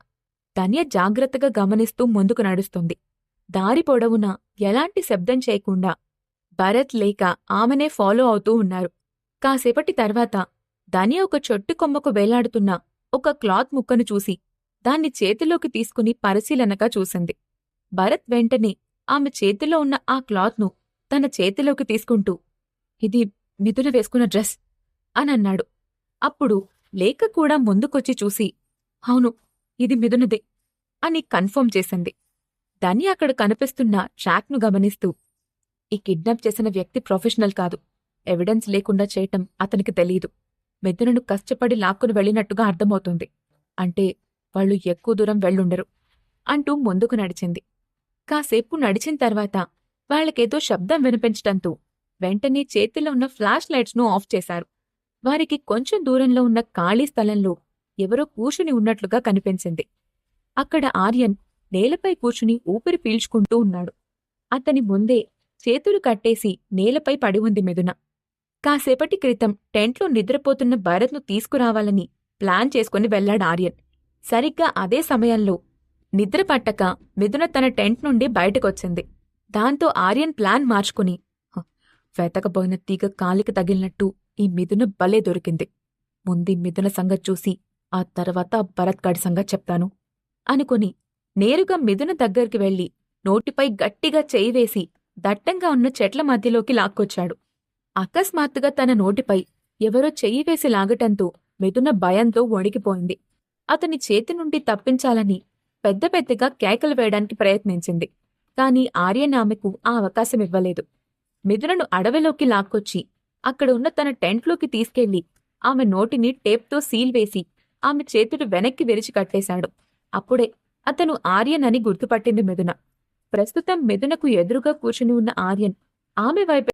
ధన్య జాగ్రత్తగా గమనిస్తూ ముందుకు నడుస్తుంది. దారి పొడవునా ఎలాంటి శబ్దం చేయకుండా భరత్ లేక ఆమెనే ఫాలో అవుతూ ఉన్నారు. కాసేపటి తర్వాత ధని ఒక చెట్టు కొమ్మకు వేలాడుతున్న ఒక క్లాత్ ముక్కను చూసి దాన్ని చేతిలోకి తీసుకుని పరిశీలనగా చూసింది. భరత్ వెంటనే ఆమె చేతిలో ఉన్న ఆ క్లాత్ను తన చేతిలోకి తీసుకుంటూ, "ఇది మిథున వేసుకున్న డ్రెస్" అనన్నాడు. అప్పుడు లేఖ కూడా ముందుకొచ్చి చూసి, "అవును, ఇది మిథునదే" అని కన్ఫర్మ్ చేసింది. ధని అక్కడ కనిపిస్తున్న ట్రాక్ను గమనిస్తూ, "ఈ కిడ్నాప్ చేసిన వ్యక్తి ప్రొఫెషనల్ కాదు. ఎవిడెన్స్ లేకుండా చేయటం అతనికి తెలీదు. మిథునను కష్టపడి లాక్కుని వెళ్ళినట్టుగా అర్థమవుతుంది. అంటే వాళ్ళు ఎక్కువ దూరం వెళ్ళుండరు" అంటూ ముందుకు నడిచింది. కాసేపు నడిచిన తర్వాత వాళ్లకేదో శబ్దం వినిపించటంతో వెంటనే చేతిలో ఉన్న ఫ్లాష్ లైట్స్ను ఆఫ్ చేశారు. వారికి కొంచెం దూరంలో ఉన్న ఖాళీ స్థలంలో ఎవరో కూర్చుని ఉన్నట్లుగా కనిపించింది. అక్కడ ఆర్యన్ నేలపై కూర్చుని ఊపిరి పీల్చుకుంటూ ఉన్నాడు. అతని ముందే చేతులు కట్టేసి నేలపై పడి ఉంది మిథున. కాసేపటి క్రితం టెంట్లో నిద్రపోతున్న భరత్ను తీసుకురావాలని ప్లాన్ చేసుకుని వెళ్లాడు ఆర్యన్. సరిగ్గా అదే సమయంలో నిద్ర పట్టక మిథున తన టెంట్ నుండి బయటకొచ్చింది. దాంతో ఆర్యన్ ప్లాన్ మార్చుకుని, వెతకబోయిన తీగ కాలికి తగిలినట్టు ఈ మిథున భలే దొరికింది. ముందు మిథున సంగతి చూసి ఆ తర్వాత భరత్ గాడి సంగతి చెప్తాను అనుకుని నేరుగా మిథున దగ్గరికి వెళ్లి నోటిపై గట్టిగా చెయ్యి వేసి దట్టంగా ఉన్న చెట్ల మధ్యలోకి లాక్కొచ్చాడు. అకస్మాత్తుగా తన నోటిపై ఎవరో చెయ్యి వేసి లాగటంతో మిథున భయంతో వణికిపోయింది. అతని చేతి నుండి తప్పించాలని పెద్ద పెద్దగా కేకలు వేయడానికి ప్రయత్నించింది. కాని ఆర్యన్ ఆమెకు ఆ అవకాశమివ్వలేదు. మిథునను అడవిలోకి లాక్కొచ్చి అక్కడ ఉన్న తన టెంట్లోకి తీసుకెళ్లి ఆమె నోటిని టేప్తో సీల్ వేసి ఆమె చేతులు వెనక్కి విరిచి కట్టేశాడు. అప్పుడే అతను ఆర్యన్ అని గుర్తుపట్టింది మిథున. ప్రస్తుతం మిథునకు ఎదురుగా కూర్చుని ఉన్న ఆర్యన్ ఆమె వైపు